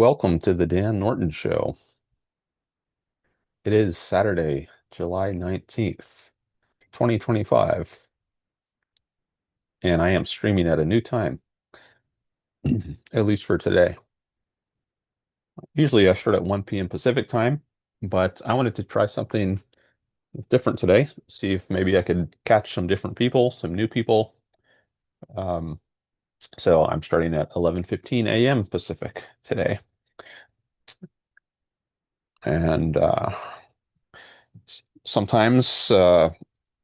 Welcome to the Dan Norton Show. It is Saturday, July 19th, 2025, and I am streaming at a new time, at least for today. Usually I start at 1 p.m. Pacific time, but I wanted to try something different today, see if maybe I could catch some different people, some new people. Um, so I'm starting at 11:15 a.m. Pacific today. And sometimes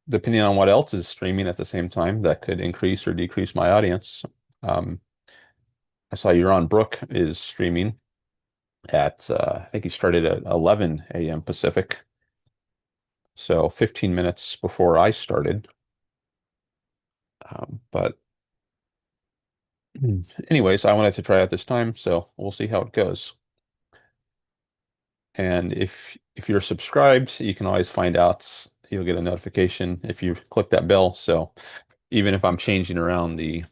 depending on what else is streaming at the same time, that could increase or decrease my audience. Um, I saw Yaron Brook is streaming at, I think he started at 11 a.m. Pacific, so 15 minutes before I started. But anyways, I wanted to try out this time, so we'll see how it goes. And if you're subscribed, you can always find out. You'll get a notification if you click that bell. So even if I'm changing around the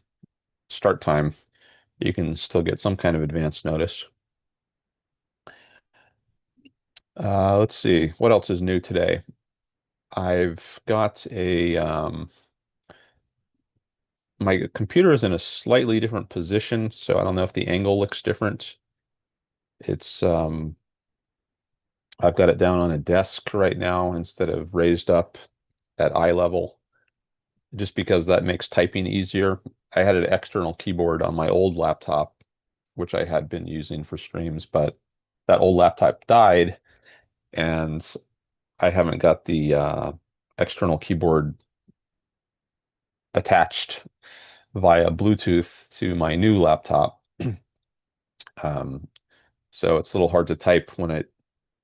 start time, you can still get some kind of advance notice. Let's see, what else is new today? I've got my computer is in a slightly different position, so I don't know if the angle looks different. It's I've got it down on a desk right now instead of raised up at eye level, just because that makes typing easier. I had an external keyboard on my old laptop, which I had been using for streams, but that old laptop died, and I haven't got the external keyboard attached via Bluetooth to my new laptop. Um, so it's a little hard to type when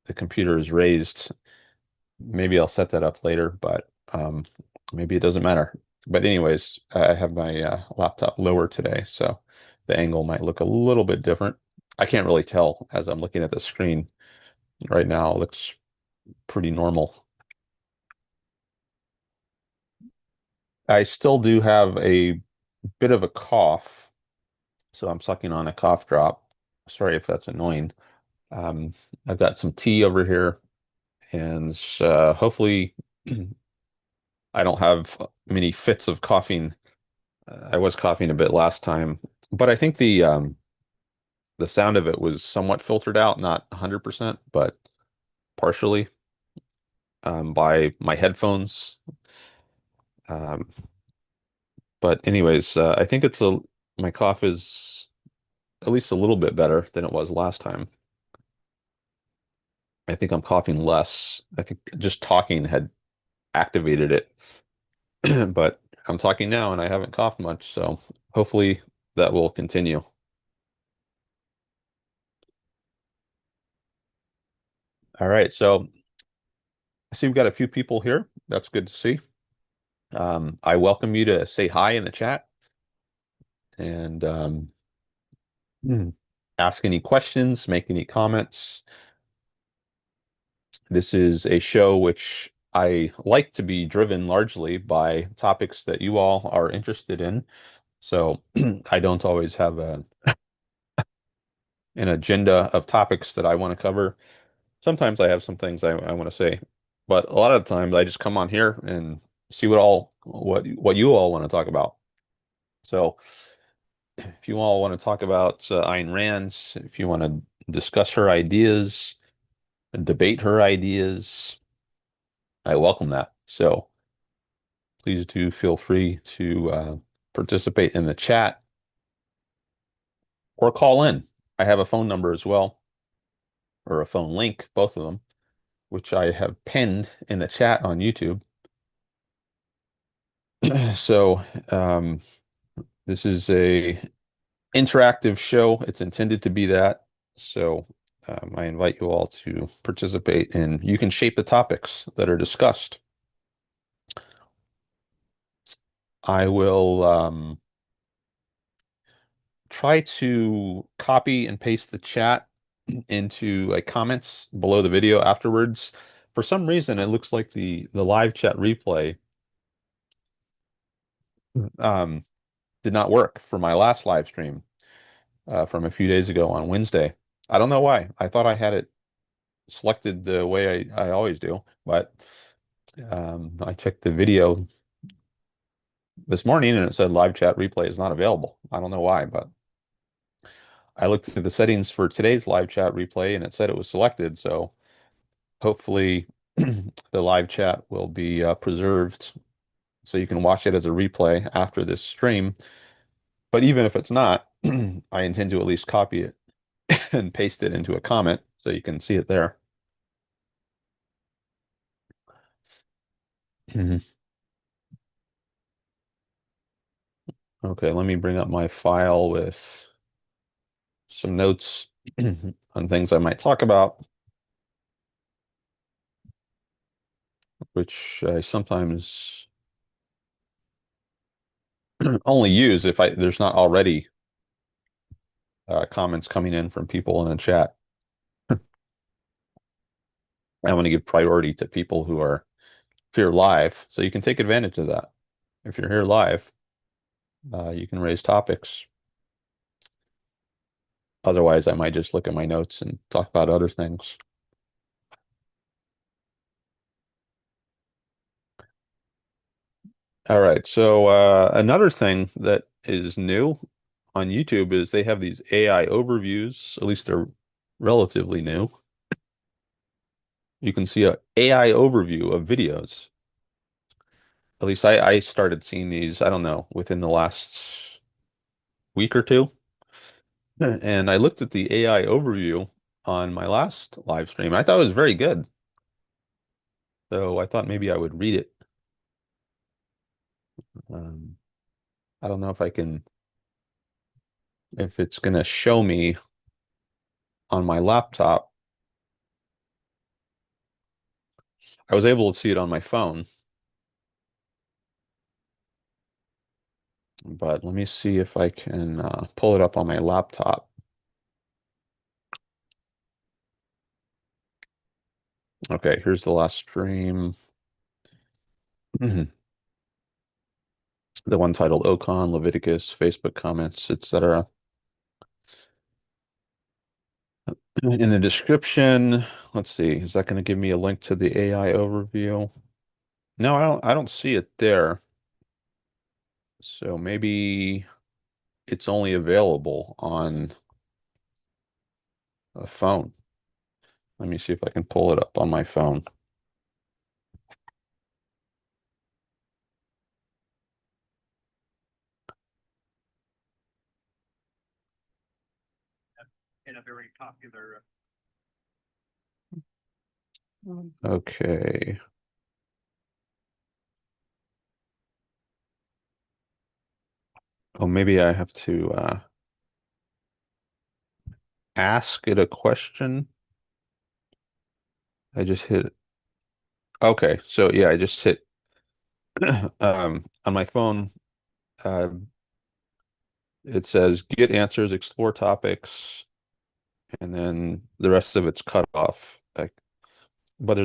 the computer is raised. Maybe I'll set that up later, but maybe it doesn't matter. But anyways, I have my laptop lower today, so the angle might look a little bit different. I can't really tell as I'm looking at the screen right now. It looks pretty normal. I still do have a bit of a cough, so I'm sucking on a cough drop. Sorry if that's annoying. Um, I've got some tea over here, and hopefully I don't have many fits of coughing. I was coughing a bit last time, but I think the sound of it was somewhat filtered out, not 100%, but partially by my headphones. Um, but anyways, I think my cough is at least a little bit better than it was last time. I think I'm coughing less. I think just talking had activated it. But I'm talking now and I haven't coughed much, so hopefully that will continue. All right, so I see we've got a few people here. That's good to see. I welcome you to say hi in the chat and hmm, ask any questions, make any comments. This is a show which I like to be driven largely by topics that you all are interested in. So I don't always have an agenda of topics that I want to cover. Sometimes I have some things I want to say, but a lot of the times I just come on here and see what you all want to talk about. So if you all want to talk about Ayn Rand, if you want to discuss her ideas, debate her ideas, I welcome that. So please do feel free to participate in the chat or call in. I have a phone number as well, or a phone link, both of them, which I have pinned in the chat on YouTube. So this is a interactive show. It's intended to be that. So I invite you all to participate and you can shape the topics that are discussed. I will try to copy and paste the chat into like comments below the video afterwards. For some reason, it looks like the live chat replay um, did not work for my last live stream from a few days ago on Wednesday. I don't know why. I thought I had it selected the way I always do, but I checked the video this morning and it said live chat replay is not available. I don't know why, but I looked at the settings for today's live chat replay and it said it was selected. So hopefully the live chat will be preserved so you can watch it as a replay after this stream. But even if it's not, I intend to at least copy it and paste it into a comment so you can see it there. Mhm. Okay, let me bring up my file with some notes on things I might talk about, which I sometimes only use if there's not already comments coming in from people in the chat. I want to give priority to people who are here live, so you can take advantage of that. If you're here live, you can raise topics. Otherwise, I might just look at my notes and talk about other things. All right, so another thing that is new on YouTube is they have these AI overviews, at least they're relatively new. You can see a AI overview of videos. At least I started seeing these, I don't know, within the last week or two. And I looked at the AI overview on my last live stream. I thought it was very good. So I thought maybe I would read it. Um, I don't know if it's going to show me on my laptop. I was able to see it on my phone, but let me see if I can pull it up on my laptop. Okay, here's the last stream. The one titled Ocon, Leviticus, Facebook comments, etc. In the description, let's see, is that going to give me a link to the AI overview? No, I don't see it there. So maybe it's only available on a phone. Let me see if I can pull it up on my phone. In a very popular. Okay. Oh, maybe I have to ask it a question. I just hit. Okay, so yeah, I just hit on my phone. Uh, it says get answers, explore topics, and then the rest of it's cut off. But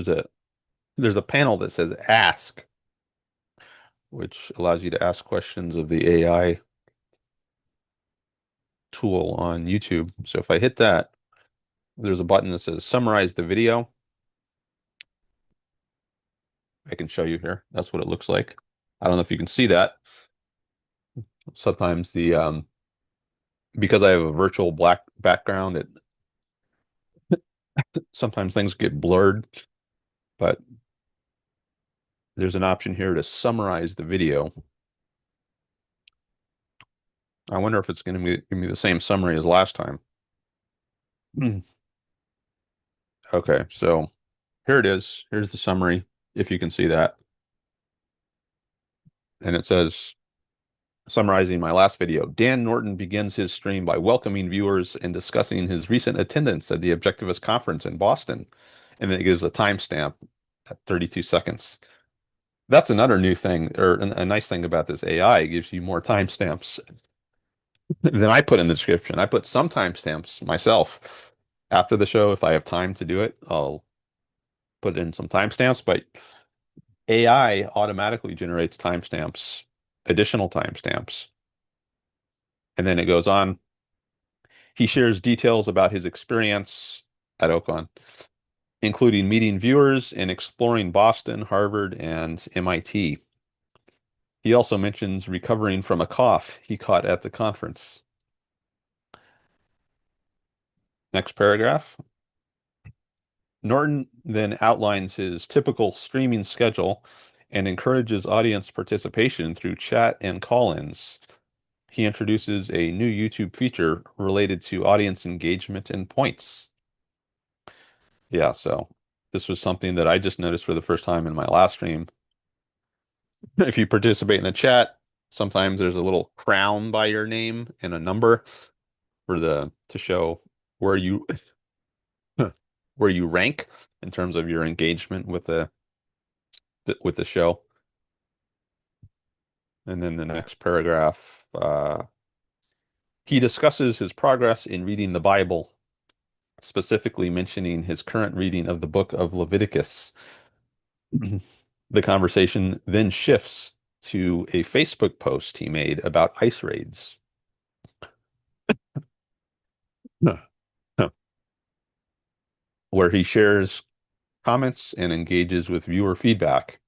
there's a panel that says ask, which allows you to ask questions of the AI tool on YouTube. So if I hit that, there's a button that says summarize the video. I can show you here. That's what it looks like. I don't know if you can see that. Sometimes because I have a virtual black background, it sometimes things get blurred, but there's an option here to summarize the video. I wonder if it's going to give me the same summary as last time. Okay, so here it is. Here's the summary, if you can see that. And it says, summarizing my last video, Dan Norton begins his stream by welcoming viewers and discussing his recent attendance at the Objectivist conference in Boston. And then it gives a timestamp at 32 seconds. That's another new thing, or a nice thing about this AI. It gives you more timestamps than I put in the description. I put some timestamps myself. After the show, if I have time to do it, I'll put in some timestamps, but AI automatically generates timestamps, additional timestamps. And then it goes on. He shares details about his experience at Ocon, including meeting viewers and exploring Boston, Harvard, and MIT. He also mentions recovering from a cough he caught at the conference. Next paragraph. Norton then outlines his typical streaming schedule and encourages audience participation through chat and call-ins. He introduces a new YouTube feature related to audience engagement and points. Yeah, so this was something that I just noticed for the first time in my last stream. If you participate in the chat, sometimes there's a little crown by your name and a number for the to show where you where you rank in terms of your engagement with the show. And then the next paragraph, he discusses his progress in reading the Bible, specifically mentioning his current reading of the book of Leviticus. The conversation then shifts to a Facebook post he made about ice raids, where he shares comments and engages with viewer feedback,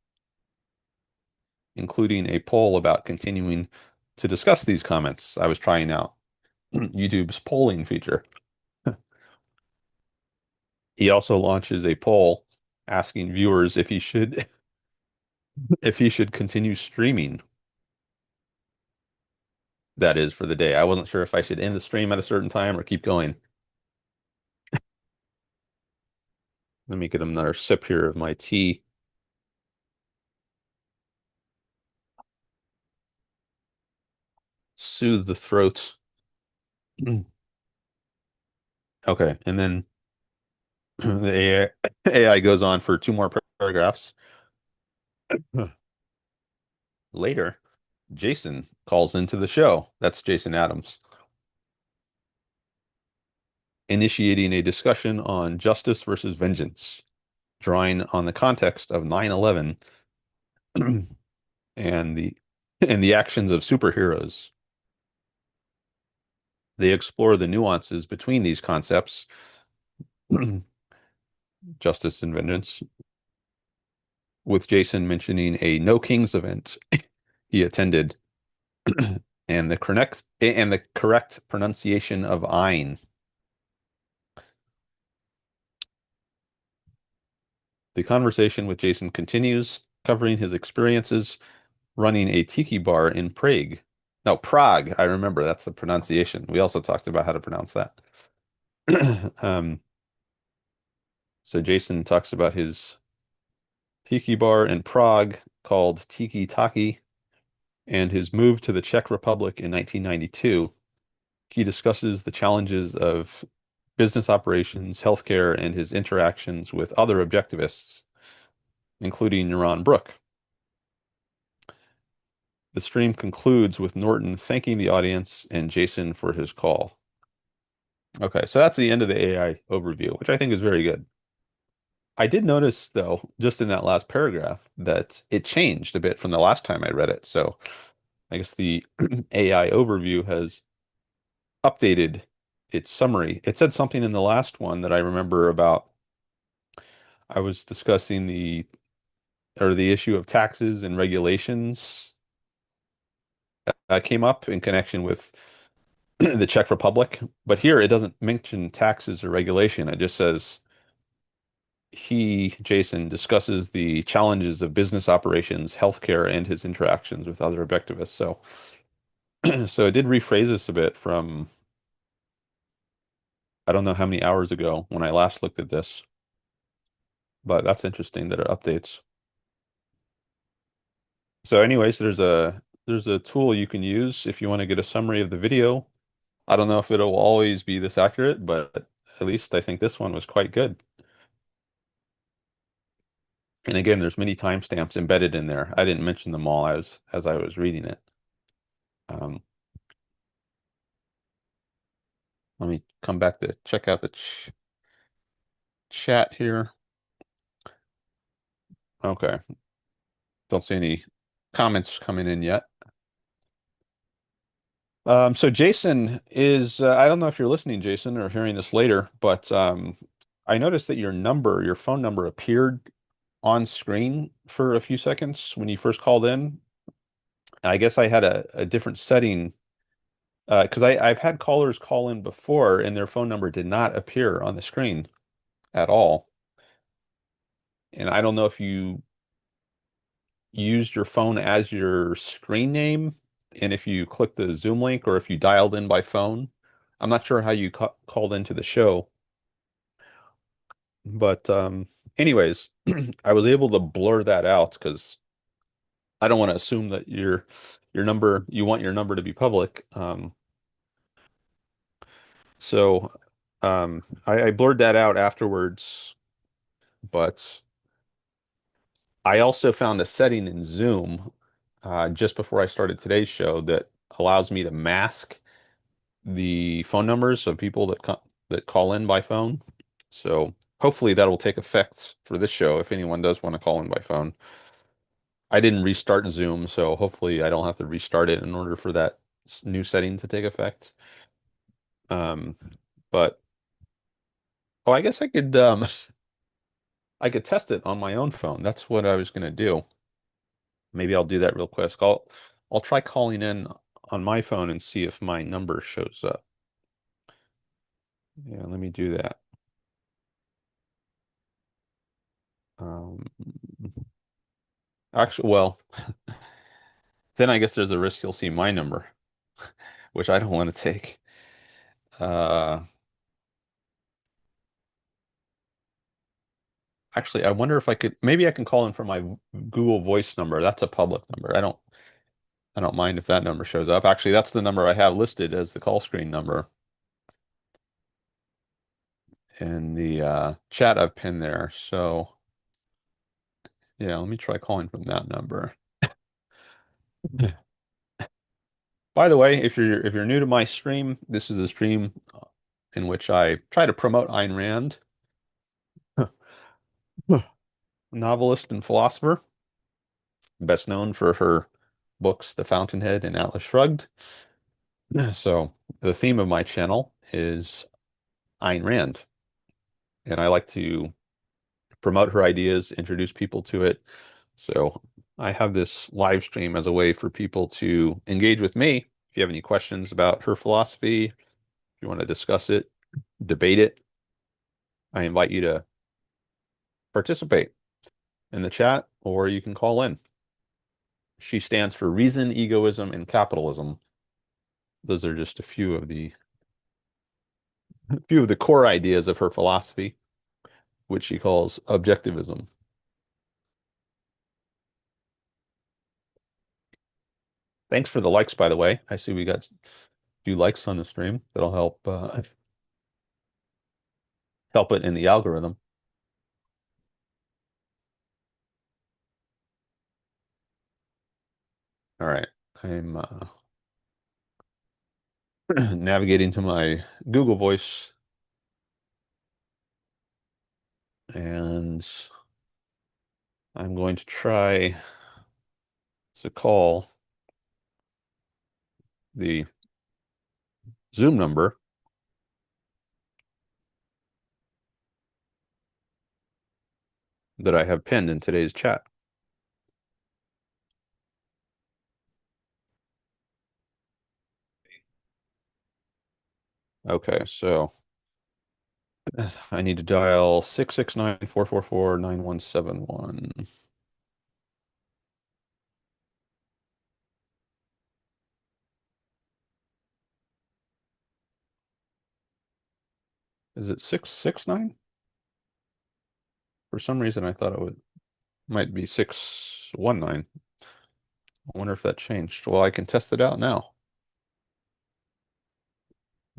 including a poll about continuing to discuss these comments. I was trying out YouTube's polling feature. He also launches a poll asking viewers if he should continue streaming. That is for the day. I wasn't sure if I should end the stream at a certain time or keep going. Let me get another sip here of my tea. Soothe the throat. Okay, and then the AI goes on for two more paragraphs. Later, Jason calls into the show. That's Jason Adams, initiating a discussion on justice versus vengeance, drawing on the context of 9/11 and the actions of superheroes. They explore the nuances between these concepts, justice and vengeance, with Jason mentioning a No Kings event he attended and the correct pronunciation of Ein. The conversation with Jason continues, covering his experiences running a tiki bar in Prague. No, Prague. I remember that's the pronunciation. We also talked about how to pronounce that. um, so Jason talks about his tiki bar in Prague called Tiki Taki and his move to the Czech Republic in 1992. He discusses the challenges of business operations, healthcare, and his interactions with other objectivists, including Yaron Brook. The stream concludes with Norton thanking the audience and Jason for his call. Okay, so that's the end of the AI overview, which I think is very good. I did notice, though, just in that last paragraph, that it changed a bit from the last time I read it. So I guess the AI overview has updated its summary. It said something in the last one that I remember about. I was discussing the issue of taxes and regulations came up in connection with the Czech Republic, but here it doesn't mention taxes or regulation. It just says Jason, discusses the challenges of business operations, healthcare, and his interactions with other objectivists. So, so it did rephrase this a bit from I don't know how many hours ago when I last looked at this, but that's interesting that it updates. So anyways, there's a tool you can use if you want to get a summary of the video. I don't know if it'll always be this accurate, but at least I think this one was quite good. And again, there's many timestamps embedded in there. I didn't mention them all as I was reading it. Um, Let me come back to check out the chat here. Okay. Don't see any comments coming in yet. So Jason is, I don't know if you're listening, Jason, or hearing this later, but I noticed that your phone number appeared on screen for a few seconds when you first called in. And I guess I had a different setting because I've had callers call in before and their phone number did not appear on the screen at all. And I don't know if you used your phone as your screen name and if you clicked the Zoom link or if you dialed in by phone. I'm not sure how you called into the show, but anyways, I was able to blur that out because I don't want to assume that you want your number to be public. So I blurred that out afterwards, but I also found a setting in Zoom just before I started today's show that allows me to mask the phone numbers of people that call in by phone. So hopefully that will take effect for this show if anyone does want to call in by phone. I didn't restart Zoom, so hopefully I don't have to restart it in order for that new setting to take effect. Um, but oh, I guess I could I could test it on my own phone. That's what I was gonna do. Maybe I'll do that real quick. I'll try calling in on my phone and see if my number shows up. Yeah, let me do that. Um, actually, well, then I guess there's a risk you'll see my number, which I don't want to take. Uh, actually, I wonder if maybe I can call in from my Google Voice number. That's a public number. I don't mind if that number shows up. Actually, that's the number I have listed as the call screen number in the chat I've pinned there. So yeah, let me try calling from that number. By the way, if you're new to my stream, this is a stream in which I try to promote Ayn Rand, novelist and philosopher, best known for her books The Fountainhead and Atlas Shrugged. So the theme of my channel is Ayn Rand, and I like to promote her ideas, introduce people to it. So I have this live stream as a way for people to engage with me. If you have any questions about her philosophy, if you want to discuss it, debate it, I invite you to participate in the chat or you can call in. She stands for reason, egoism, and capitalism. Those are just a few of the core ideas of her philosophy, which she calls objectivism. Thanks for the likes, by the way. I see we got a few likes on the stream. That'll help it in the algorithm. All right. I'm navigating to my Google Voice and I'm going to try to call the Zoom number that I have pinned in today's chat. Okay, so I need to dial 669-444-9171. Is it 669? For some reason I thought it might be 619. I wonder if that changed. Well, I can test it out now.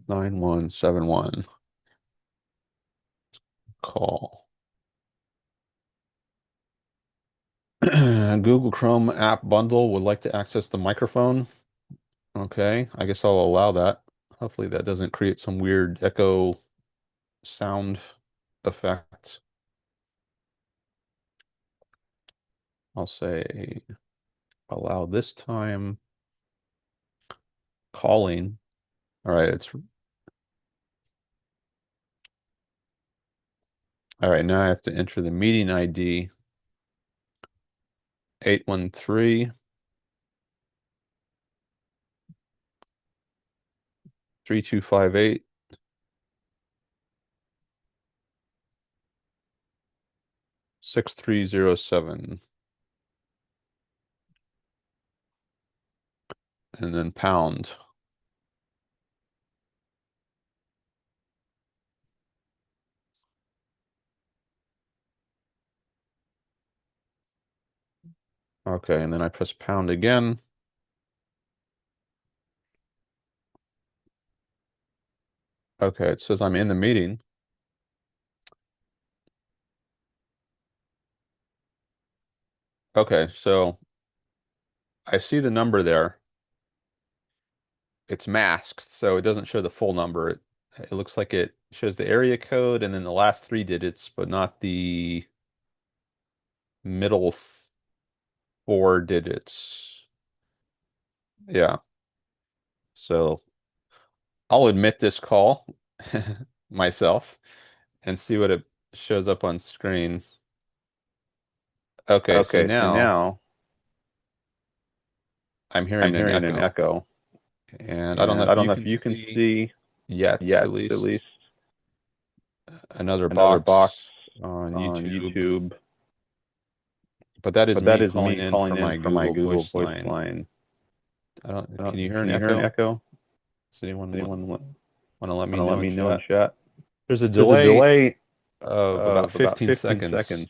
9171. Call. Google Chrome app bundle would like to access the microphone. Okay, I guess I'll allow that. Hopefully that doesn't create some weird echo sound effect. I'll say allow this time. calling. All right, all right, now I have to enter the meeting ID 813 3258 6307 and then pound. Okay, and then I press pound again. Okay, it says I'm in the meeting. Okay, so I see the number there. It's masked, so it doesn't show the full number. It looks like it shows the area code and then the last 3 digits, but not the middle 4 digits. Yeah. So I'll admit this call myself and see what it shows up on screen. Okay, so Okay, so now now I'm I'm hearing an hearing an echo. echo, And I don't know and if I don't you know can if you can see see yet, yet, at at least, least, another another box box on on YouTube. YouTube, But that is but that me is calling me in calling from in my from my Google Google voice Voice line. line. Can you hear Can an you hear an echo? echo? Does anyone Does want anyone to let me want to let know in me know in chat? chat? There's a There's a delay delay of about of about 15 15 seconds. seconds.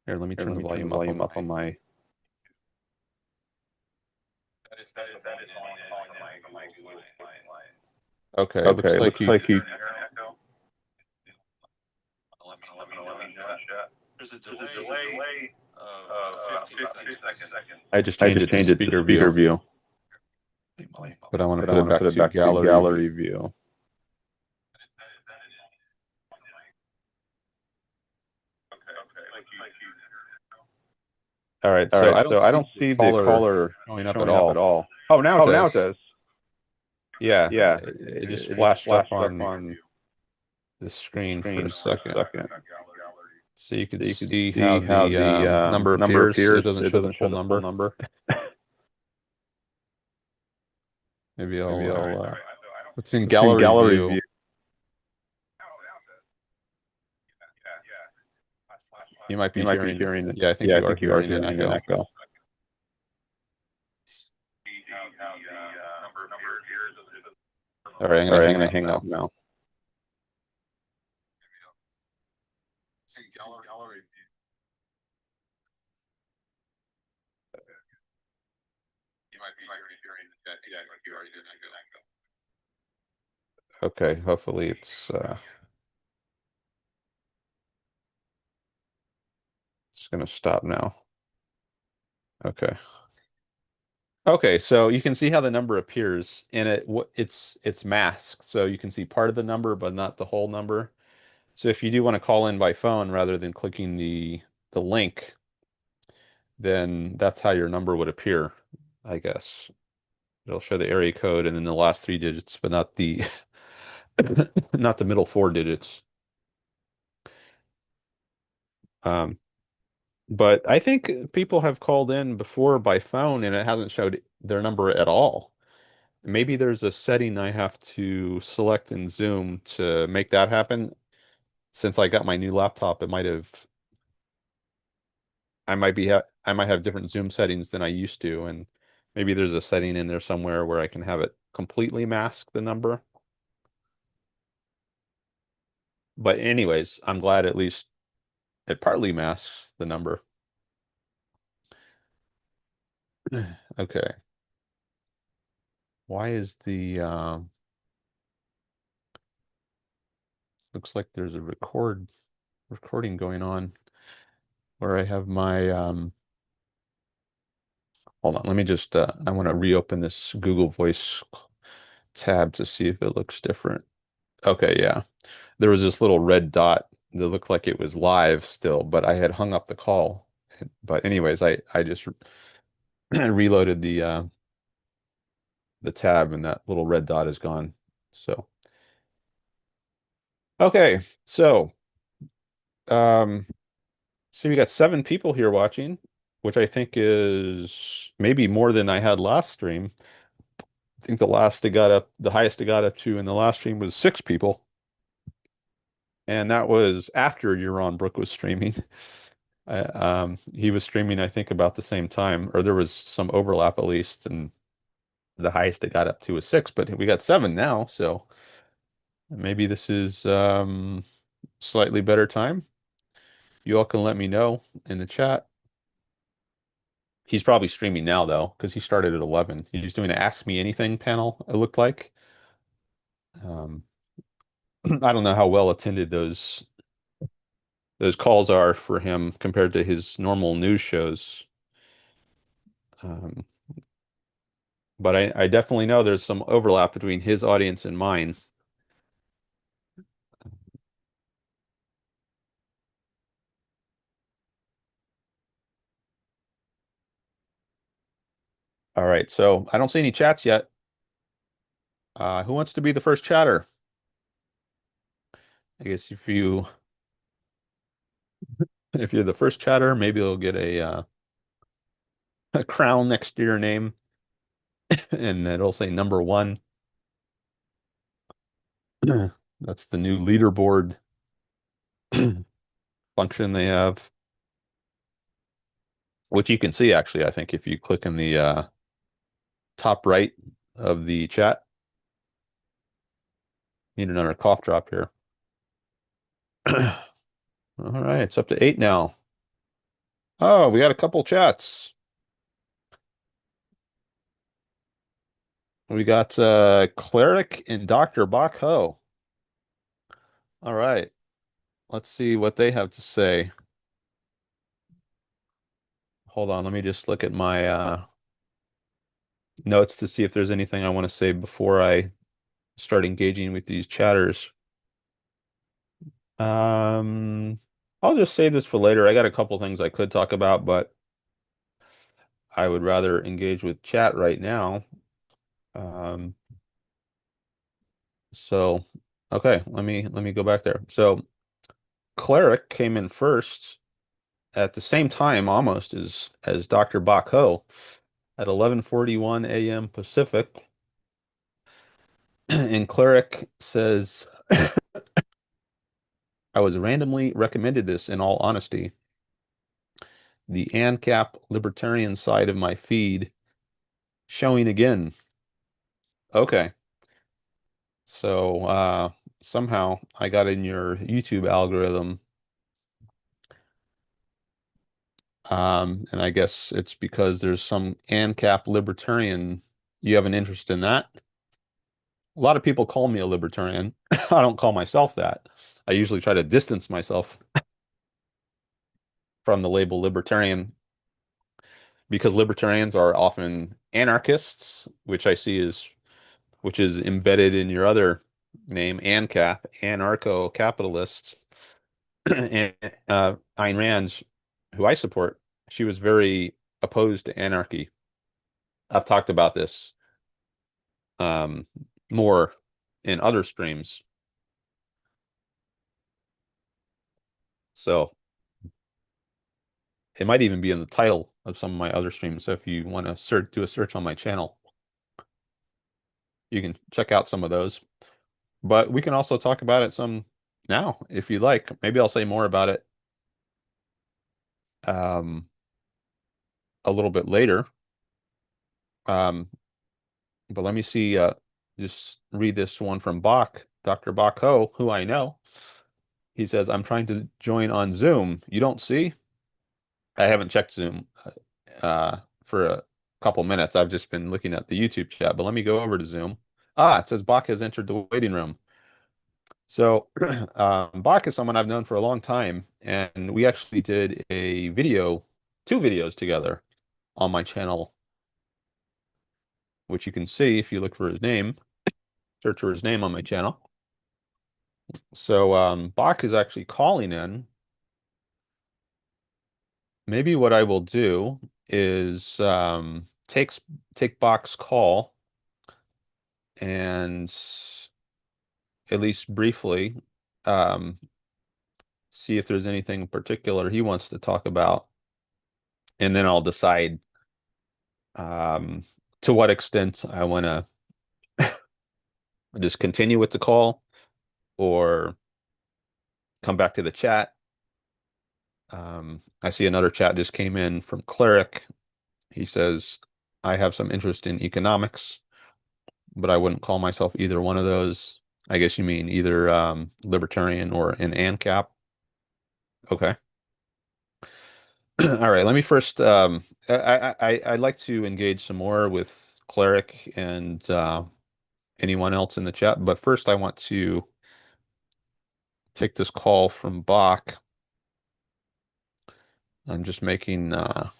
Here, let me Here, turn let the me turn the volume up on volume up my. on my. Okay, it looks Okay, it like looks you. like you. There's a delay of 15 seconds. I just I changed just it to changed it to speaker speaker view, view, but I want to but I put it want to back put it to back to gallery gallery view. view. All right, All so right, I don't so I see don't the see the caller caller showing up at showing up at all. all. Oh, now it Oh, now it does. does. Yeah, Yeah, it just it just flashed up flashed up on on the the screen for a screen for a second. second. So you can So you can see how see how the the number number appears. It appears. doesn't It show the doesn't show full the full number. number. Maybe Maybe I'll, I'll. it's in It's in gallery gallery view. view. You might be You might be hearing, hearing it. yeah, I think Yeah, I you are think you are hearing an hearing an echo. echo. All right, I'm All going to right, I'm hang gonna up hang up now. now. It's in gallery view. You might be hearing, yeah, I think you are hearing an echo. Okay, hopefully it's going to stop now. Okay. Okay, so you can see how the number appears, and it's masked, so you can see part of the number, but not the whole number. So if you do want to call in by phone rather than clicking the link, then that's how your number would appear, I guess. It'll show the area code and then the last 3 digits, but not the not the middle 4 digits. Um, but I think people have called in before by phone and it hasn't showed their number at all. Maybe there's a setting I have to select in Zoom to make that happen. Since I got my new laptop, it might have I might have different Zoom settings than I used to, and maybe there's a setting in there somewhere where I can have it completely mask the number. But anyways, I'm glad at least it partly masks the number. Okay. Why is the looks like there's a recording going on where I have my hold on, let me just I want to reopen this Google Voice tab to see if it looks different. Okay, yeah. There was this little red dot that looked like it was live still, but I had hung up the call. But anyways, I just reloaded the the tab and that little red dot is gone. So, okay. So, um, see, we got 7 people here watching, which I think is maybe more than I had last stream. I think the highest it got up to in the last stream was 6 people. And that was after Euron Brook was streaming. He was streaming, I think, about the same time, or there was some overlap at least, and the highest it got up to was 6, but we got 7 now, so maybe this is slightly better time. You all can let me know in the chat. He's probably streaming now though, because he started at 11. He's doing an Ask Me Anything panel, it looked like. Um, I don't know how well attended those calls are for him compared to his normal news shows. Um, but I definitely know there's some overlap between his audience and mine. All right, so I don't see any chats yet. Who wants to be the first chatter? I guess if you're the first chatter, maybe they'll get a crown next to your name, and it'll say number 1. That's the new leaderboard function they have, which you can see actually, I think, if you click in the top right of the chat. Need another cough drop here. All right, it's up to 8 now. Oh, we got a couple chats. We got Cleric and Dr. Bach Ho. All right, let's see what they have to say. Hold on, let me just look at my notes to see if there's anything I want to say before I start engaging with these chatters. Um, I'll just save this for later. I got a couple things I could talk about, but I would rather engage with chat right now. Um, so okay, let me go back there. So Cleric came in first at the same time almost as Dr. Bach Ho at 11:41 a.m. Pacific. And Cleric says, I was randomly recommended this in all honesty. The ANCAP libertarian side of my feed showing again. Okay. So somehow I got in your YouTube algorithm. And I guess it's because there's some ANCAP libertarian. You have an interest in that? A lot of people call me a libertarian. I don't call myself that. I usually try to distance myself from the label libertarian because libertarians are often anarchists, which is embedded in your other name, ANCAP, anarcho-capitalists. And Ayn Rand, who I support, she was very opposed to anarchy. I've talked about this um, more in other streams. So it might even be in the title of some of my other streams. So if you want to do a search on my channel, you can check out some of those. But we can also talk about it some now if you like. Maybe I'll say more about it um, a little bit later. Um, but let me see, just read this one from Bach, Dr. Bach Ho, who I know. He says, I'm trying to join on Zoom. You don't see? I haven't checked Zoom for a couple minutes. I've just been looking at the YouTube chat, but let me go over to Zoom. Ah, it says Bach has entered the waiting room. So Bach is someone I've known for a long time, and we actually did two videos together on my channel, which you can see if you look for his name, search for his name on my channel. So Bach is actually calling in. Maybe what I will do is take Bach's call and at least briefly, um, see if there's anything in particular he wants to talk about, and then I'll decide um, to what extent I want to just continue with the call or come back to the chat. I see another chat just came in from Cleric. He says, I have some interest in economics, but I wouldn't call myself either one of those. I guess you mean either libertarian or an ANCAP. Okay. All right. Let me first. I'd like to engage some more with Cleric and anyone else in the chat, but first I want to take this call from Bach. I'm just making I'm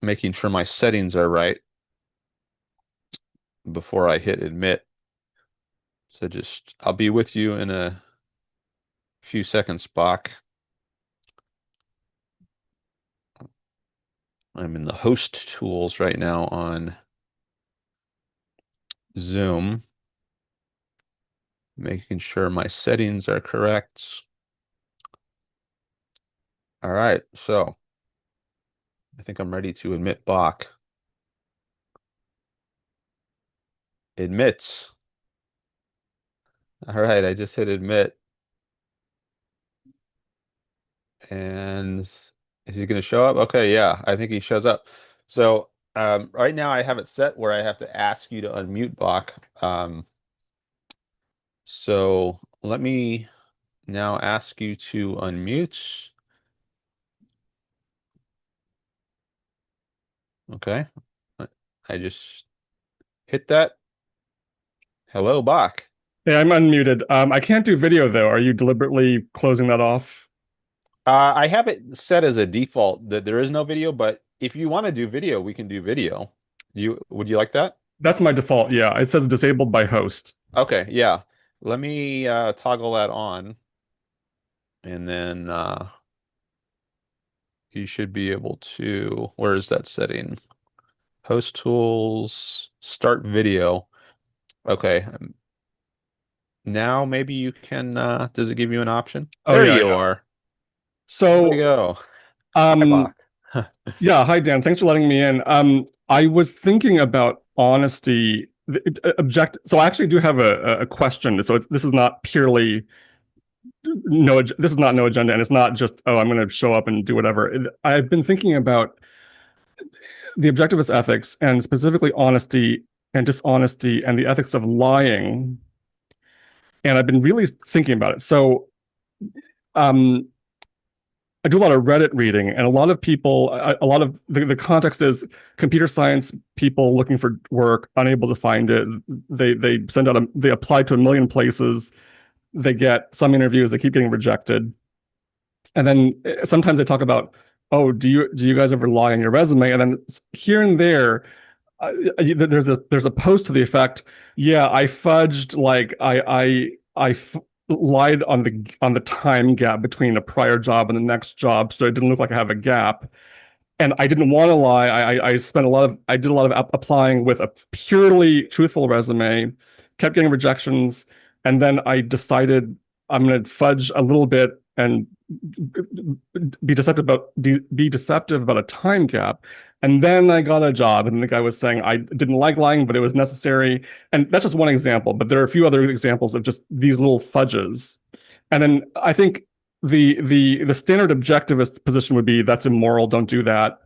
making sure my settings are right before I hit admit. So I'll be with you in a few seconds, Bach. I'm in the host tools right now on Zoom, making sure my settings are correct. All right, so I think I'm ready to admit Bach. Admits. All right, I just hit admit. And is he going to show up? Okay, yeah, I think he shows up. So right now I have it set where I have to ask you to unmute Bach. So let me now ask you to unmute. Okay. I just hit that. Hello, Bach. Hey, I'm unmuted. I can't do video though. Are you deliberately closing that off? I have it set as a default that there is no video, but if you want to do video, we can do video. Would you like that? That's my default. Yeah, it says disabled by host. Okay, yeah. Let me toggle that on, and then you should be able to, where is that setting? Host tools, start video. Okay. Now maybe you can, does it give you an option? Oh There yeah, you yeah. are. Way to So, go. Hi, Bach. yeah, hi Dan. Thanks for letting me in. I was thinking about honesty. So I actually do have a question. So this is not purely no. This is not no agenda, and it's not just I'm going to show up and do whatever. I've been thinking about the objectivist ethics and specifically honesty and dishonesty and the ethics of lying. And I've been really thinking about it. So um, I do a lot of Reddit reading, and a lot of people, a lot of the context is computer science people looking for work, unable to find it. They send out they apply to a million places. They get some interviews, they keep getting rejected. And then sometimes they talk about, oh, do you guys ever lie on your resume? And then here and there, there's a post to the effect, yeah, I fudged, like lied on the time gap between a prior job and the next job, so it didn't look like I have a gap. And I didn't want to lie. I did a lot of applying with a purely truthful resume, kept getting rejections, and then I decided I'm going to fudge a little bit and be deceptive about a time gap. And then I got a job, and the guy was saying I didn't like lying, but it was necessary. And that's just one example, but there are a few other examples of just these little fudges. And then I think the standard objectivist position would be that's immoral, don't do that.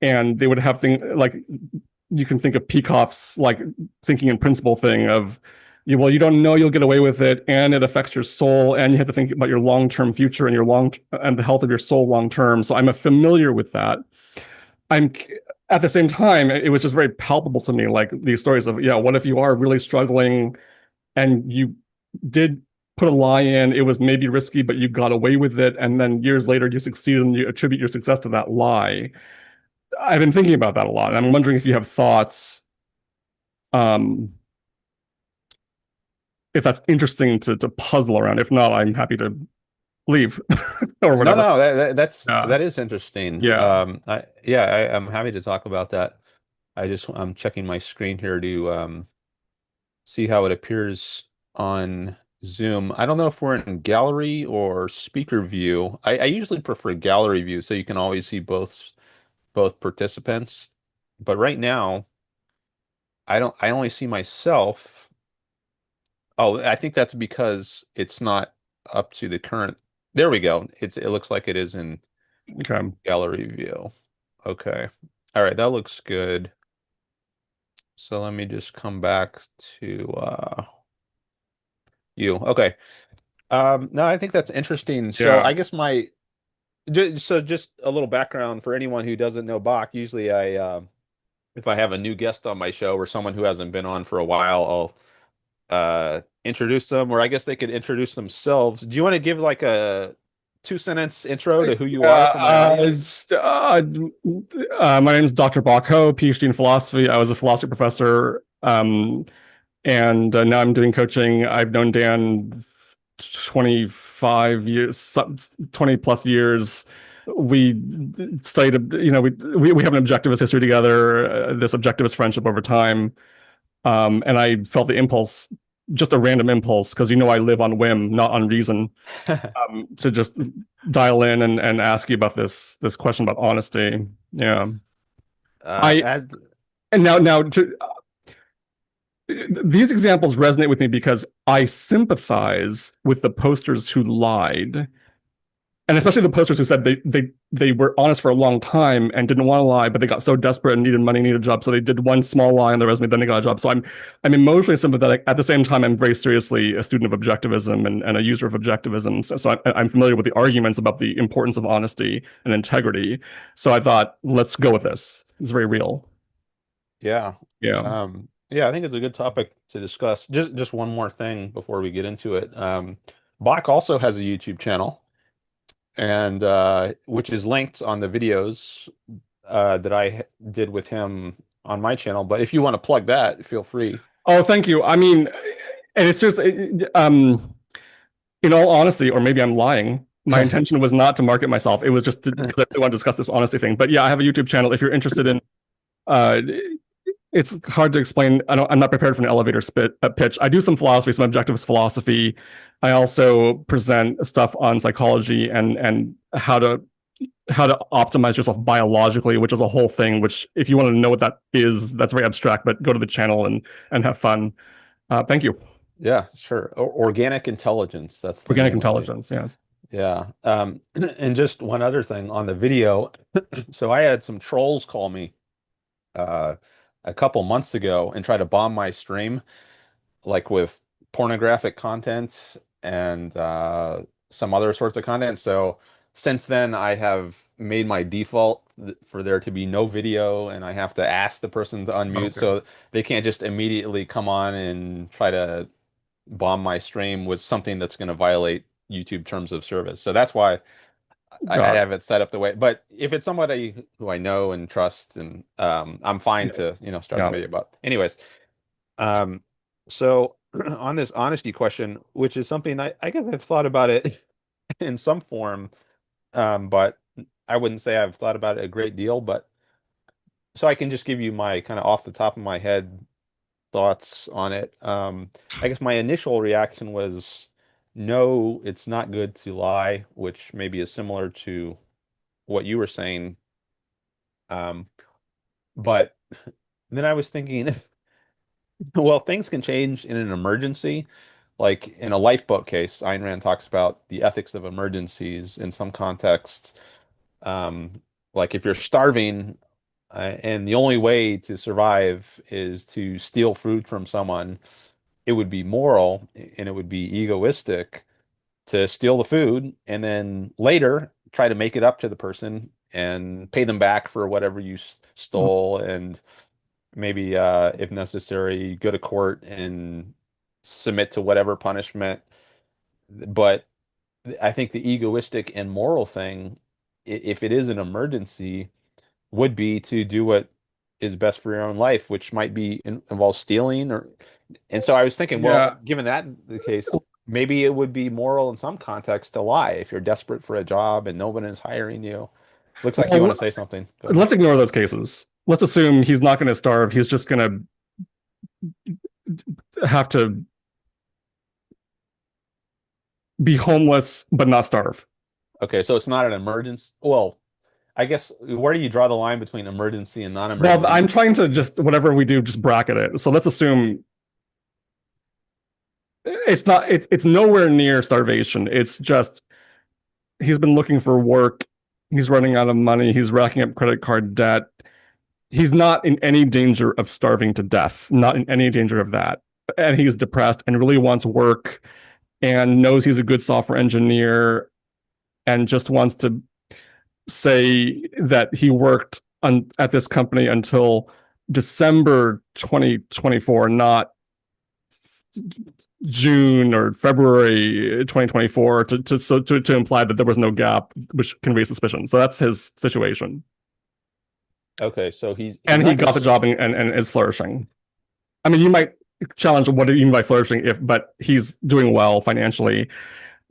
And they would have things like, you can think of Peikoff's like thinking in principle thing of, well, you don't know you'll get away with it, and it affects your soul, and you have to think about your long-term future and and the health of your soul long-term. So I'm familiar with that. I'm At the same time, it was just very palpable to me, like these stories of, yeah, what if you are really struggling and you did put a lie in, it was maybe risky, but you got away with it, and then years later you succeeded and you attribute your success to that lie. I've been thinking about that a lot, and I'm wondering if you have thoughts, if that's interesting to puzzle around. If not, I'm happy to leave or No, whatever. no, that is interesting. Yeah. I'm happy to talk about that. I'm checking my screen here to see how it appears on Zoom. I don't know if we're in gallery or speaker view. I usually prefer gallery view so you can always see both participants. But right now, I only see myself. Oh, I think that's because it's not up to the current. There we go. It looks like it is in Okay. gallery view. Okay. All right, that looks good. So let me just come back to you. Okay. No, I think that's interesting. So Yeah. I guess just a little background for anyone who doesn't know Bach. Usually if I have a new guest on my show or someone who hasn't been on for a while, I'll introduce them, or I guess they could introduce themselves. Do you want to give like a 2 sentence intro to who you Yeah, are for my audience? my name is Dr. Bach Ho, PhD in philosophy. I was a philosophy professor, and now I'm doing coaching. I've known Dan 25 years, 20 plus years. We studied, we have an objectivist history together, this objectivist friendship over time. And I felt the impulse, just a random impulse, because I live on whim, not on reason, to just dial in and ask you about this question about honesty. Yeah. I Add, and now to these examples resonate with me because I sympathize with the posters who lied, and especially the posters who said they were honest for a long time and didn't want to lie, but they got so desperate and needed money, needed a job, so they did one small lie on their resume, then they got a job. So I'm emotionally sympathetic. At the same time, I'm very seriously a student of objectivism and a user of objectivism. So I'm familiar with the arguments about the importance of honesty and integrity. So I thought, let's go with this. It's very real. yeah. Yeah. Yeah, I think it's a good topic to discuss. Just one more thing before we get into it. Bach also has a YouTube channel, and which is linked on the videos that did with him on my channel. But if you want to plug that, feel free. Oh, thank you. I mean, and it's just, in all honesty, or maybe I'm lying. My intention was not to market myself. It was just because I really want to discuss this honesty thing. But yeah, I have a YouTube channel. If you're interested in, uh, it's hard to explain. I'm not prepared for an elevator pitch. I do some philosophy, some objectivist philosophy. I also present stuff on psychology and how to optimize yourself biologically, which is a whole thing. Which, if you want to know what that is, that's very abstract. But go to the channel and have fun. Thank you. Yeah, sure. Organic intelligence. That's the Organic name of the. intelligence. Yes. Yeah. And just one other thing on the video. So I had some trolls call me uh, a couple months ago and try to bomb my stream, like with pornographic content and some other sorts of content. So since then, I have made my default for there to be no video, and I have to ask the person to unmute, Okay. so they can't just immediately come on and try to bomb my stream with something that's going to violate YouTube terms of service. So that's why I Got it. have it set up the way. But if it's somebody who I know and trust, and I'm fine to, start the Yeah. video. But anyways, um, so on this honesty question, which is something I guess I've thought about it in some form, but I wouldn't say I've thought about it a great deal. But so I can just give you my kind of off the top of my head thoughts on it. I guess my initial reaction was, no, it's not good to lie, which maybe is similar to what you were saying. Um, but then I was thinking, well, things can change in an emergency. Like in a lifeboat case, Ayn Rand talks about the ethics of emergencies in some contexts. Um, like if you're starving, and the only way to survive is to steal food from someone, it would be moral and it would be egoistic to steal the food and then later try to make it up to the person and pay them back for whatever you stole, and maybe if necessary go to court and submit to whatever punishment. But I think the egoistic and moral thing, if it is an emergency, would be to do what is best for your own life, which might be involve stealing or. And so I was thinking, well, Yeah. given that the case, maybe it would be moral in some context to lie if you're desperate for a job and no one is hiring you. Looks like you want Well, to say something. Go ahead. let's ignore those cases. let's assume he's not going to starve. He's just going to have to be homeless but not starve. Okay, so it's not an emergency. Well, I guess where do you draw the line between emergency and Well, non-emergency? I'm trying to just whatever we do, just bracket it. So let's assume it's not. It's nowhere near starvation. It's just he's been looking for work. He's running out of money. He's racking up credit card debt. He's not in any danger of starving to death. Not in any danger of that. And he's depressed and really wants work and knows he's a good software engineer and just wants to say that he worked at this company until December 2024, not June or February 2024, to imply that there was no gap, which can raise suspicion. So that's his situation. Okay, so he's And he not got the just job and is flourishing. I mean, you might challenge what do you mean by flourishing, but he's doing well financially.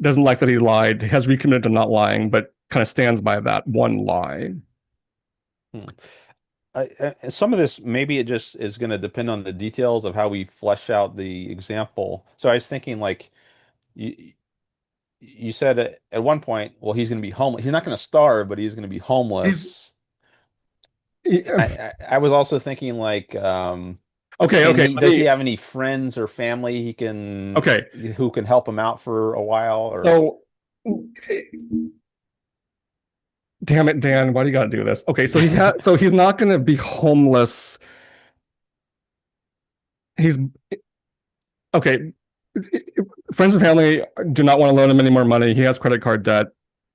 Doesn't like that he lied, has recommitted to not lying, but kind of stands by that one lie. hmm. Some of this maybe it just is going to depend on the details of how we flesh out the example. So I was thinking like you said at one point, well, he's going to be homeless. He's not going to starve, but he's going to be He's homeless. he, I was also thinking like, okay. can Okay. he Let does he me. have any friends or family he can Okay. who can help him out for a while or So, damn it, Dan, why do you got to do this? Okay. So he's not going to be homeless. He's okay. Friends and family do not want to loan him any more money. He has credit card debt,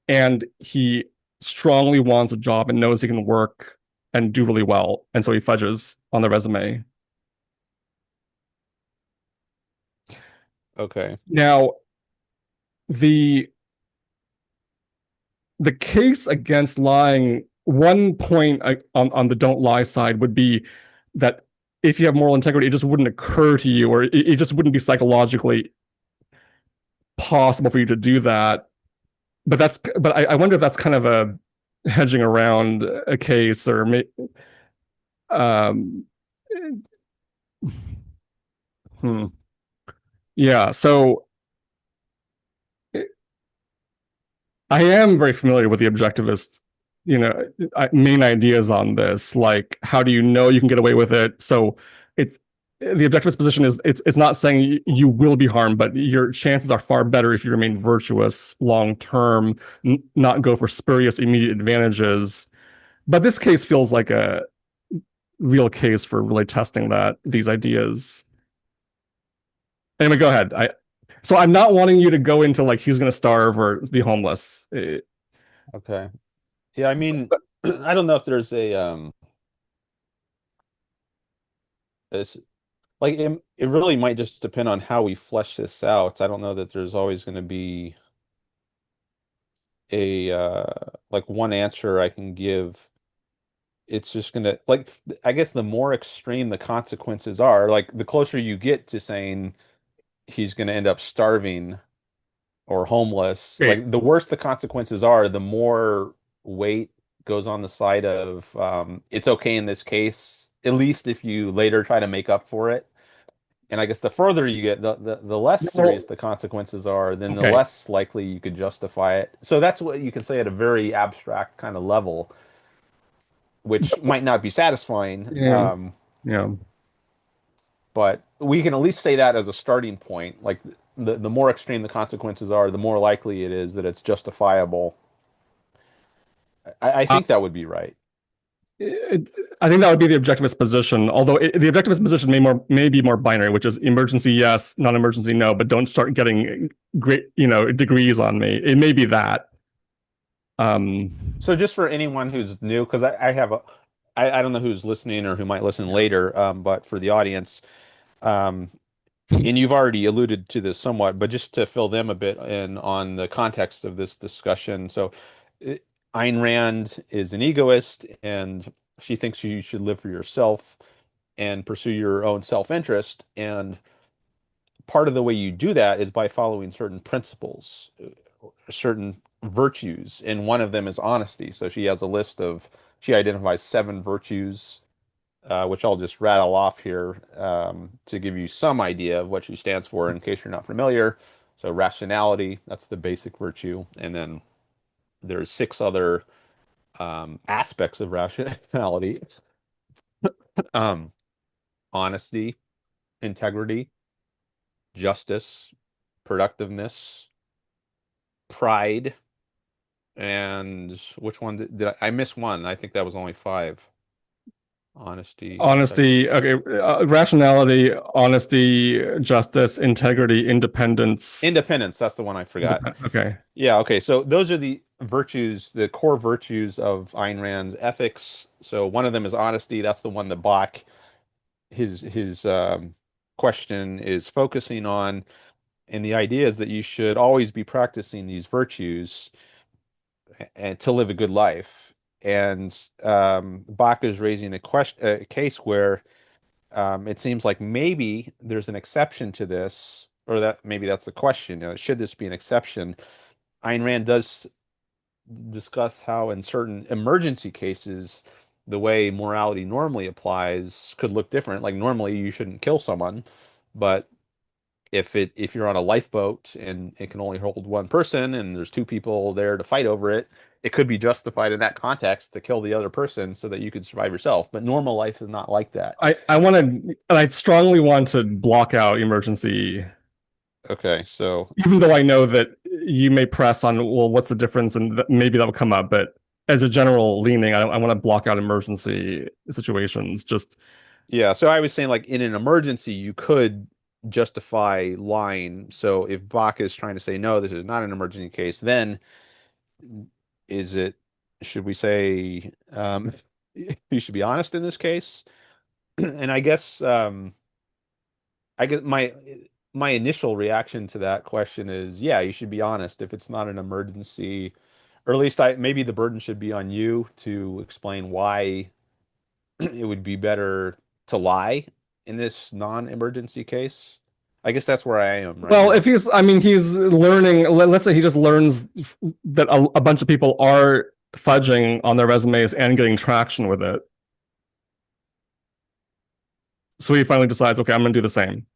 and he strongly wants a job and knows he can work and do really well, and so he fudges on the resume. okay. Now, the the case against lying, one point on the don't lie side would be that if you have moral integrity, it just wouldn't occur to you, or it just wouldn't be psychologically possible for you to do that. But I wonder if that's kind of a hedging around a case, or um, hmm. Yeah. So I am very familiar with the objectivist, main ideas on this. Like, how do you know you can get away with it? So it's the objectivist position is it's not saying you will be harmed, but your chances are far better if you remain virtuous long term, not go for spurious immediate advantages. But this case feels like a real case for really testing these ideas. Anyway, go ahead. So I'm not wanting you to go into like he's going to starve or be homeless. Okay. Yeah, I mean, I don't know if there's it's like it really might just depend on how we flesh this out. I don't know that there's always going to be a like one answer I can give. It's just gonna like I guess the more extreme the consequences are, like the closer you get to saying he's gonna end up starving or homeless, Okay. like the worse the consequences are, the more weight goes on the side of it's okay in this case, at least if you later try to make up for it. And I guess the further you get, the less serious Well, the consequences are, then the okay. less likely you could justify it. So that's what you can say at a very abstract kind of level, which might not be satisfying. Yeah. Yeah. But we can at least say that as a starting point. Like the more extreme the consequences are, the more likely it is that it's justifiable. I Uh, think that would be right. it, I think that would be the objectivist position. Although the objectivist position may be more binary, which is emergency yes, non-emergency no. But don't start getting great degrees on me. It may be that. So just for anyone who's new, because I have I don't know who's listening or who might listen later, but for the audience, um, and you've already alluded to this somewhat, but just to fill them a bit in on the context of this discussion. So, uh, Ayn Rand is an egoist, and she thinks you should live for yourself and pursue your own self-interest. And part of the way you do that is by following certain principles, certain virtues, and one of them is honesty. So she has a list of, she identifies 7 virtues which I'll just rattle off here to give you some idea of what she stands for in case you're not familiar. So rationality, that's the basic virtue. And then there's 6 other aspects of rationality. Um, honesty, integrity, justice, productiveness, pride, and which one did I miss one? I think that was only 5. Honesty, Honesty, okay, rationality, honesty, justice, integrity, independence. independence, that's the one I forgot. Okay. Yeah, okay. So those are the virtues, the core virtues of Ayn Rand's ethics. So one of them is honesty. That's the one that Bach, his question is focusing on. And the idea is that you should always be practicing these virtues and to live a good life. And Bach is raising a case where it seems like maybe there's an exception to this, or that maybe that's the question. Should this be an exception? Ayn Rand does discuss how in certain emergency cases, the way morality normally applies could look different. Like normally you shouldn't kill someone, but if you're on a lifeboat and it can only hold one person and there's 2 people there to fight over it, it could be justified in that context to kill the other person so that you could survive yourself. But normal life is not like that. I strongly want to block out emergency, Okay, so even though I know that you may press on, well, what's the difference? And maybe that will come up. But as a general leaning, I want to block out emergency situations. Just, yeah, so I was saying like in an emergency you could justify lying. So if Bach is trying to say no, this is not an emergency case, then is it, should we say you should be honest in this case? And I guess my initial reaction to that question is, yeah, you should be honest if it's not an emergency, or at least maybe the burden should be on you to explain why it would be better to lie in this non-emergency case. I guess that's where I am right well, now. if he's learning, let's say he just learns that a bunch of people are fudging on their resumes and getting traction with it. So he finally decides, okay, I'm going to do the same.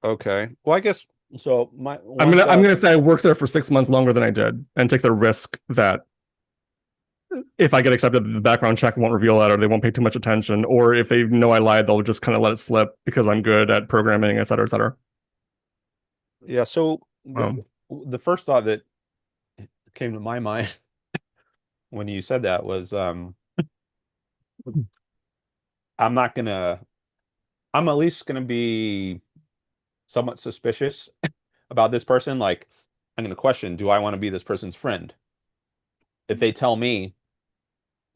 Okay. Well, I guess so. My I'm one gonna I'm thought. gonna say I worked there for 6 months longer than I did, and take the risk that if I get accepted, the background check won't reveal that, or they won't pay too much attention, or if they know I lied, they'll just kind of let it slip because I'm good at programming, et cetera, et cetera. Yeah. So Um, the first thought that came to my mind when you said that was, I'm not gonna. I'm at least gonna be somewhat suspicious about this person. Like, I'm gonna question, do I want to be this person's friend? If they tell me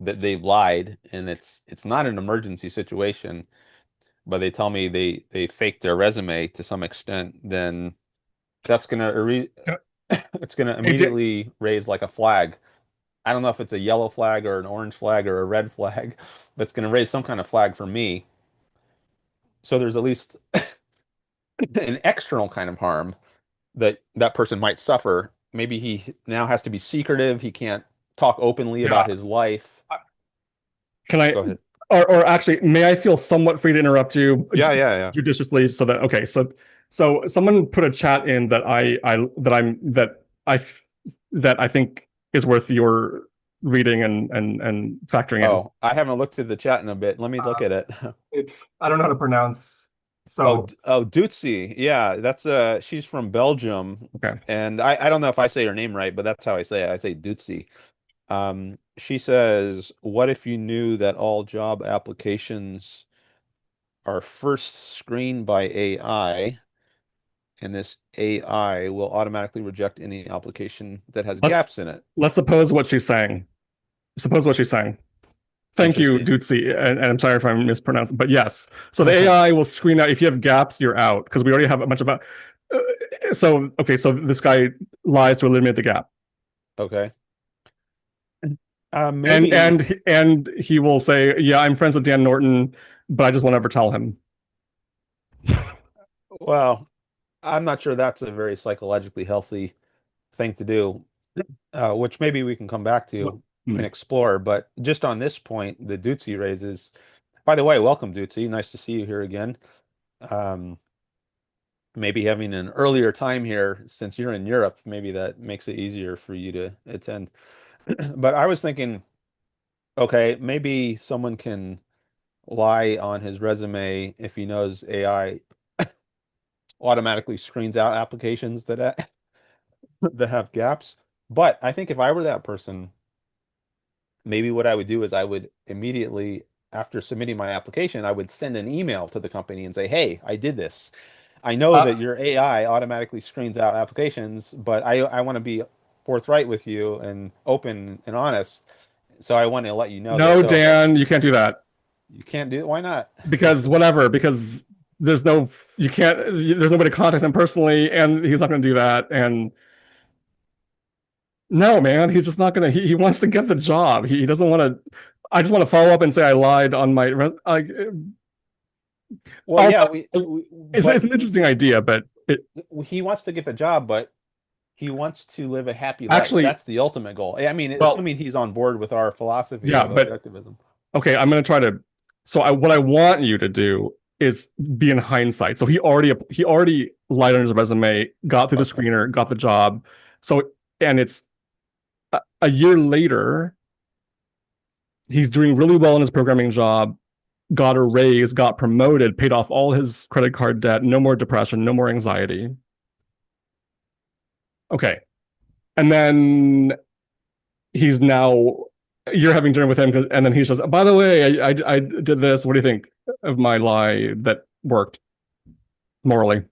that they've lied and it's not an emergency situation, but they tell me they faked their resume to some extent, then that's it's gonna hey, immediately raise like a flag. I don't know if it's a yellow flag or an orange flag or a red flag, but it's gonna raise some kind of flag for me. So there's at least an external kind of harm that that person might suffer. Maybe he now has to be secretive. He can't talk openly yeah, about his life. can I, Go ahead. or actually, may I feel somewhat free to interrupt you Yeah, yeah, yeah. judiciously, so that okay, so someone put a chat in that that I think is worth your reading and factoring in. Oh, I haven't looked at the chat in a bit. Let me look at it. It's I don't know how to pronounce. Oh, So Dootsie. Yeah, that's she's from Belgium. okay, And I don't know if I say her name right, but that's how I say it. I say Dootsie. She says, "What if you knew that all job applications are first screened by AI, and this AI will automatically reject any application that has let's gaps in it?" let's suppose what she's saying. Suppose what she's saying. Thank you, Interesting. Dutzy, and I'm sorry if I'm mispronouncing, but yes. So the AI will screen out if you have gaps, you're out because we already have a bunch of. So okay, so this guy lies to eliminate the gap, Okay. and Maybe. and and he will say, "Yeah, I'm friends with Dan Norton, but I just won't ever tell him." Well, I'm not sure that's a very psychologically healthy thing to do, which maybe we can come back to and Hmm. explore. But just on this point, the Dutzy raises, By the way, welcome, Dutsy. Nice to see you here again. Um, Maybe having an earlier time here since you're in Europe, maybe that makes it easier for you to attend. But I was thinking, okay, maybe someone can lie on his resume if he knows AI automatically screens out applications that have gaps. But I think if I were that person, maybe what I would do is I would immediately, after submitting my application, I would send an email to the company and say, "Hey, I did this. I know Uh, that your AI automatically screens out applications, but I want to be forthright with you and open and honest. So I want to let you know this." no, So if Dan, you can't do that you can't do it, why not? because whatever, because there's no, you can't, there's nobody to contact him personally, and he's not going to do that. And no, man, he's just not going to, he wants to get the job. He doesn't want to, I just want to follow up and say I lied on my, Well, yeah, it's but an interesting idea, but it he wants to get the job, but he wants to live a happy life. actually, That's the ultimate goal. I mean, well, assuming he's on board with our philosophy yeah, of but objectivism. okay, I'm going to try to, so what I want you to do is be in hindsight. So he already lied on his resume, got through the Okay. screener, got the job. So, and it's a year later, he's doing really well in his programming job, got a raise, got promoted, paid off all his credit card debt, no more depression, no more anxiety. Okay. And then he's now, you're having dinner with him, and then he says, by the way, I did this. What do you think of my lie that worked morally?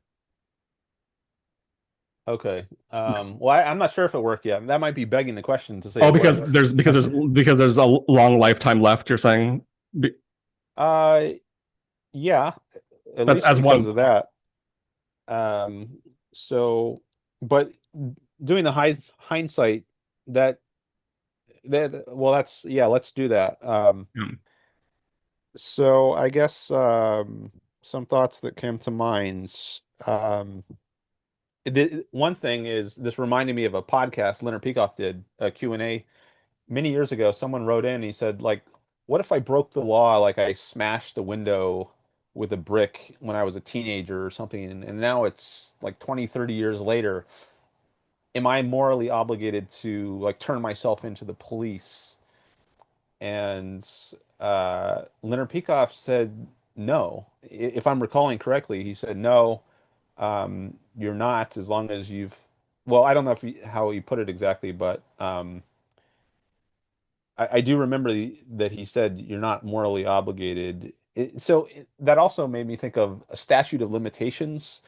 Okay. Well, I'm not sure if it worked yet. That might be begging the question to say Oh, it because worked. there's a long lifetime left, you're saying? Uh, yeah, at That's least as because one. of that. Um, so, but doing the hindsight, that well, that's yeah, let's do that. Hmm. So I guess some thoughts that came to mind. One thing is this reminded me of a podcast Leonard Peikoff did, a Q&A many years ago. Someone wrote in, he said, like, what if I broke the law, like I smashed the window with a brick when I was a teenager or something, and now it's like 20, 30 years later. Am I morally obligated to like turn myself into the police? And Leonard Peikoff said no. If I'm recalling correctly, he said no, you're not, as long as you've, well, I don't know how he put it exactly, but I do remember that he said you're not morally obligated. That also made me think of a statute of limitations.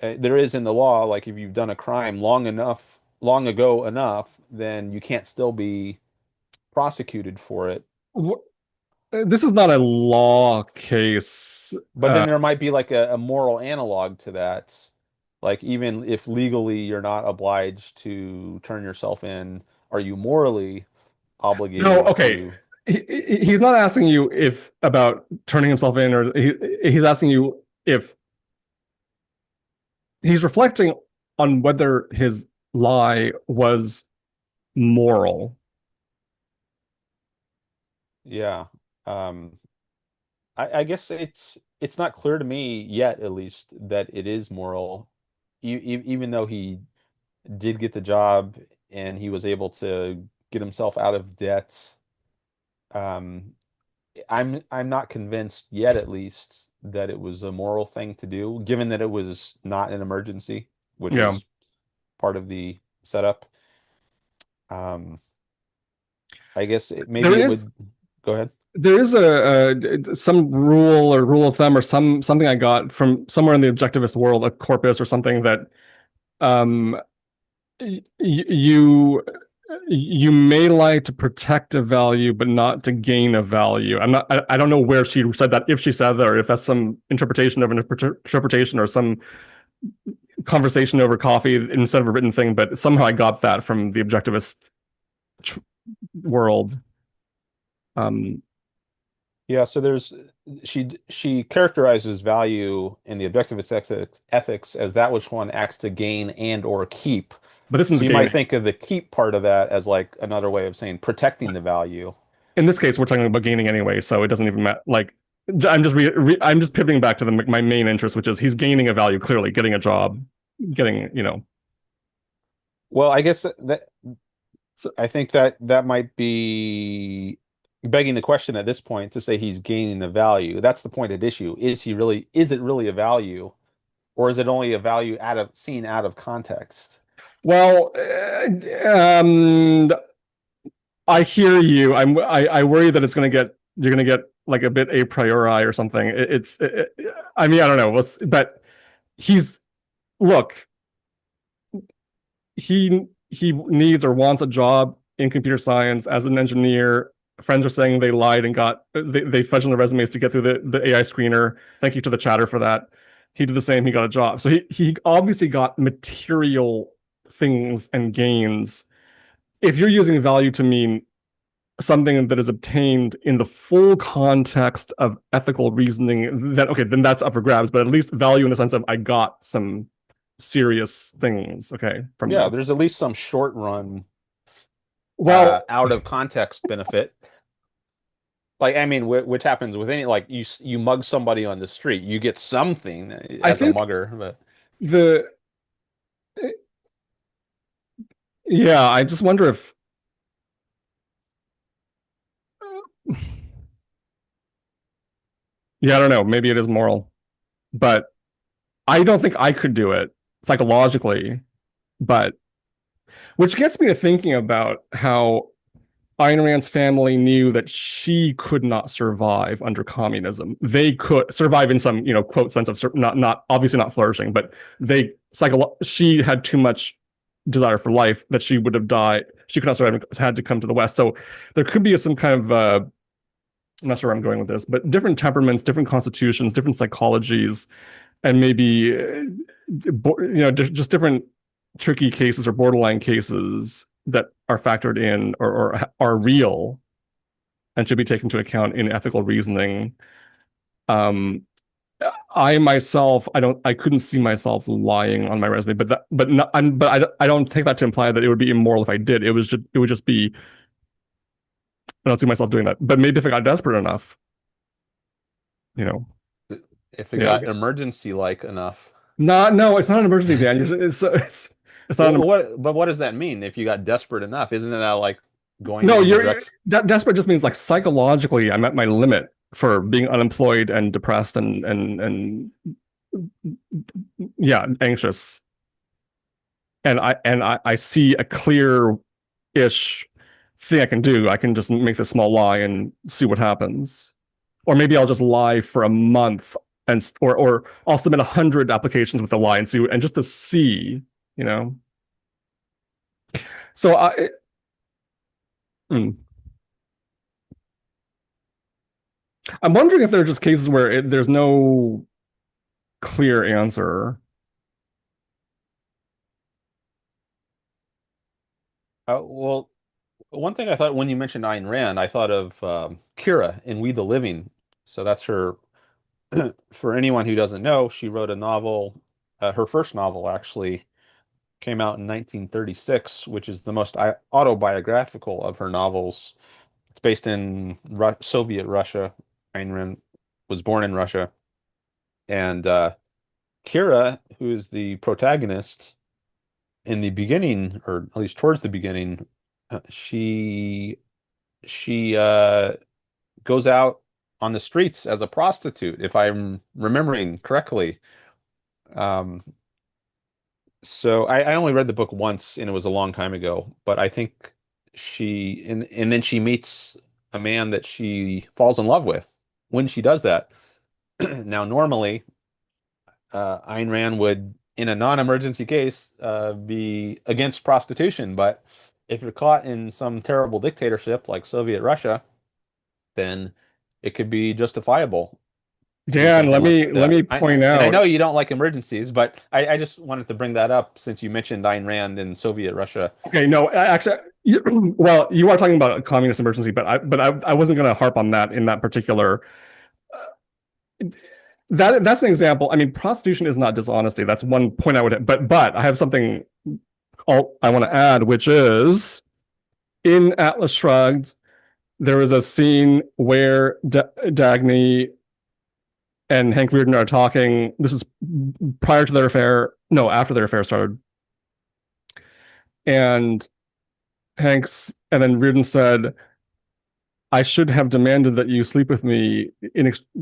There is in the law, like if you've done a crime long ago enough, then you can't still be prosecuted for it. This is not a law case. But then there might be like a moral analog to that. Like even if legally you're not obliged to turn yourself in, are you morally No, obligated okay. to? He's not asking you if about turning himself in, or he's asking you if he's reflecting on whether his lie was moral. Yeah. Um, I guess it's not clear to me yet, at least, that it is moral, even though he did get the job and he was able to get himself out of debt. Um, I'm not convinced yet, at least, that it was a moral thing to do, given that it was not an emergency, which Yeah. was part of the setup. Um, I guess There maybe it is would go ahead. there is a some rule or rule of thumb or something I got from somewhere in the objectivist world, a corpus or something that um you you may lie to protect a value but not to gain a value. I don't know where she said that, if she said that, or if that's some interpretation of an interpretation or some conversation over coffee instead of a written thing, but somehow I got that from the objectivist world. Um, Yeah, so she characterizes value in the objectivist ethics as that which one acts to gain and or keep. but this is So you might gaining. think of the keep part of that as like another way of saying protecting the value. in this case, we're talking about gaining anyway, so it doesn't even matter. Like, I'm just pivoting back to my main interest, which is he's gaining a value, clearly getting a job, getting, Well, I guess that So, I think that might be begging the question at this point to say he's gaining a value. That's the point at issue. Is it really a value, or is it only a value seen out of context? well, I hear you. I worry that you're gonna get like a bit a priori or something. I mean, I don't know, but he's look, he needs or wants a job in computer science as an engineer. Friends are saying they lied and they fudged on their resumes to get through the AI screener. Thank you to the chatter for that. He did the same. He got a job. So he obviously got material things and gains. If you're using value to mean something that is obtained in the full context of ethical reasoning, then that's up for grabs. But at least value in the sense of I got some serious things, okay, from Yeah, this. there's at least some short run Well, out of context benefit. Like, I mean, which happens with any, like, you mug somebody on the street, you get something I as a think mugger, but the yeah, I just wonder if yeah, I don't know, maybe it is moral, but I don't think I could do it psychologically. But which gets me to thinking about how Ayn Rand's family knew that she could not survive under communism. They could survive in some, quote sense of not obviously not flourishing, but she had too much desire for life that she would have died. She could not survive, had to come to the West. So there could be some kind of I'm not sure where I'm going with this, but different temperaments, different constitutions, different psychologies, and maybe just different tricky cases or borderline cases that are factored in or are real and should be taken into account in ethical reasoning. Um, I myself, I couldn't see myself lying on my resume, I don't take that to imply that it would be immoral if I did. It would just be, I don't see myself doing that. But maybe if I got desperate enough, you know, if it yeah. got emergency like enough. No, it's not an emergency, Dan. It's not an But what does that mean if you got desperate enough? Isn't that like going no, in the you're direction? desperate just means like psychologically, I'm at my limit for being unemployed and depressed and yeah, anxious. And I see a clear-ish thing I can do. I can just make this small lie and see what happens. Or maybe I'll just lie for a month or I'll submit 100 applications with a lie and see and just to see, you know. So hmm. I'm wondering if there are just cases where there's no clear answer. Well, one thing I thought when you mentioned Ayn Rand, I thought of Kira in We the Living. So that's her. For anyone who doesn't know, she wrote a novel. Her first novel actually came out in 1936, which is the most autobiographical of her novels. It's based in Soviet Russia. Ayn Rand was born in Russia, and Kira, who is the protagonist in the beginning, or at least towards the beginning, she goes out on the streets as a prostitute, if I'm remembering correctly. Um, so I only read the book once, and it was a long time ago. But I think and then she meets a man that she falls in love with when she does that. Now, normally, Ayn Rand would, in a non-emergency case, be against prostitution. But if you're caught in some terrible dictatorship like Soviet Russia, then it could be justifiable to do Dan, something like let that. me point And I out. know you don't like emergencies, but I just wanted to bring that up since you mentioned Ayn Rand in Soviet Russia. Okay, no, actually, well, you are talking about a communist emergency, but I wasn't going to harp on that in that particular. That's an example. I mean, prostitution is not dishonesty. That's one point I would. But I have something I want to add, which is in Atlas Shrugged. there is a scene where Dagny and Hank Reardon are talking. This is prior to their affair. No, after their affair started. And and then Reardon said, I should have demanded that you sleep with me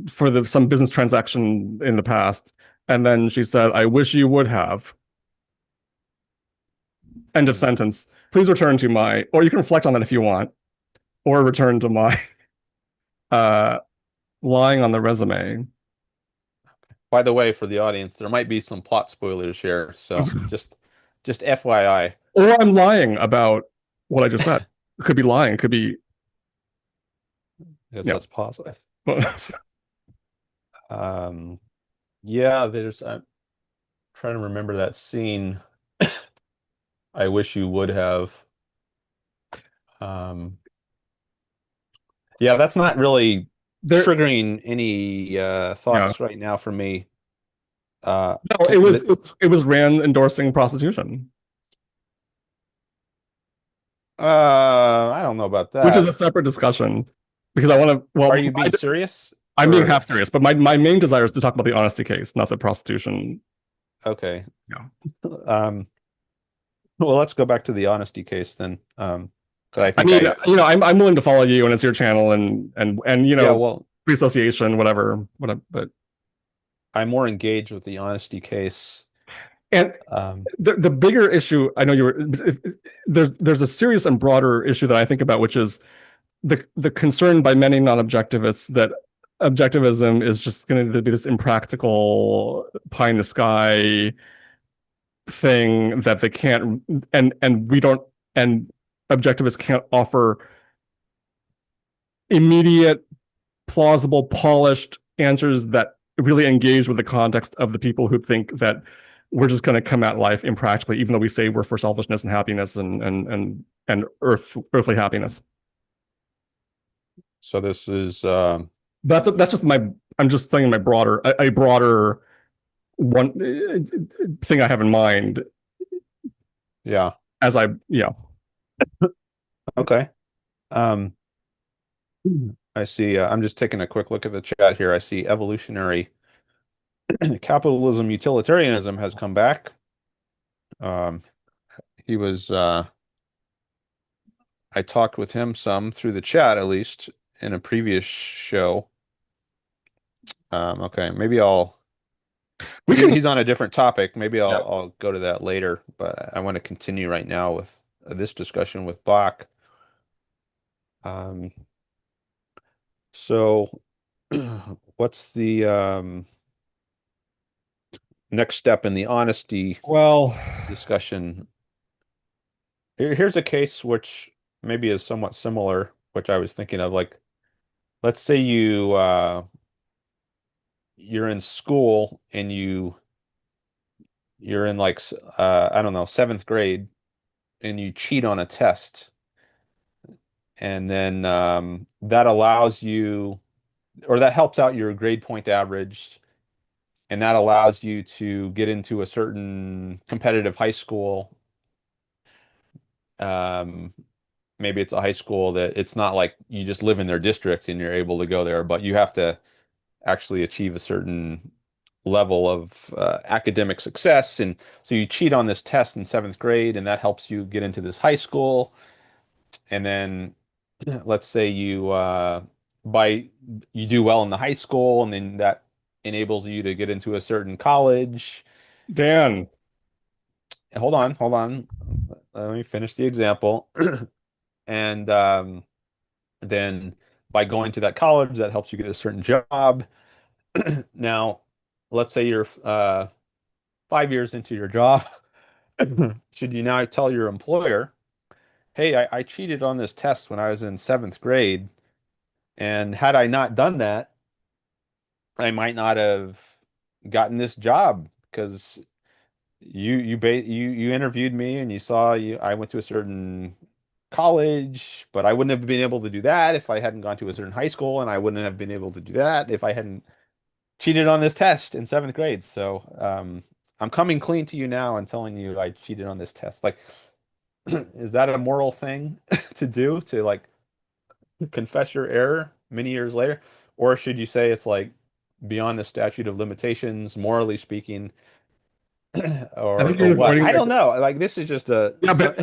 for some business transaction in the past. And then she said, I wish you would have. End of sentence. Please return to my, or you can reflect on that if you want, or return to my uh, lying on the resume. By the way, for the audience, there might be some plot spoilers here, so just FYI. Or I'm lying about what I just said. It could be lying. It could be. I guess Yeah. that's positive. But Yeah, I'm trying to remember that scene. I wish you would have. Um, yeah, that's not really there, triggering any yeah. thoughts right now for me. No, it was Rand endorsing prostitution, I don't know about which is a that. separate discussion because I want to. Are Well, you being serious? I'm being Or half serious, but my main desire is to talk about the honesty case, not the prostitution. okay. Yeah. Well, let's go back to the honesty case then. 'Cause I I think mean, I'm willing to follow you, and it's your channel, and yeah, well, free association, whatever. But I'm more engaged with the honesty case. and Um, the bigger issue, I know you were there's a serious and broader issue that I think about, which is the concern by many non-objectivists that objectivism is just going to be this impractical pie in the sky thing that they can't and we don't and objectivists can't offer immediate, plausible, polished answers that really engage with the context of the people who think that we're just going to come at life impractically, even though we say we're for selfishness and happiness and earthly happiness. so this is That's just my. I'm just saying my broader a broader one thing I have in mind yeah, as I yeah. okay. Um, I see. I'm just taking a quick look at the chat here. I see evolutionary capitalism, utilitarianism has come back. Um, he was I talked with him some through the chat, at least in a previous show. Okay, maybe We can he's on a different topic. Maybe yeah. I'll go to that later, but I want to continue right now with this discussion with Bach. Um, so what's the next step in the honesty Well, discussion? Here's a case which maybe is somewhat similar, which I was thinking of. Like, let's say you're in school and you're in like I don't know, seventh grade, and you cheat on a test, and then that allows you, or that helps out your grade point average, and that allows you to get into a certain competitive high school. Um, Maybe it's a high school that it's not like you just live in their district and you're able to go there, but you have to actually achieve a certain level of academic success. And so you cheat on this test in seventh grade, and that helps you get into this high school. And then let's say by you do well in the high school, and then that enables you to get into a certain college. Dan. Hold on, hold on. Let me finish the example. And then by going to that college, that helps you get a certain job. Now, let's say you're 5 years into your job. Should you now tell your employer, hey, I cheated on this test when I was in seventh grade, and had I not done that, I might not have gotten this job because you interviewed me and you saw I went to a certain college, but I wouldn't have been able to do that if I hadn't gone to a certain high school, and I wouldn't have been able to do that if I hadn't cheated on this test in seventh grade. So I'm coming clean to you now and telling you I cheated on this test. Like, is that a moral thing to do? To like confess your error many years later? Or should you say it's like beyond the statute of limitations, morally speaking, I think or you're what? avoiding I like don't know. Like this is just a yeah, but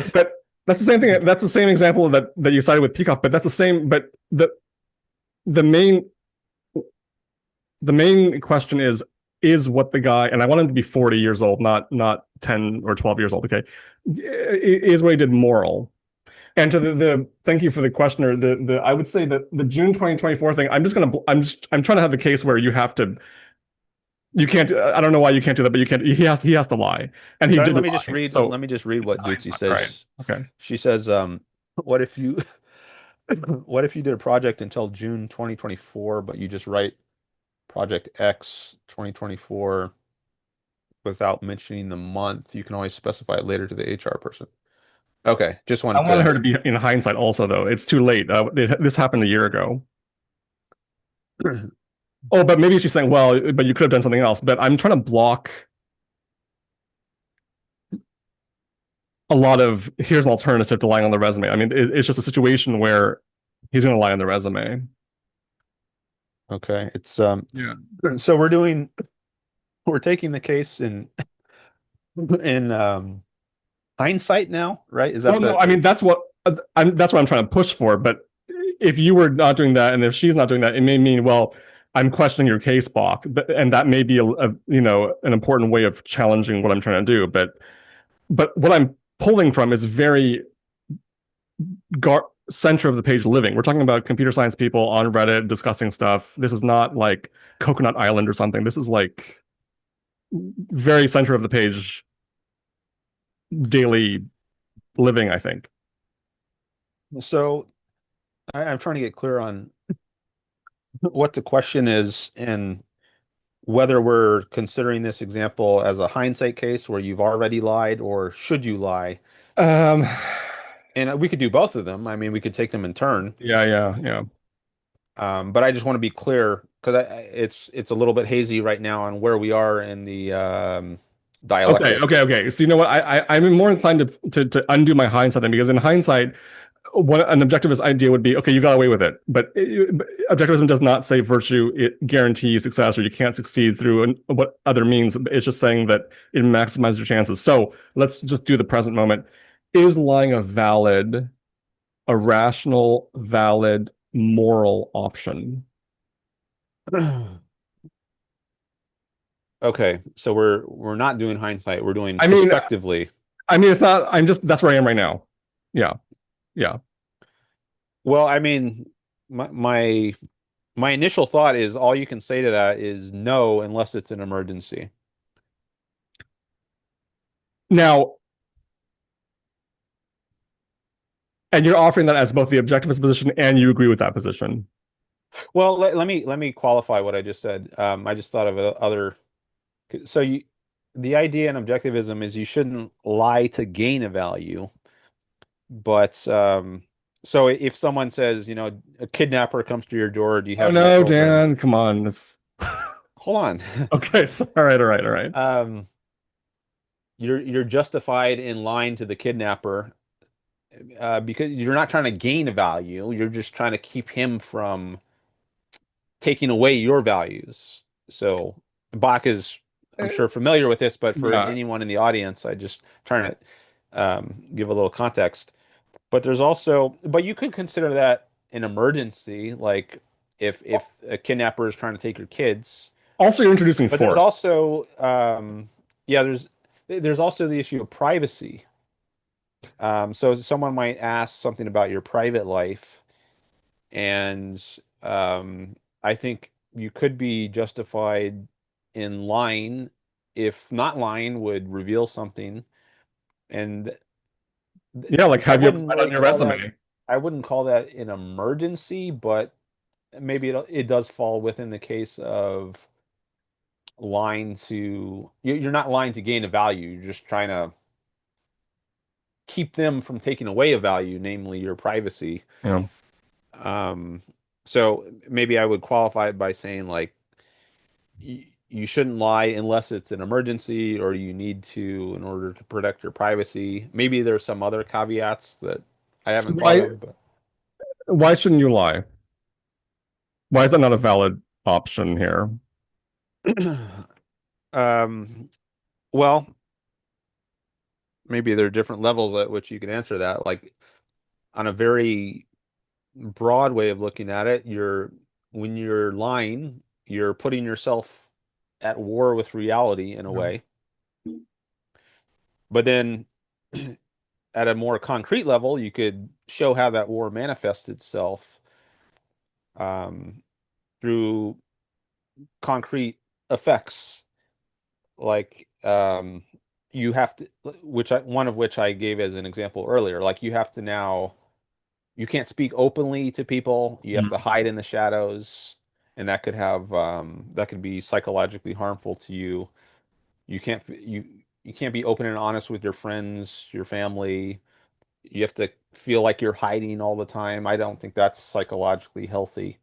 that's the same thing. That's the same example that you cited with Peacock, but that's the same. But the main the main question is what the guy, and I want him to be 40 years old, not 10 or 12 years old. Okay, is what he did moral? And to the thank you for the questioner. The I would say that the June 2024 thing. I'm trying to have the case where you can't. I don't know why you can't do that, but you can't. He has to lie, and he Sorry, did let me just lie. read. So Let me just read it's what not Jutsi hindsight. All right. says. Okay. She says, "What if you, what if you did a project until June 2024, but you just write Project X 2024 without mentioning the month? You can always specify it later to the HR person." Okay, just I wanted wanted to. her to be in hindsight also, though. It's too late. This happened a year ago. Oh, but maybe she's saying, well, but you could have done something else. But I'm trying to block a lot of here's an alternative to lying on the resume. I mean, it's just a situation where he's going to lie on the resume. Okay, it's Yeah. so we're taking the case in hindsight now, right? Is Well, that no, the I mean that's what I'm trying to push for. But if you were not doing that, and if she's not doing that, it may mean, well, I'm questioning your case, Bach, and that may be an important way of challenging what I'm trying to do. But what I'm pulling from is very center of the page living. We're talking about computer science people on Reddit discussing stuff. This is not like Coconut Island or something. This is like very center of the page daily living, I think. so I'm trying to get clear on what the question is and whether we're considering this example as a hindsight case where you've already lied or should you lie. Um, And we could do both of them. I mean, we could take them in turn. yeah. But I just want to be clear because it's a little bit hazy right now on where we are in the dialectic. Okay. So you know what? I'm more inclined to undo my hindsight then, because in hindsight, what an objectivist idea would be, okay, you got away with it, but objectivism does not say virtue it guarantees success or you can't succeed through what other means. It's just saying that it maximizes your chances. So let's just do the present moment. Is lying a rational, valid, moral option? Okay, so we're not doing hindsight. We're doing I mean, prospectively. it's not. That's where I am right now. Yeah, yeah. Well, I mean, my initial thought is all you can say to that is no, unless it's an emergency. Now, and you're offering that as both the objectivist position and you agree with that position. Well, let me qualify what I just said. I just thought of other. So the idea in objectivism is you shouldn't lie to gain a value, but so if someone says, a kidnapper comes to your door, do you Oh have any no, children? Dan, come on. It's Hold on. okay. So, all right. Um, you're justified in lying to the kidnapper because you're not trying to gain a value. You're just trying to keep him from taking away your values. So Bach is, I'm sure, familiar with this, but for Yeah. anyone in the audience, I just trying to give a little context. But there's also, but you could consider that an emergency, like if a kidnapper is trying to take your kids. Also, you're introducing But there's force. also, yeah, there's also the issue of privacy. So someone might ask something about your private life, and I think you could be justified in lying if not lying would reveal something. And Yeah, like I have you ever wouldn't lied on really your call that resume? I wouldn't call that an emergency, but maybe it does fall within the case of lying to you're not lying to gain a value. You're just trying to keep them from taking away a value, namely your privacy. Yeah. Um, so maybe I would qualify it by saying like you shouldn't lie unless it's an emergency or you need to in order to protect your privacy. Maybe there's some other caveats that I So haven't thought of, but Why shouldn't you lie? Why is that not a valid option here? Um, well, maybe there are different levels at which you can answer that. Like on a very broad way of looking at it, when you're lying, you're putting yourself at war with reality in a way. But then at a more concrete level, you could show how that war manifests itself um, through concrete effects, like you have to, one of which I gave as an example earlier, like you have to now, you can't speak openly to people, you have to hide in the shadows, and that could be psychologically harmful to you. You can't be open and honest with your friends, your family. You have to feel like you're hiding all the time. I don't think that's psychologically healthy,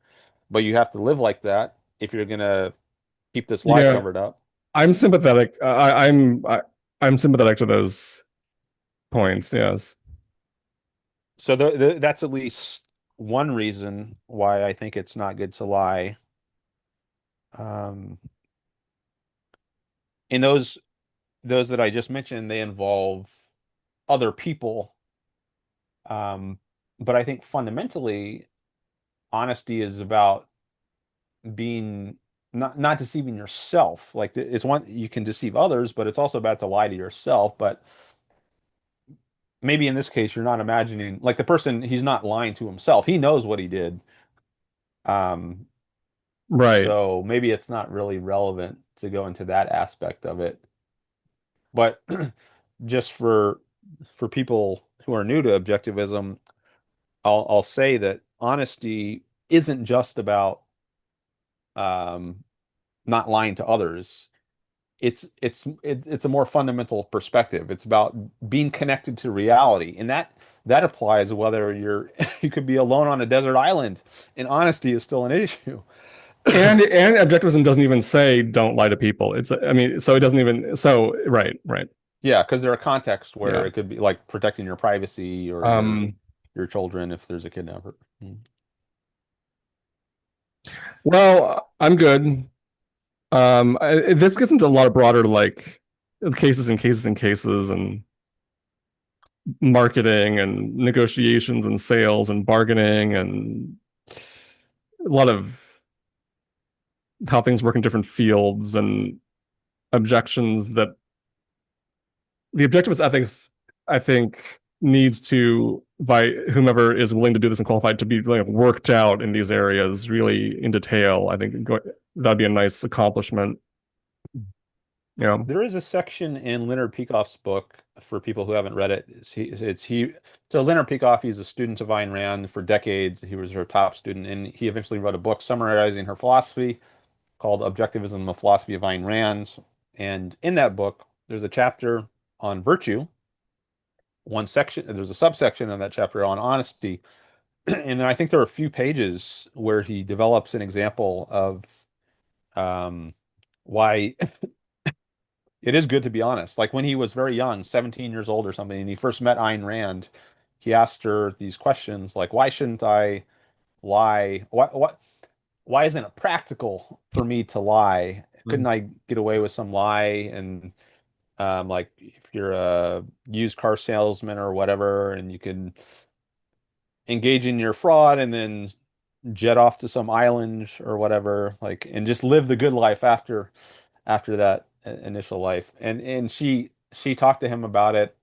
but you have to live like that if you're gonna keep this lie Yeah, covered up. I'm sympathetic. I'm sympathetic to those points. Yes. So that's at least one reason why I think it's not good to lie. Um, and those that I just mentioned, they involve other people. Um, but I think fundamentally, honesty is about being not deceiving yourself. Like it's one you can deceive others, but it's also about to lie to yourself. But maybe in this case, you're not imagining like the person, he's not lying to himself. He knows what he did. Um, Right. so maybe it's not really relevant to go into that aspect of it. But just for people who are new to objectivism, I'll say that honesty isn't just about um, not lying to others. It's a more fundamental perspective. It's about being connected to reality, and that applies whether you're you could be alone on a desert island, and honesty is still an issue. And objectivism doesn't even say don't lie to people. It's I mean, so it doesn't even so right, right. Yeah, because there are contexts where Yeah. it could be like protecting your privacy or Um, your children if there's a kidnapper. Mm. well, I'm good. This gets into a lot of broader like cases and cases and cases and marketing and negotiations and sales and bargaining and a lot of how things work in different fields and objections that the objectivist ethics, I think, needs to, by whomever is willing to do this and qualified, to be like worked out in these areas really in detail. I think that'd be a nice accomplishment. Yeah. There is a section in Leonard Peikoff's book for people who haven't read it. So Leonard Peikoff, he's a student of Ayn Rand for decades. He was her top student, and he eventually wrote a book summarizing her philosophy called Objectivism, a Philosophy of Ayn Rand. And in that book, there's a chapter on virtue, one section, there's a subsection of that chapter on honesty. And then I think there are a few pages where he develops an example of um, why it is good to be honest. Like when he was very young, 17 years old or something, and he first met Ayn Rand, he asked her these questions like, why shouldn't I lie? Why isn't it practical for me to lie? Couldn't I get away with some lie? And like if you're a used car salesman or whatever, and you can engage in your fraud and then jet off to some island or whatever, like, and just live the good life after that initial life. And she talked to him about it,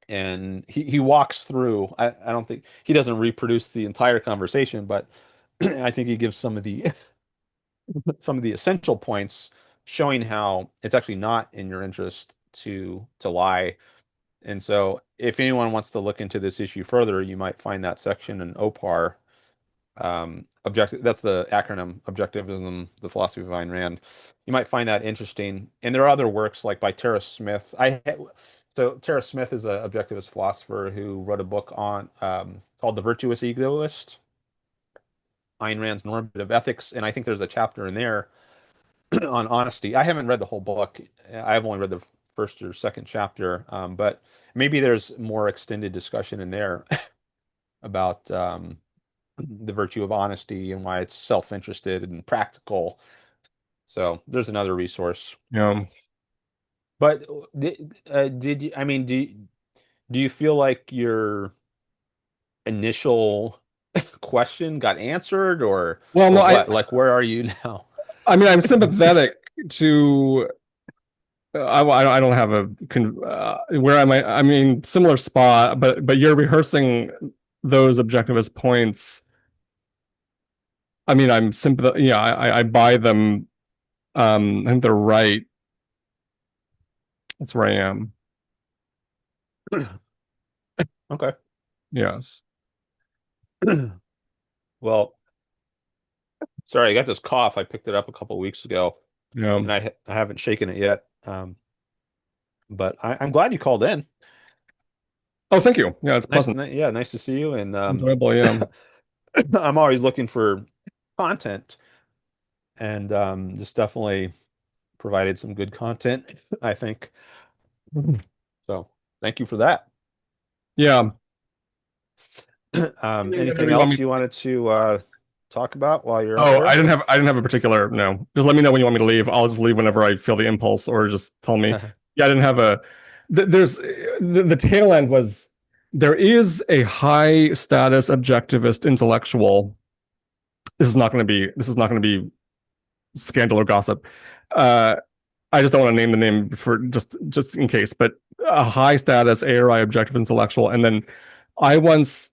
and he walks through. I don't think he doesn't reproduce the entire conversation, but I think he gives some of the essential points showing how it's actually not in your interest to lie. And so if anyone wants to look into this issue further, you might find that section in OPAR. That's the acronym, Objectivism, the Philosophy of Ayn Rand. You might find that interesting. And there are other works like by Tara Smith. So Tara Smith is an objectivist philosopher who wrote a book on called The Virtuous Egoist, Ayn Rand's Normative Ethics, and I think there's a chapter in there on honesty. I haven't read the whole book. I've only read the first or second chapter, but maybe there's more extended discussion in there about the virtue of honesty and why it's self-interested and practical. So there's another resource. Yeah. But did you, I mean, do you feel like your initial question got answered, Well, no, or what? Like, where are you now? I mean, I'm sympathetic to. I don't have where am I? I mean, similar spot, but you're rehearsing those objectivist points. I mean, I'm sympathetic. Yeah, I buy them. I think they're right. That's where I am. Okay. Yes. Well, sorry, I got this cough. I picked it up a couple weeks ago, Yeah. and I haven't shaken it yet. But I'm glad you called in. Oh, thank you. Yeah, it's pleasant. Yeah, nice to see you. And Enjoyable. Yeah. I'm always looking for content, and this definitely provided some good content, I think. So thank you for that. Yeah. Whenever Anything you want else me. you wanted to talk about while you're up Oh, there? I didn't have a particular, no. Just let me know when you want me to leave. I'll just leave whenever I feel the impulse, or just tell me. Yeah, I didn't have a there's the tail end was there is a high status objectivist intellectual. This is not going to be scandal or gossip. Uh I just don't want to name the name for just in case, but a high status ARI objective intellectual. And then I once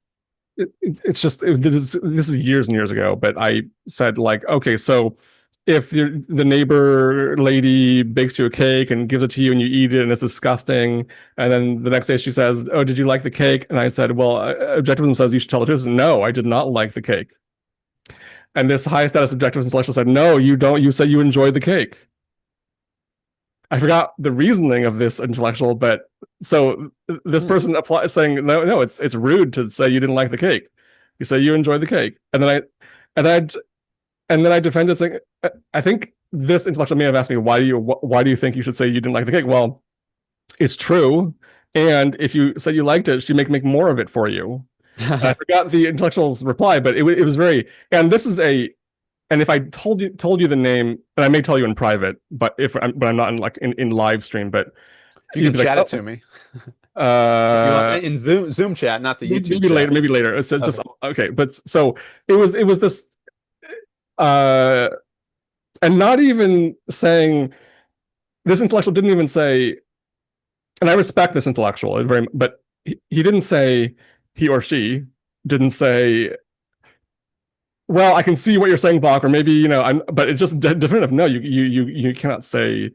this is years and years ago, but I said, like, okay, so if the neighbor lady bakes you a cake and gives it to you and you eat it and it's disgusting, and then the next day she says, oh, did you like the cake? And I said, well, objectivism says you should tell the truth. No, I did not like the cake. And this high status objectivist intellectual said, no, you don't. You said you enjoyed the cake. I forgot the reasoning of this intellectual, but so this person saying, no, it's rude to say you didn't like the cake. You say you enjoyed the cake, and then I defended, saying, I think this intellectual may have asked me, why do you think you should say you didn't like the cake? Well, it's true, and if you said you liked it, she make more of it for you. I forgot the intellectual's reply, but it was very, and this is a. And if I told you the name, and I may tell you in private, but I'm not in live stream, but You can chat it to me. If you want, in Zoom chat, not the YouTube chat. Maybe later. It's just okay. But so it was this, and not even saying, this intellectual didn't even say, and I respect this intellectual very, but he didn't say, he or she didn't say, well, I can see what you're saying, Bach, or maybe, but it's just definitive. No, you cannot say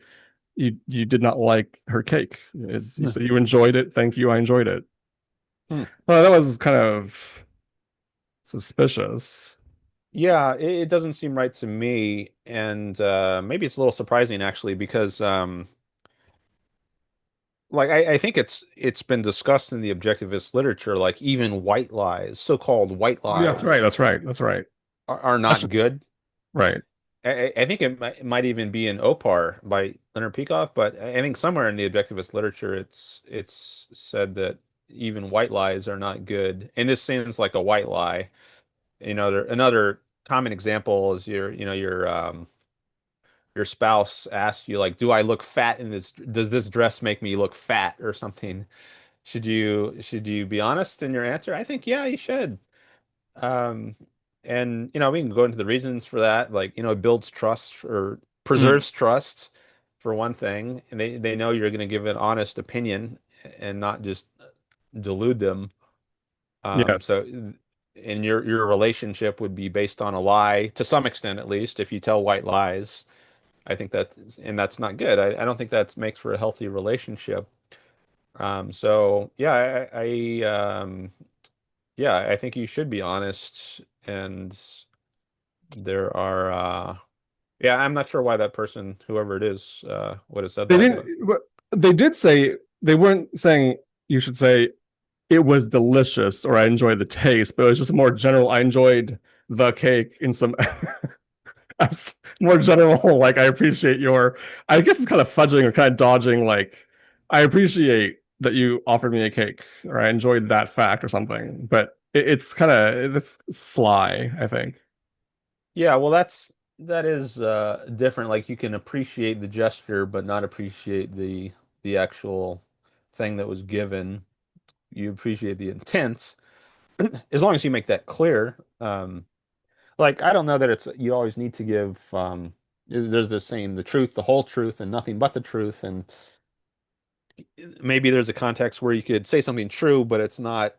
you did not like her cake. You said you enjoyed it. Thank you. I enjoyed it. Well, that was kind of suspicious. Yeah, it doesn't seem right to me, and maybe it's a little surprising actually, because like I think it's been discussed in the objectivist literature, like even white lies, so-called white lies. Yeah, that's right. Are not good. Right. I think it might even be an Opar by Leonard Peikoff, but I think somewhere in the objectivist literature it's said that even white lies are not good. And this seems like a white lie. Another common example is your spouse asks you, like, do I look fat in this? Does this dress make me look fat or something? Should you be honest in your answer? I think, yeah, you should. Um, and we can go into the reasons for that. Like, it builds trust or preserves trust for one thing, and they know you're going to give an honest opinion and not just delude them. Yeah. So in your relationship would be based on a lie to some extent, at least, if you tell white lies. I think that's not good. I don't think that makes for a healthy relationship. So yeah, yeah, I think you should be honest. And there are, yeah, I'm not sure why that person, whoever it is, would have said They that. didn't. They did say, they weren't saying you should say it was delicious or I enjoyed the taste, but it was just more general. I enjoyed the cake in some more general. Like, I appreciate your. I guess it's kind of fudging or kind of dodging. Like, I appreciate that you offered me a cake, or I enjoyed that fact or something. But it's kind of it's sly, I think. Yeah, well, that is different. Like you can appreciate the gesture, but not appreciate the actual thing that was given. You appreciate the intent, as long as you make that clear. Like I don't know that it's you always need to give. There's this saying, the truth, the whole truth, and nothing but the truth. And maybe there's a context where you could say something true, but it's not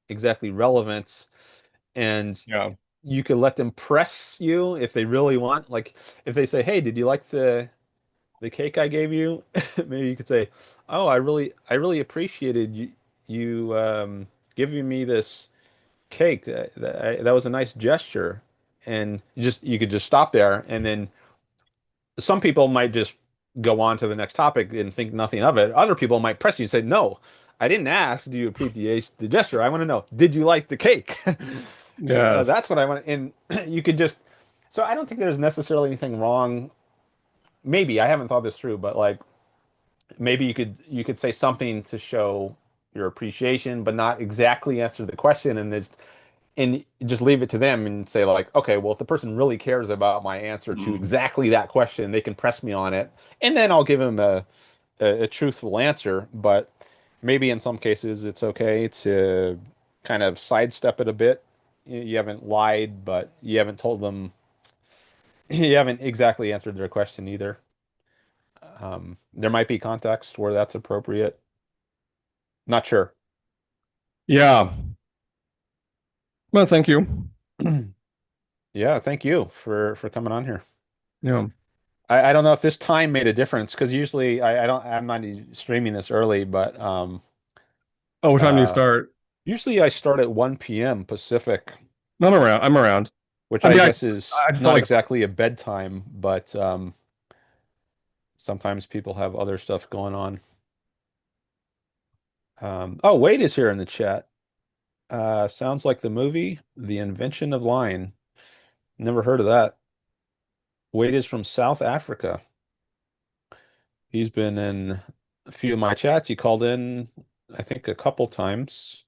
exactly relevant, and Yeah. you could let them press you if they really want. Like if they say, "Hey, did you like the cake I gave you?" Maybe you could say, "Oh, I really appreciated you giving me this cake. That was a nice gesture." And you could just stop there, and then some people might just go on to the next topic and think nothing of it. Other people might press you and say, "No, I didn't ask, do you appreciate the gesture? I want to know, did you like the cake?" Yes. That's what I want. And you could just, so I don't think there's necessarily anything wrong. Maybe I haven't thought this through, but like maybe you could say something to show your appreciation, but not exactly answer the question, and just leave it to them and say like, okay, well, if the person really cares about my answer to Mm. exactly that question, they can press me on it, and then I'll give them a truthful answer. But maybe in some cases it's okay to kind of sidestep it a bit. You haven't lied, but you haven't told them, you haven't exactly answered their question either. There might be context where that's appropriate. Not sure. Yeah. Well, thank you. Yeah, thank you for coming on here. Yeah. I don't know if this time made a difference because usually I'm not streaming this early, but Oh, what time do you uh start? usually I start at 1 p.m. Pacific, No, I'm around. I'm around. which I I mean, guess is I just thought not like exactly a bedtime, but sometimes people have other stuff going on. Oh, Wade is here in the chat. Sounds like the movie The Invention of Lying. Never heard of that. Wade is from South Africa. He's been in a few of my chats. He called in, I think, a couple times.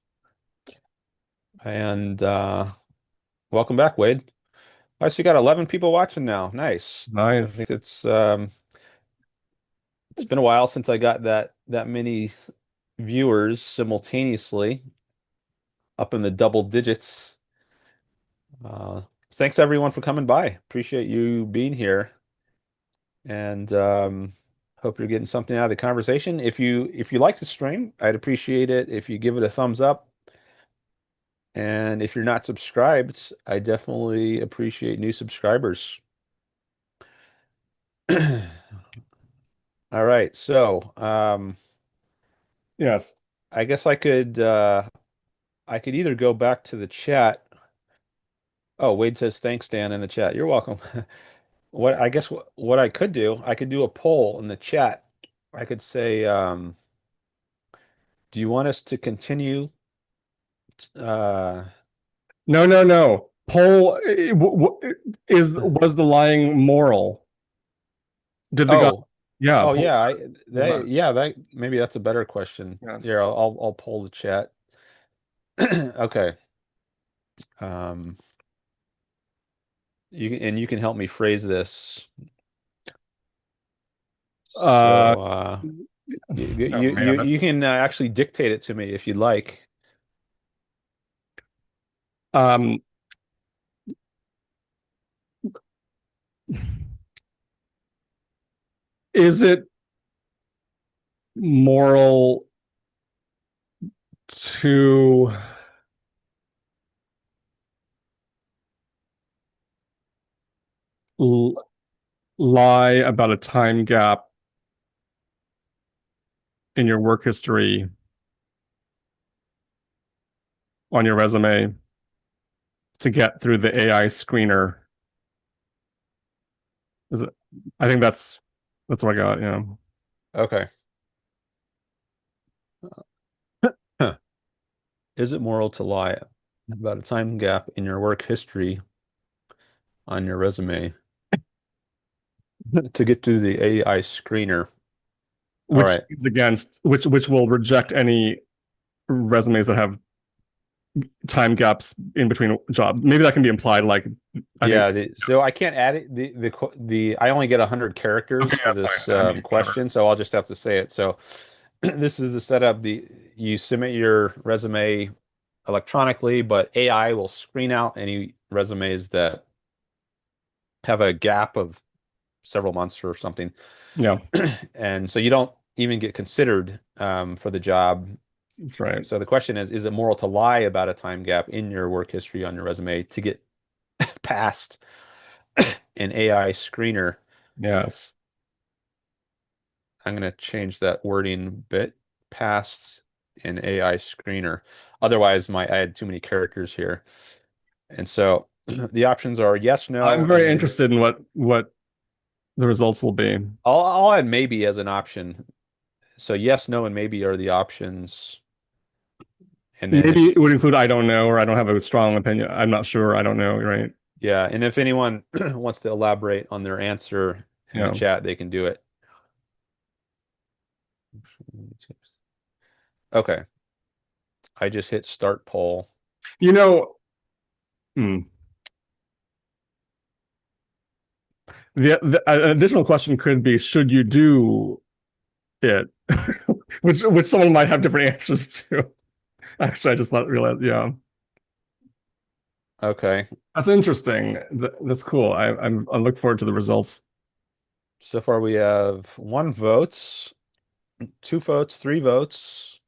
And welcome back, Wade. All right, so you got 11 people watching now. Nice. I think nice. it's been a while since I got that many viewers simultaneously up in the double digits. Uh, Thanks everyone for coming by. Appreciate you being here, and hope you're getting something out of the conversation. If you like the stream, I'd appreciate it if you give it a thumbs up. And if you're not subscribed, I definitely appreciate new subscribers. All right, so Yes. I guess I could either go back to the chat. Oh, Wade says thanks, Dan, in the chat. You're welcome. What I could do, I could do a poll in the chat. I could say, do you want us to continue? Uh, No, no, no. Poll was the lying moral? Did the guy? oh, Yeah. oh Poll. yeah, About. that maybe that's a better question. Yes. Here, I'll poll the chat. Okay. Um, you can help me phrase this. Uh. So Oh man, you that's can actually dictate it to me if you'd like. um. Is it moral to l lie about a time gap in your work history on your resume to get through the AI screener? Is it? I think that's what I got. Yeah. Okay. Huh. Is it moral to lie about a time gap in your work history on your resume to get through the AI screener? All Which right. is against which will reject any resumes that have time gaps in between jobs. Maybe that can be implied. Like, I think. Yeah, so I can't add it. I only get 100 characters Okay, for that's this fine. I mean, whatever. question, so I'll just have to say it. So this is the setup. You submit your resume electronically, but AI will screen out any resumes that have a gap of several months or something. Yeah, And so you don't even get considered for the job. that's right. So the question is it moral to lie about a time gap in your work history on your resume to get past an AI screener? Yes. I'm going to change that wording a bit, past an AI screener. Otherwise, I had too many characters here. And so the options are yes, I'm no, very and maybe. interested in what the results will be. I'll add maybe as an option. So yes, no, and maybe are the options. And then Maybe if, it would include I don't know, or I don't have a strong opinion. I'm not sure. I don't know, right? yeah, and if anyone wants to elaborate on their answer in the Yeah. chat, they can do it. Okay. I just hit start poll. You know, hmm. An additional question could be, should you do it? Which someone might have different answers to. Actually, I just not realized. Yeah, Okay. that's interesting. That's cool. I look forward to the results. So far we have 1 vote, 2 votes, 3 votes.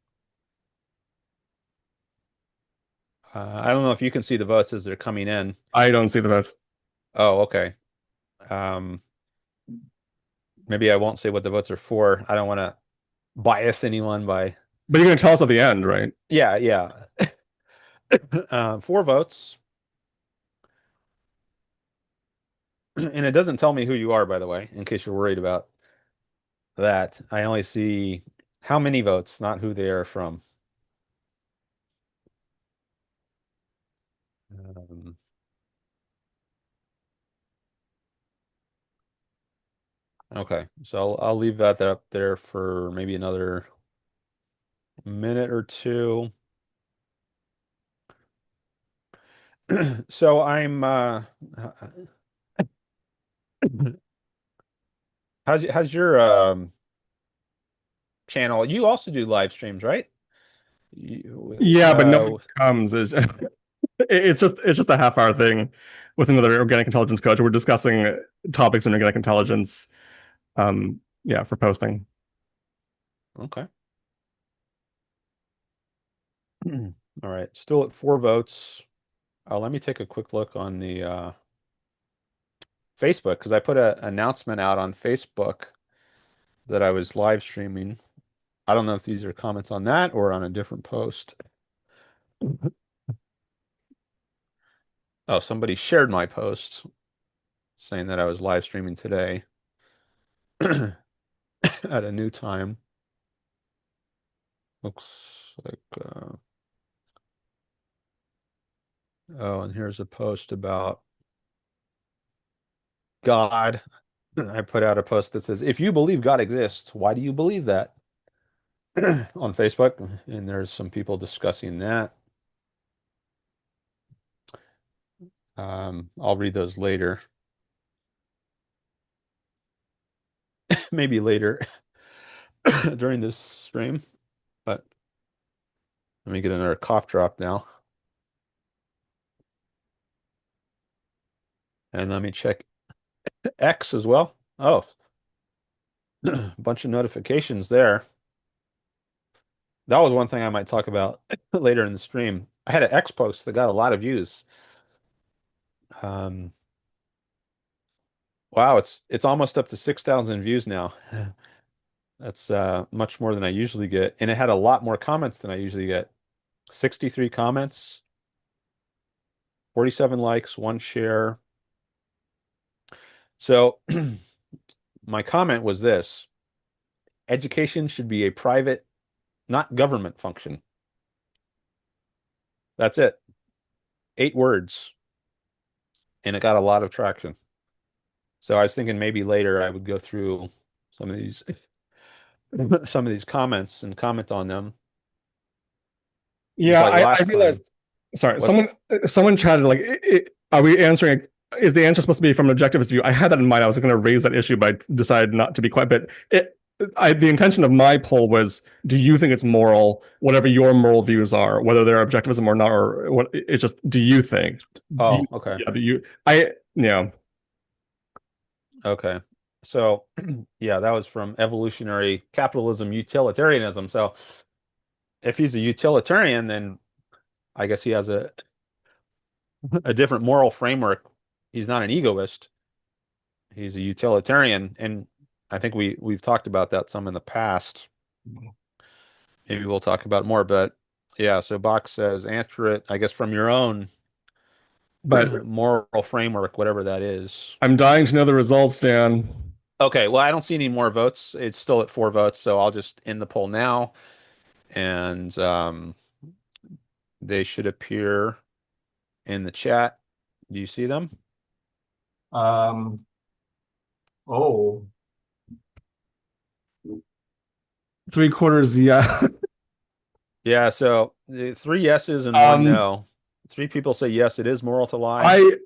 I don't know if you can see the votes as they're coming in. I don't see the votes, Oh, okay. Um, Maybe I won't say what the votes are for. I don't want to bias anyone by. but you're going to tell us at the end, right? Yeah, yeah. 4 votes. And it doesn't tell me who you are, by the way, in case you're worried about that. I only see how many votes, not who they are from. Um, okay, so I'll leave that up there for maybe another minute or two. So I'm how's your channel? You also do live streams, right? Yeah, but no one comes. It's just a half hour thing with another organic intelligence coach. We're discussing topics in organic intelligence. Yeah, for posting. Okay. All right, still at 4 votes. Let me take a quick look on the Facebook because I put an announcement out on Facebook that I was live streaming. I don't know if these are comments on that or on a different post. Oh, somebody shared my post saying that I was live streaming today at a new time. Looks like, oh, and here's a post about God. I put out a post that says, if you believe God exists, why do you believe that? On Facebook. And there's some people discussing that. I'll read those later. Maybe later during this stream, but let me get another cough drop now. And let me check X as well. Oh, a bunch of notifications there. That was one thing I might talk about later in the stream. I had an X post that got a lot of views. Um, wow, it's almost up to 6,000 views now. That's much more than I usually get, and it had a lot more comments than I usually get. 63 comments, 47 likes, 1 share. So my comment was this: education should be a private, not government function. That's it. 8 words, and it got a lot of traction. So I was thinking maybe later I would go through some of these some of these comments and comment on them. Just Yeah, like I last time. realized Sorry, What's- someone chatted like, are we answering? Is the answer supposed to be from an objectivist view? I had that in mind. I was going to raise that issue, but I decided not to be quite. But the intention of my poll was: do you think it's moral? Whatever your moral views are, whether they're objectivism or not, or what? It's just: do you think? Oh, okay. Yeah, yeah. Okay. So, yeah, that was from evolutionary capitalism, utilitarianism. So, if he's a utilitarian, then I guess he has a different moral framework. He's not an egoist. He's a utilitarian, and I think we've talked about that some in the past. Maybe we'll talk about it more, but yeah, so Bach says answer it, I guess, from your own But moral framework, whatever that is. I'm dying to know the results, Dan. Okay, well, I don't see any more votes. It's still at 4 votes, so I'll just end the poll now, and they should appear in the chat. Do you see them? Oh. 3/4, yeah. Yeah, so the 3 yeses and 1 no. 3 people say yes, it is moral to lie.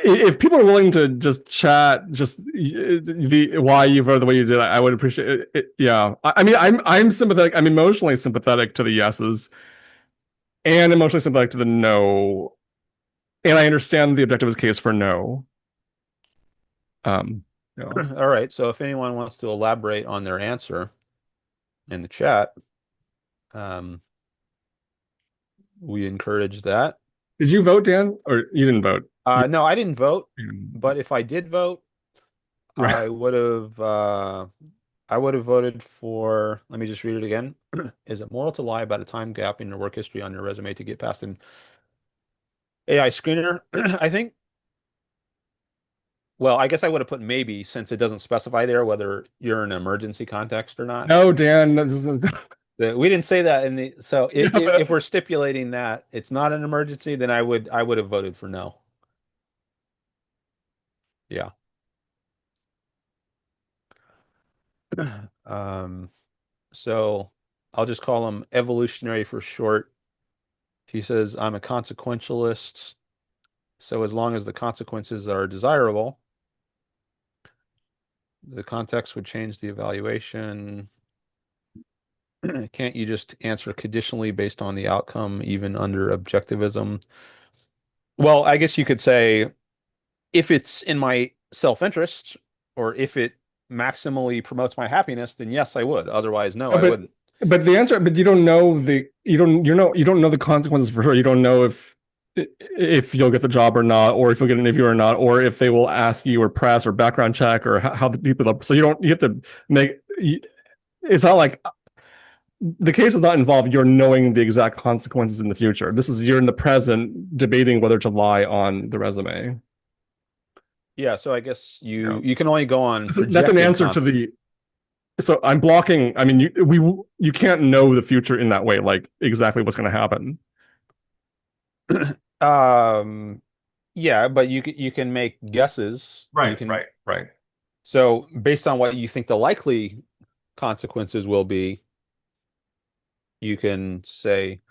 If people are willing to just chat, just the why you voted the way you did, I would appreciate it. Yeah, I mean, I'm sympathetic. I'm emotionally sympathetic to the yeses, and emotionally sympathetic to the no, and I understand the objectivist case for no. Yeah. All right, so if anyone wants to elaborate on their answer in the chat, we encourage that. Did you vote, Dan, or you didn't vote? No, I didn't vote, but if I did vote, Right. I would have voted for, let me just read it again. Is it moral to lie about a time gap in your work history on your resume to get past an AI screener? I think, well, I guess I would have put maybe, since it doesn't specify there whether you're in an emergency context or not. No, Dan. We didn't say that in the, so Yeah, if we're stipulating that it's not an emergency, then I would have voted for no. Yeah. So I'll just call him evolutionary for short. He says, I'm a consequentialist. So as long as the consequences are desirable, the context would change the evaluation. Can't you just answer conditionally based on the outcome, even under objectivism? Well, I guess you could say if it's in my self-interest or if it maximally promotes my happiness, then yes, I would. Otherwise, no, I wouldn't. But the answer, but you don't know you don't know the consequences for sure. You don't know if you'll get the job or not, or if you'll get an interview or not, or if they will ask you or press or background check or how the people. So you have to make. It's not like the case does not involve you're knowing the exact consequences in the future. This is you're in the present debating whether to lie on the resume. Yeah, so I guess you can only go on. That's an answer to the. So I'm blocking. I mean, you can't know the future in that way, like exactly what's going to happen. Yeah, but you can make guesses. Right. Right. So based on what you think the likely consequences will be, you can say,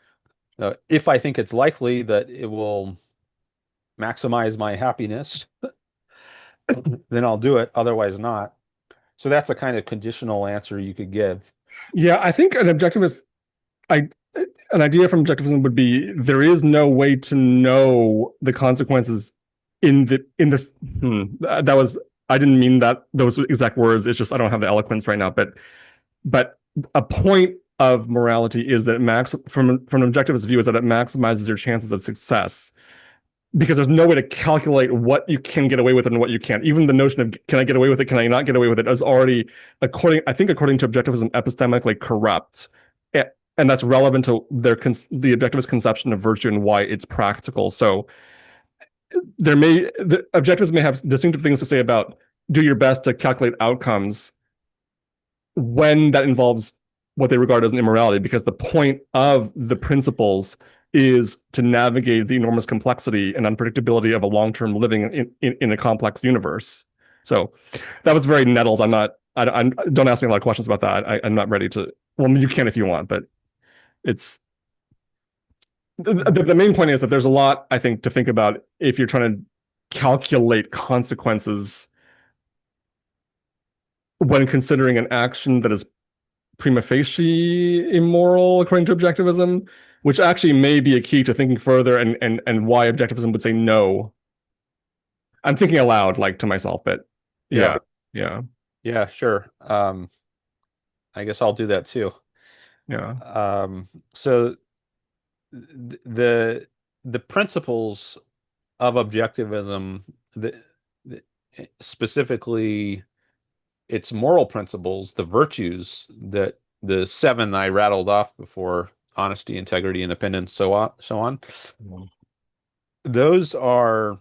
if I think it's likely that it will maximize my happiness, then I'll do it. Otherwise, not. So that's a kind of conditional answer you could give. Yeah, I think an idea from objectivism would be there is no way to know the consequences in this. That was I didn't mean those exact words. It's just I don't have the eloquence right now. But a point of morality is that from an objectivist view is that it maximizes your chances of success. Because there's no way to calculate what you can get away with and what you can't. Even the notion of can I get away with it, can I not get away with it, is already according to objectivism, epistemically corrupt, and that's relevant to the objectivist conception of virtue and why it's practical. So the objectivists may have distinctive things to say about do your best to calculate outcomes when that involves what they regard as an immorality, because the point of the principles is to navigate the enormous complexity and unpredictability of a long-term living in a complex universe. So that was very nettled. Don't ask me a lot of questions about that. I'm not ready to. Well, you can if you want, but the main point is that there's a lot, I think, to think about if you're trying to calculate consequences when considering an action that is prima facie immoral according to objectivism, which actually may be a key to thinking further and why objectivism would say no. I'm thinking aloud, like to myself, but Yeah. yeah, yeah, Yeah, sure. I guess I'll do that too. yeah, So the the principles of objectivism, the specifically its moral principles, the virtues that the seven I rattled off before, honesty, integrity, independence, so on. Those are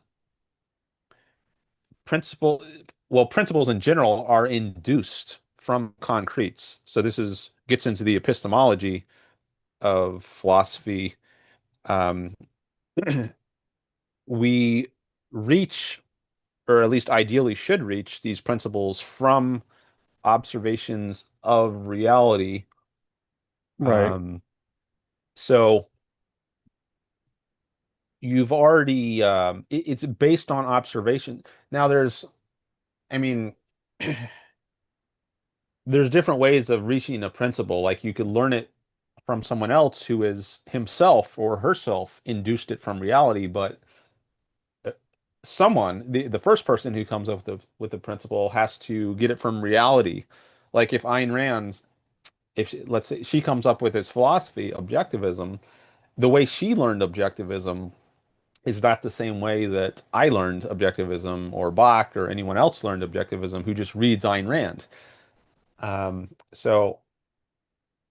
principle, well, principles in general are induced from concretes. So this is gets into the epistemology of philosophy. Um, we reach, or at least ideally should reach, these principles from observations of reality. right, Um, so you've already, it's based on observation. Now I mean, there's different ways of reaching a principle. Like you could learn it from someone else who is himself or herself induced it from reality, but uh, the first person who comes up with the principle has to get it from reality. Like if Ayn Rand, let's say she comes up with his philosophy, objectivism, the way she learned objectivism is not the same way that I learned objectivism or Bach or anyone else learned objectivism who just reads Ayn Rand. So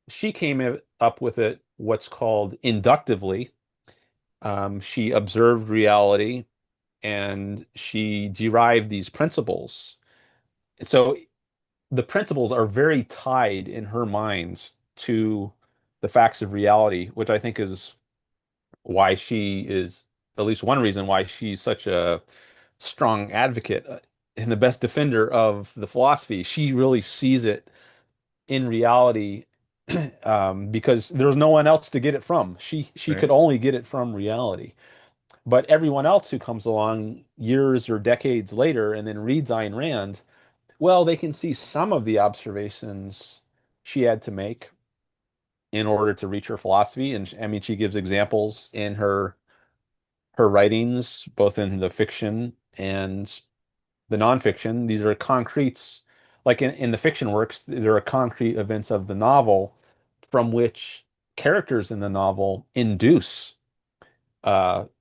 she came up with it what's called inductively. She observed reality and she derived these principles. So the principles are very tied in her mind to the facts of reality, which I think is why she is at least one reason why she's such a strong advocate and the best defender of the philosophy. She really sees it in reality because there's no one else to get it from. She right, could only get it from reality. But everyone else who comes along years or decades later and then reads Ayn Rand, well, they can see some of the observations she had to make in order to reach her philosophy. And I mean, she gives examples in her writings, both in the fiction and the nonfiction. These are concretes, like in the fiction works, there are concrete events of the novel from which characters in the novel induce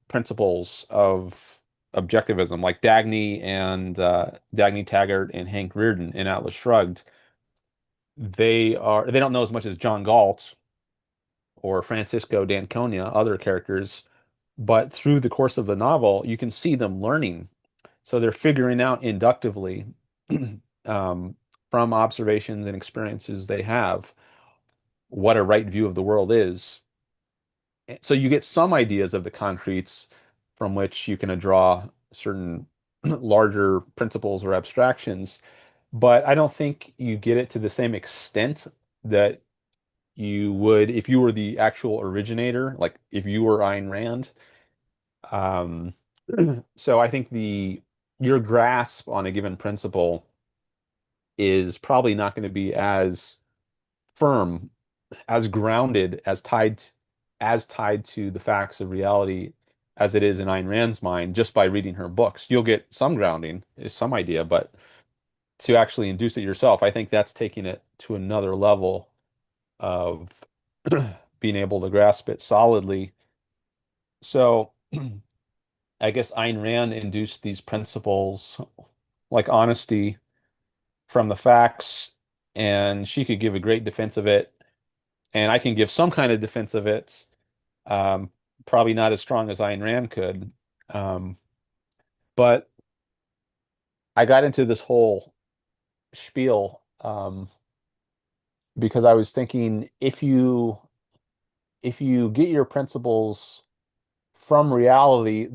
principles of objectivism, like Dagny and Dagny Taggart and Hank Rearden in Atlas Shrugged. They don't know as much as John Galt or Francisco d'Anconia, other characters, but through the course of the novel, you can see them learning. So they're figuring out inductively um, from observations and experiences they have what a right view of the world is. So you get some ideas of the concretes from which you can draw certain larger principles or abstractions, but I don't think you get it to the same extent that you would if you were the actual originator, like if you were Ayn Rand. Um, so I think the your grasp on a given principle is probably not going to be as firm, as grounded, as tied to the facts of reality as it is in Ayn Rand's mind just by reading her books. You'll get some grounding, some idea, but to actually induce it yourself, I think that's taking it to another level of being able to grasp it solidly. So I guess Ayn Rand induced these principles like honesty from the facts, and she could give a great defense of it, and I can give some kind of defense of it. Um, Probably not as strong as Ayn Rand could. Um, but I got into this whole spiel because I was thinking if you get your principles from reality,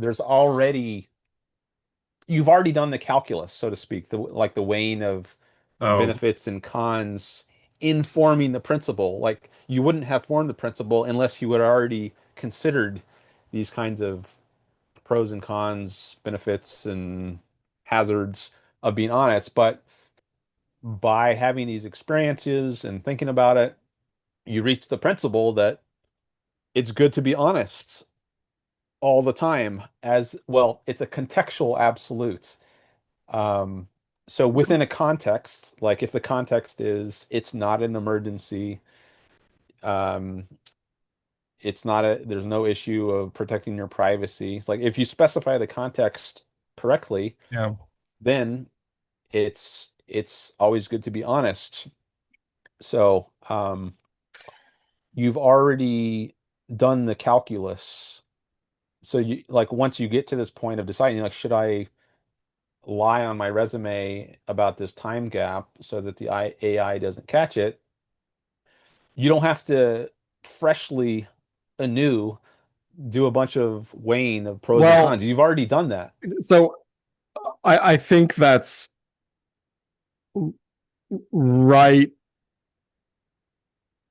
you've already done the calculus, so to speak, like the weighing of oh, benefits and cons in forming the principle. Like you wouldn't have formed the principle unless you had already considered these kinds of pros and cons, benefits and hazards of being honest. But by having these experiences and thinking about it, you reach the principle that it's good to be honest all the time. As well, it's a contextual absolute. Um, so within a context, like if the context is it's not an emergency, um, it's not there's no issue of protecting your privacy. It's like if you specify the context correctly, Yeah. then it's always good to be honest. So, you've already done the calculus. So you like once you get to this point of deciding like should I lie on my resume about this time gap so that the AI doesn't catch it, you don't have to freshly anew do a bunch of weighing of pros and Well, cons. You've already done that. so I think that's right,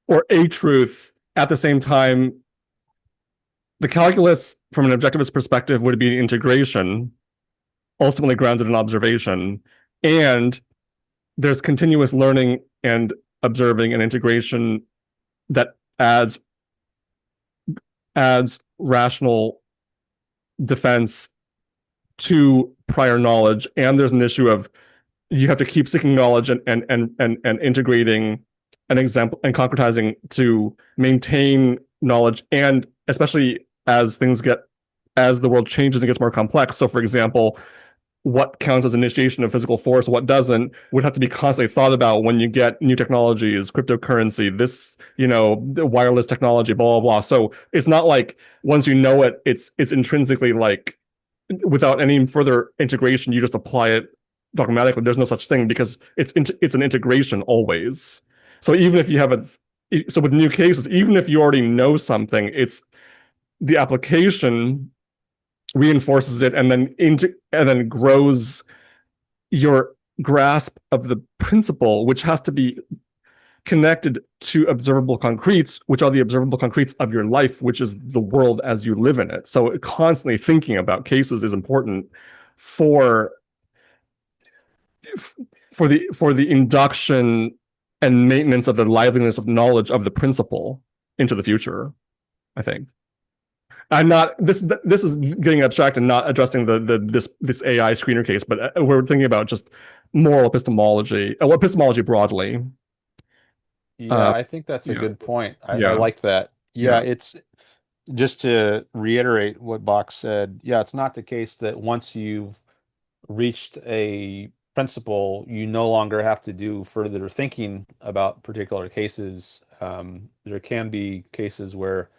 or a truth. At the same time, the calculus from an objectivist perspective would be integration, ultimately grounded in observation. And there's continuous learning and observing and integration that adds rational defense to prior knowledge. And there's an issue of you have to keep seeking knowledge and integrating an example and concretizing to maintain knowledge, and especially as the world changes and gets more complex. So for example, what counts as initiation of physical force, what doesn't, would have to be constantly thought about when you get new technologies, cryptocurrency, this, the wireless technology, blah, blah, blah. So it's not like once you know it, it's intrinsically like without any further integration, you just apply it dogmatically. There's no such thing because it's an integration always. So even if you have so with new cases, even if you already know something, it's the application reinforces it and then grows your grasp of the principle, which has to be connected to observable concretes, which are the observable concretes of your life, which is the world as you live in it. So constantly thinking about cases is important for the induction and maintenance of the liveliness of knowledge of the principle into the future, I think. I'm not this is getting abstract and not addressing this AI screener case, but we're thinking about just moral epistemology, epistemology broadly. Yeah, I think that's a yeah. good point. I Yeah. like that. Yeah, Yeah. it's just to reiterate what Bach said. Yeah, it's not the case that once you've reached a principle, you no longer have to do further thinking about particular cases. There can be cases where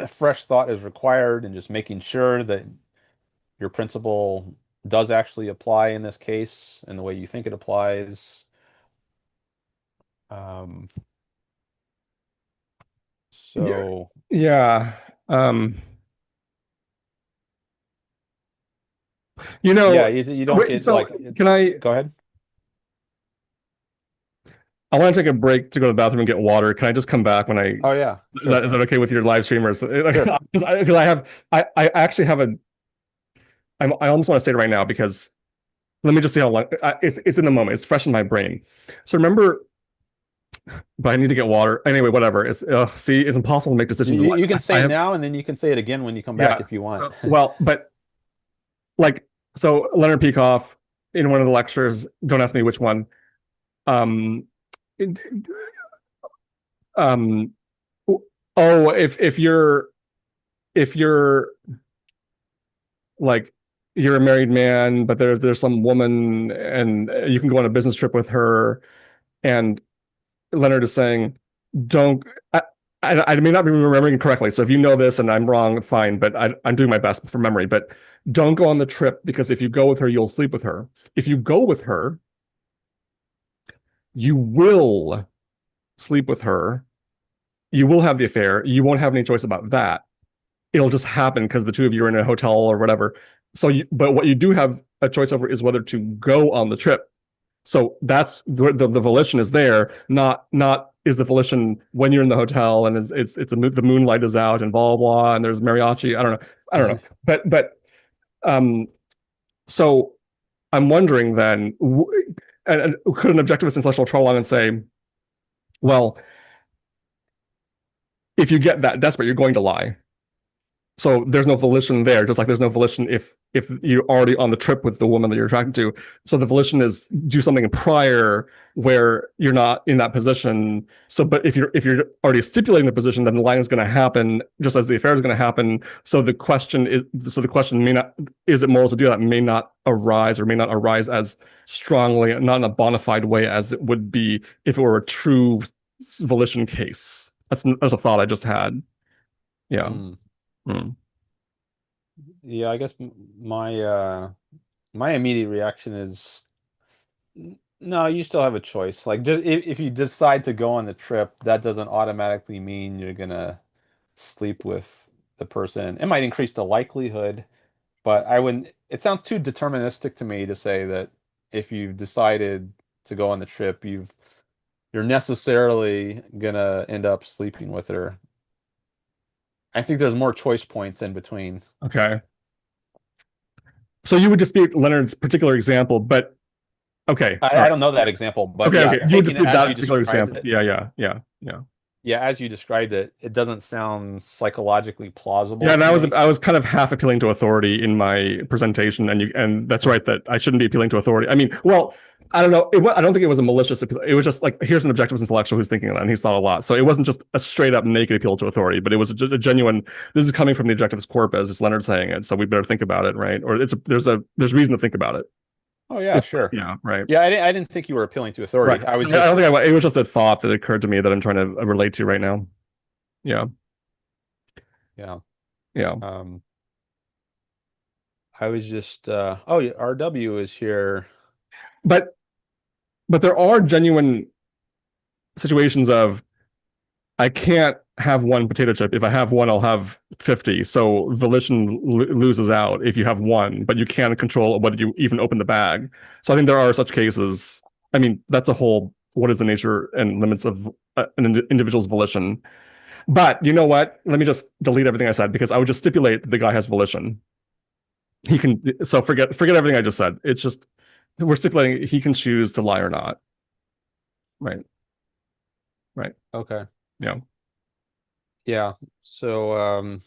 fresh thought is required and just making sure that your principle does actually apply in this case and the way you think it applies. Um, so Yeah. yeah, you don't wait, get so like can I go ahead. want to take a break to go to the bathroom and get water. Can I just come back when Oh yeah, is that okay with your live streamers? Sure. Because I actually have I almost want to say it right now because let me just see how long it's in the moment. It's fresh in my brain. So remember, but I need to get water anyway. Whatever. See, it's impossible to make decisions. You can say it now, and then you can say it again when you come back if you want. Well, but like so, Leonard Peikoff in one of the lectures. Don't ask me which one. Um, um, oh, if you're like you're a married man, but there's some woman and you can go on a business trip with her, and Leonard is saying, don't. I may not be remembering correctly, so if you know this and I'm wrong, fine. But I'm doing my best for memory. But don't go on the trip because if you go with her, you'll sleep with her. If you go with her, you will sleep with her. You will have the affair. You won't have any choice about that. It'll just happen because the two of you are in a hotel or whatever. So, but what you do have a choice over is whether to go on the trip. So that's the volition is there, not is the volition when you're in the hotel and the moonlight is out and blah blah blah and there's mariachi. I don't know. But um, so I'm wondering then, and could an objectivist intellectual troll on and say, well, if you get that desperate, you're going to lie. So there's no volition there, just like there's no volition if you're already on the trip with the woman that you're attracted to. So the volition is do something prior where you're not in that position. So, but if you're already stipulating the position, then the lying is going to happen just as the affair is going to happen. So the question may not, is it moral to do that, may not arise or may not arise as strongly, not in a bona fide way as it would be if it were a true volition case. That's a thought I just had. Yeah. Mm. Mm. Yeah, I guess my immediate reaction is no, you still have a choice. Like just if you decide to go on the trip, that doesn't automatically mean you're gonna sleep with the person. It might increase the likelihood, but I wouldn't, it sounds too deterministic to me to say that if you've decided to go on the trip, you're necessarily gonna end up sleeping with her. I think there's more choice points in between. Okay. So you would dispute Leonard's particular example, but okay. All I right. don't know that example, but Okay, yeah, okay. You would taking it dispute as that you particular described example. it, Yeah. yeah, as you described it, it doesn't sound psychologically plausible Yeah, and to me. I was kind of half appealing to authority in my presentation, and that's right that I shouldn't be appealing to authority. I mean, well, I don't know. I don't think it was a malicious appeal. It was just like here's an objectivist intellectual who's thinking of that, and he's thought a lot. So it wasn't just a straight up naked appeal to authority, but it was a genuine. This is coming from the objectivist corpus. It's Leonard saying it, so we better think about it, right? Or there's reason to think about it. Oh yeah, sure. Yeah, right. Yeah, I didn't think you were appealing to Right. authority. I was I don't just, think it was just a thought that occurred to me that I'm trying to relate to right now. Yeah. yeah. Yeah. Um, I was just, oh, yeah, RW is here. But there are genuine situations of I can't have one potato chip. If I have one, I'll have 50. So volition loses out if you have one, but you can't control whether you even open the bag. So I think there are such cases. I mean, that's a whole what is the nature and limits of an individual's volition. But you know what? Let me just delete everything I said because I would just stipulate that the guy has volition. He can, so forget everything I just said. It's just we're stipulating he can choose to lie or not. Right. Right. Okay. Yeah. Yeah. So,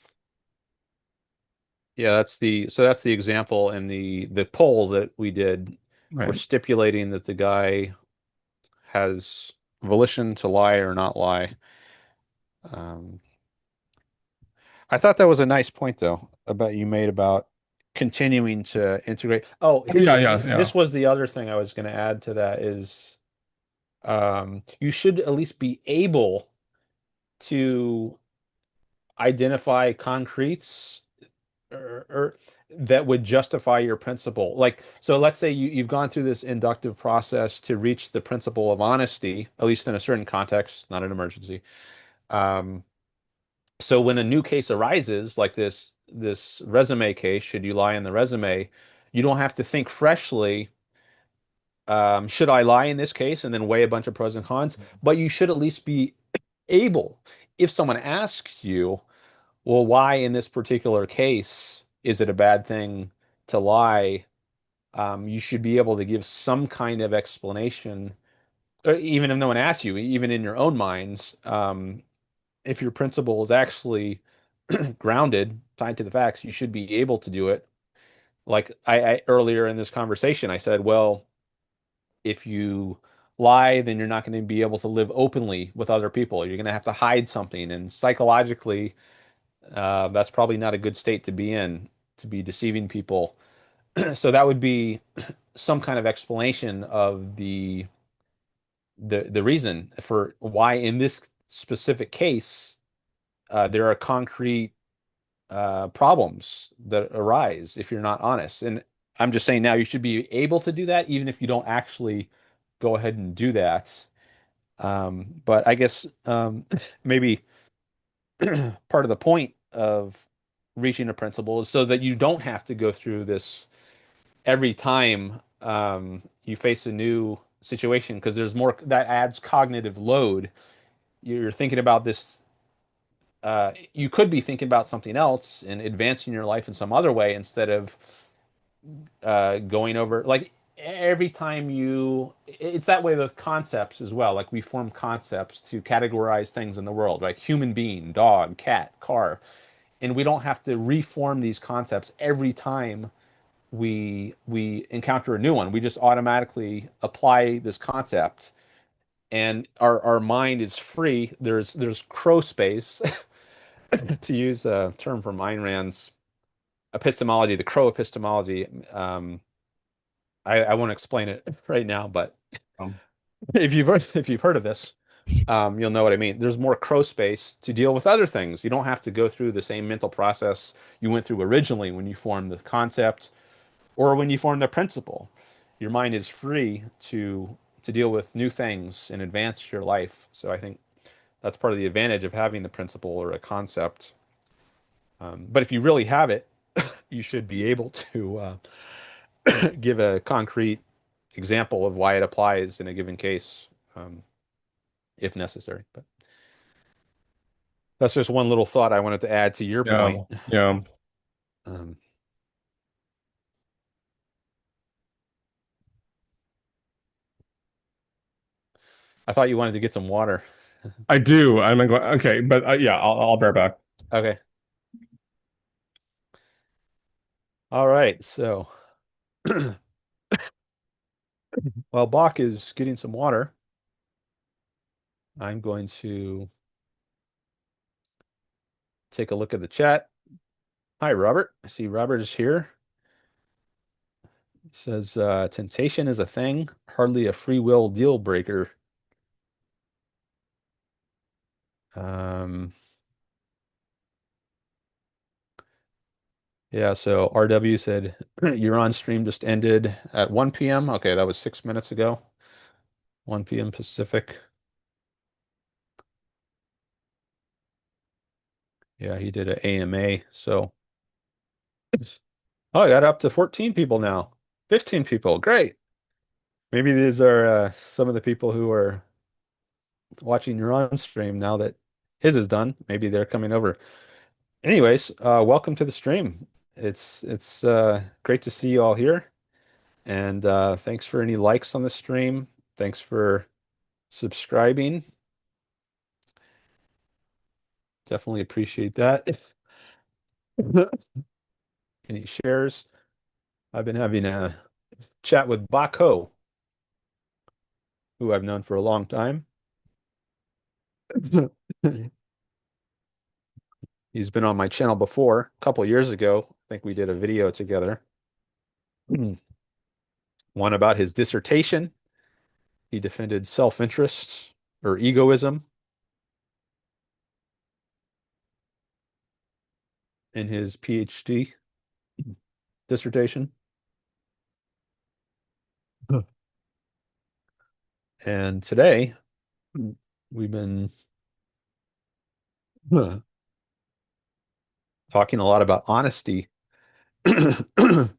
yeah, that's the example in the poll that we did. We're Right. stipulating that the guy has volition to lie or not lie. Um, I thought that was a nice point though about you made about continuing to integrate. Oh, Yeah. this was the other thing I was going to add to that is you should at least be able to identify concretes or that would justify your principle. Like, so let's say you've gone through this inductive process to reach the principle of honesty, at least in a certain context, not an emergency. Um, so when a new case arises, like this resume case, should you lie in the resume, you don't have to think freshly, should I lie in this case and then weigh a bunch of pros and cons, but you should at least be able, if someone asks you, well, why in this particular case is it a bad thing to lie? You should be able to give some kind of explanation, or even if no one asks you, even in your own minds, if your principle is actually grounded, tied to the facts, you should be able to do it. Like I earlier in this conversation, I said, well, if you lie, then you're not going to be able to live openly with other people. You're going to have to hide something, and psychologically, that's probably not a good state to be in, to be deceiving people. So that would be some kind of explanation of the reason for why in this specific case there are concrete problems that arise if you're not honest. And I'm just saying now you should be able to do that even if you don't actually go ahead and do that. But I guess maybe part of the point of reaching a principle is so that you don't have to go through this every time you face a new situation because there's more that adds cognitive load you're thinking about this. You could be thinking about something else and advancing your life in some other way instead of going over like every time it's that way with concepts as well. Like we form concepts to categorize things in the world, like human being, dog, cat, car, and we don't have to reform these concepts every time we encounter a new one. We just automatically apply this concept, and our mind is free. There's crow space, to use a term from Ayn Rand's epistemology, the crow epistemology. I won't explain it right now, but Um, if you've heard of this, you'll know what I mean. There's more crow space to deal with other things. You don't have to go through the same mental process you went through originally when you formed the concept or when you formed the principle. Your mind is free to deal with new things and advance your life. So I think that's part of the advantage of having the principle or a concept. But if you really have it, you should be able to give a concrete example of why it applies in a given case, if necessary. But that's just one little thought I wanted to add to your point. yeah, yeah. Um, I thought you wanted to get some water. I do. I'm going, okay, but yeah, I'll bear back. Okay. All right. So while Bach is getting some water, I'm going to take a look at the chat. Hi, Robert. I see Robert is here. He says, temptation is a thing, hardly a free will deal breaker. Um, yeah, so RW said, your on stream just ended at 1 p.m. Okay, that was 6 minutes ago. 1 p.m. Pacific. Yeah, he did an AMA. So, oh, I got up to 14 people now. 15 people. Great. Maybe these are some of the people who are watching your on stream now that his is done. Maybe they're coming over. Anyways, welcome to the stream. It's great to see you all here. And thanks for any likes on the stream. Thanks for subscribing. Definitely appreciate that. Any shares? I've been having a chat with Bach Ho, who I've known for a long time. He's been on my channel before, a couple years ago. I think we did a video together. One about his dissertation. He defended self-interest or egoism in his PhD dissertation. And today we've been talking a lot about honesty and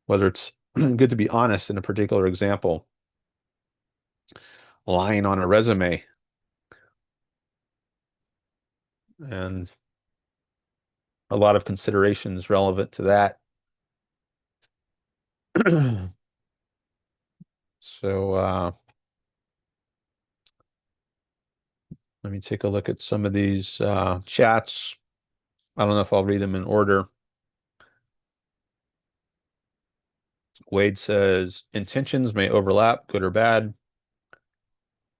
whether it's good to be honest in a particular example, lying on a resume, and a lot of considerations relevant to that. So let me take a look at some of these chats. I don't know if I'll read them in order. Wade says, intentions may overlap, good or bad,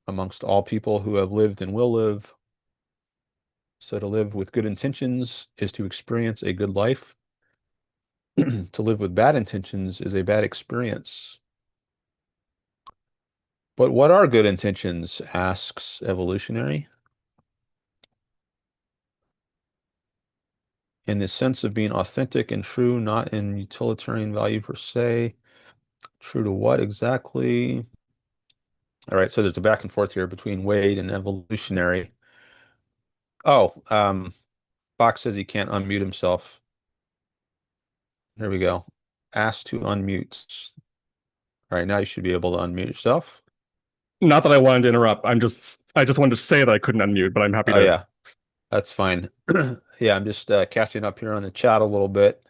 amongst all people who have lived and will live. So to live with good intentions is to experience a good life. To live with bad intentions is a bad experience. But what are good intentions? Asks Evolutionary. In the sense of being authentic and true, not in utilitarian value per se. True to what exactly? All right, so there's a back and forth here between Wade and Evolutionary. Oh, Fox says he can't unmute himself. There we go. Ask to unmute. All right, now you should be able to unmute yourself. Not that I wanted to interrupt. I just wanted to say that I couldn't unmute, but I'm happy Oh to. yeah, that's fine. Yeah, I'm just catching up here on the chat a little bit.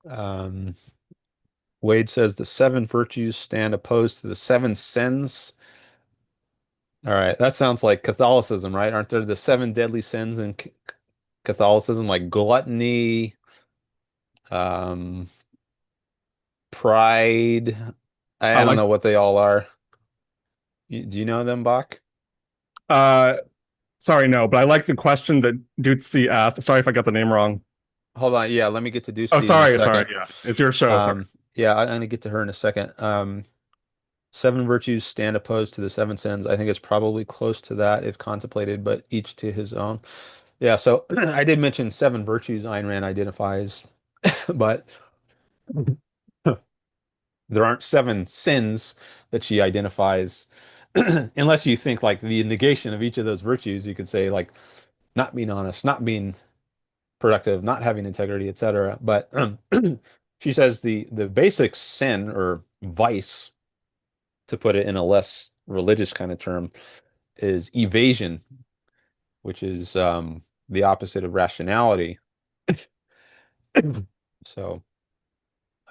Um, Wade says the seven virtues stand opposed to the seven sins. All right, that sounds like Catholicism, right? Aren't there the seven deadly sins in Catholicism, like gluttony, um, pride? I I don't like know what they all are. Do you know them, Bach? uh sorry, no, but I like the question that Dutzy asked. Sorry if I got the name wrong. Hold on. Yeah, let me get to Oh, Dishonesty in a sorry, second. yeah. It's your show, sorry. Yeah, I'm gonna get to her in a second. Seven virtues stand opposed to the seven sins. I think it's probably close to that if contemplated, but each to his own. Yeah, so I did mention seven virtues Ayn Rand identifies, but there aren't seven sins that she identifies, unless you think like the negation of each of those virtues. You could say like not being honest, not being productive, not having integrity, etc. But she says the basic sin or vice, to put it in a less religious kind of term, is evasion, which is the opposite of rationality. So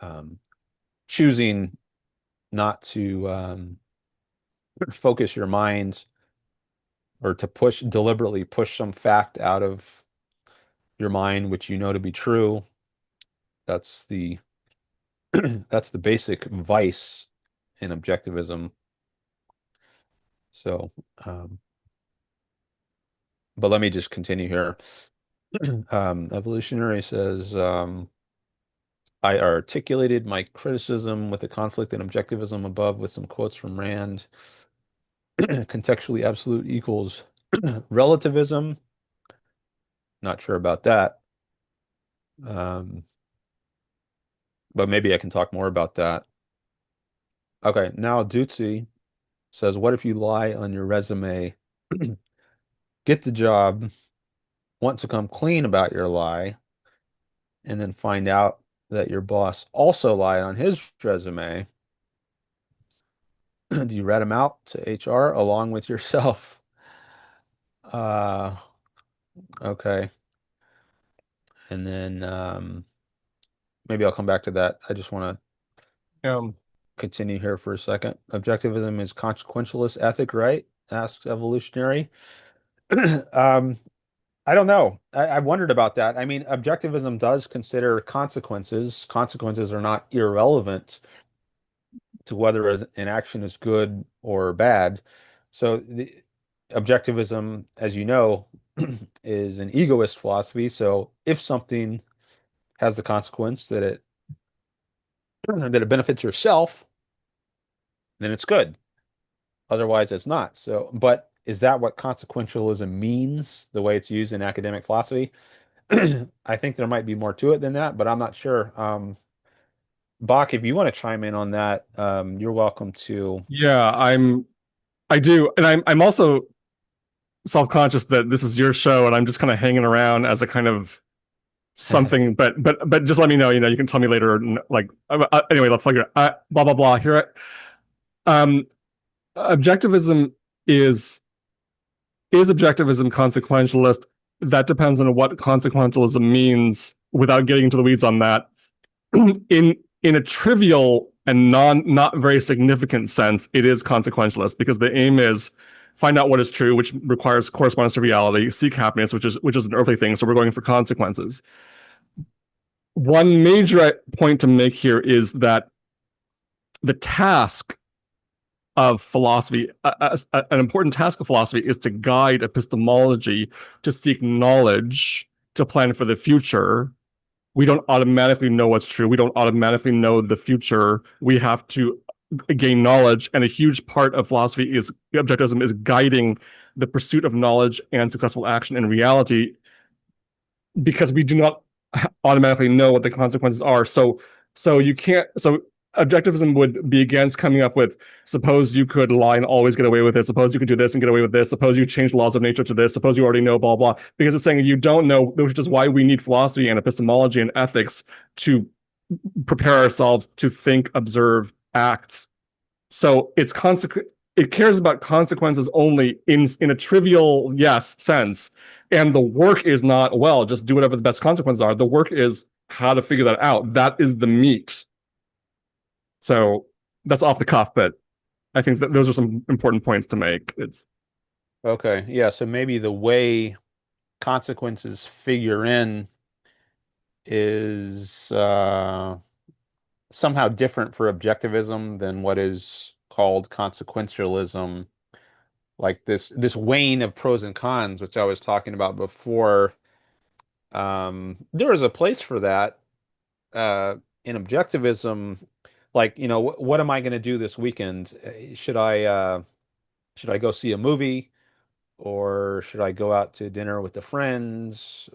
um, choosing not to focus your mind or to deliberately push some fact out of your mind, which you know to be true. That's the that's the basic vice in objectivism. So, um, but let me just continue here. Evolutionary says, I articulated my criticism with the conflict in objectivism above with some quotes from Rand. Contextually absolute equals relativism. Not sure about that. Um, but maybe I can talk more about that. Okay, now Dutzy says, what if you lie on your resume, get the job, want to come clean about your lie, and then find out that your boss also lied on his resume? Do you rat him out to HR along with yourself? Uh, okay. And then maybe I'll come back to that. I just want to Um, continue here for a second. Objectivism is consequentialist ethic, right? Asks evolutionary. Um, I don't know. I wondered about that. I mean, objectivism does consider consequences. Consequences are not irrelevant to whether an action is good or bad. So the objectivism, as you know, is an egoist philosophy. So if something has the consequence that it benefits yourself, then it's good. Otherwise, it's not. So, but is that what consequentialism means, the way it's used in academic philosophy? I think there might be more to it than that, but I'm not sure. Bach, if you want to chime in on that, you're welcome to. yeah, I do, and I'm also self-conscious that this is your show and I'm just kind of hanging around as a kind of something, but just let me know, you can tell me later, like anyway, let's figure it. Blah blah blah. Here, um, objectivism is objectivism consequentialist? That depends on what consequentialism means. Without getting into the weeds on that, in a trivial and not very significant sense, it is consequentialist because the aim is find out what is true, which requires correspondence to reality, seek happiness, which is an earthly thing. So we're going for consequences. One major point to make here is that the task of philosophy, an important task of philosophy is to guide epistemology, to seek knowledge, to plan for the future. We don't automatically know what's true. We don't automatically know the future. We have to gain knowledge. And a huge part of philosophy is objectivism is guiding the pursuit of knowledge and successful action in reality because we do not automatically know what the consequences are. So you can't. So objectivism would be against coming up with, suppose you could lie and always get away with it. Suppose you could do this and get away with this. Suppose you change the laws of nature to this. Suppose you already know blah blah. Because it's saying you don't know, which is why we need philosophy and epistemology and ethics to prepare ourselves to think, observe, act. So it's consequent. it cares about consequences only in a trivial yes sense, and the work is not, well, just do whatever the best consequences are. The work is how to figure that out. That is the meat. So that's off the cuff, but I think that those are some important points to make. It's Okay. Yeah. So maybe the way consequences figure in is somehow different for objectivism than what is called consequentialism. Like this weighing of pros and cons, which I was talking about before. There is a place for that in objectivism. Like, what am I going to do this weekend? Should I go see a movie? Or should I go out to dinner with the friends?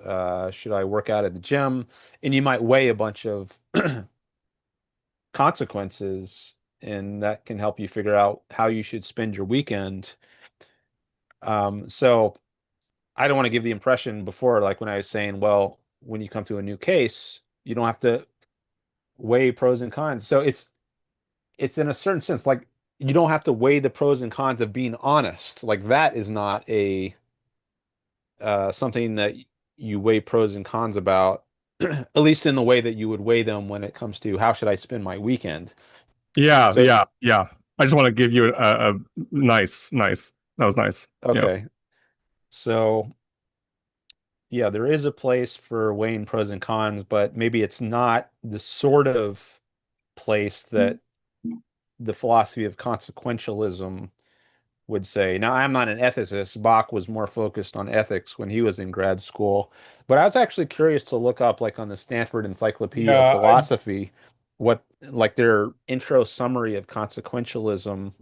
Should I work out at the gym? And you might weigh a bunch of consequences, and that can help you figure out how you should spend your weekend. So I don't want to give the impression before, like when I was saying, well, when you come to a new case, you don't have to weigh pros and cons. So it's in a certain sense, like you don't have to weigh the pros and cons of being honest. Like that is not a something that you weigh pros and cons about, at least in the way that you would weigh them when it comes to how should I spend my weekend. yeah, So, yeah, yeah. I just want to give you a nice, nice. That was nice. Yeah. okay. So, yeah, there is a place for weighing pros and cons, but maybe it's not the sort of place that the philosophy of consequentialism would say. Now, I'm not an ethicist. Bach was more focused on ethics when he was in grad school. But I was actually curious to look up, like on the Stanford Encyclopedia of Yeah, Philosophy, what like their intro summary of consequentialism.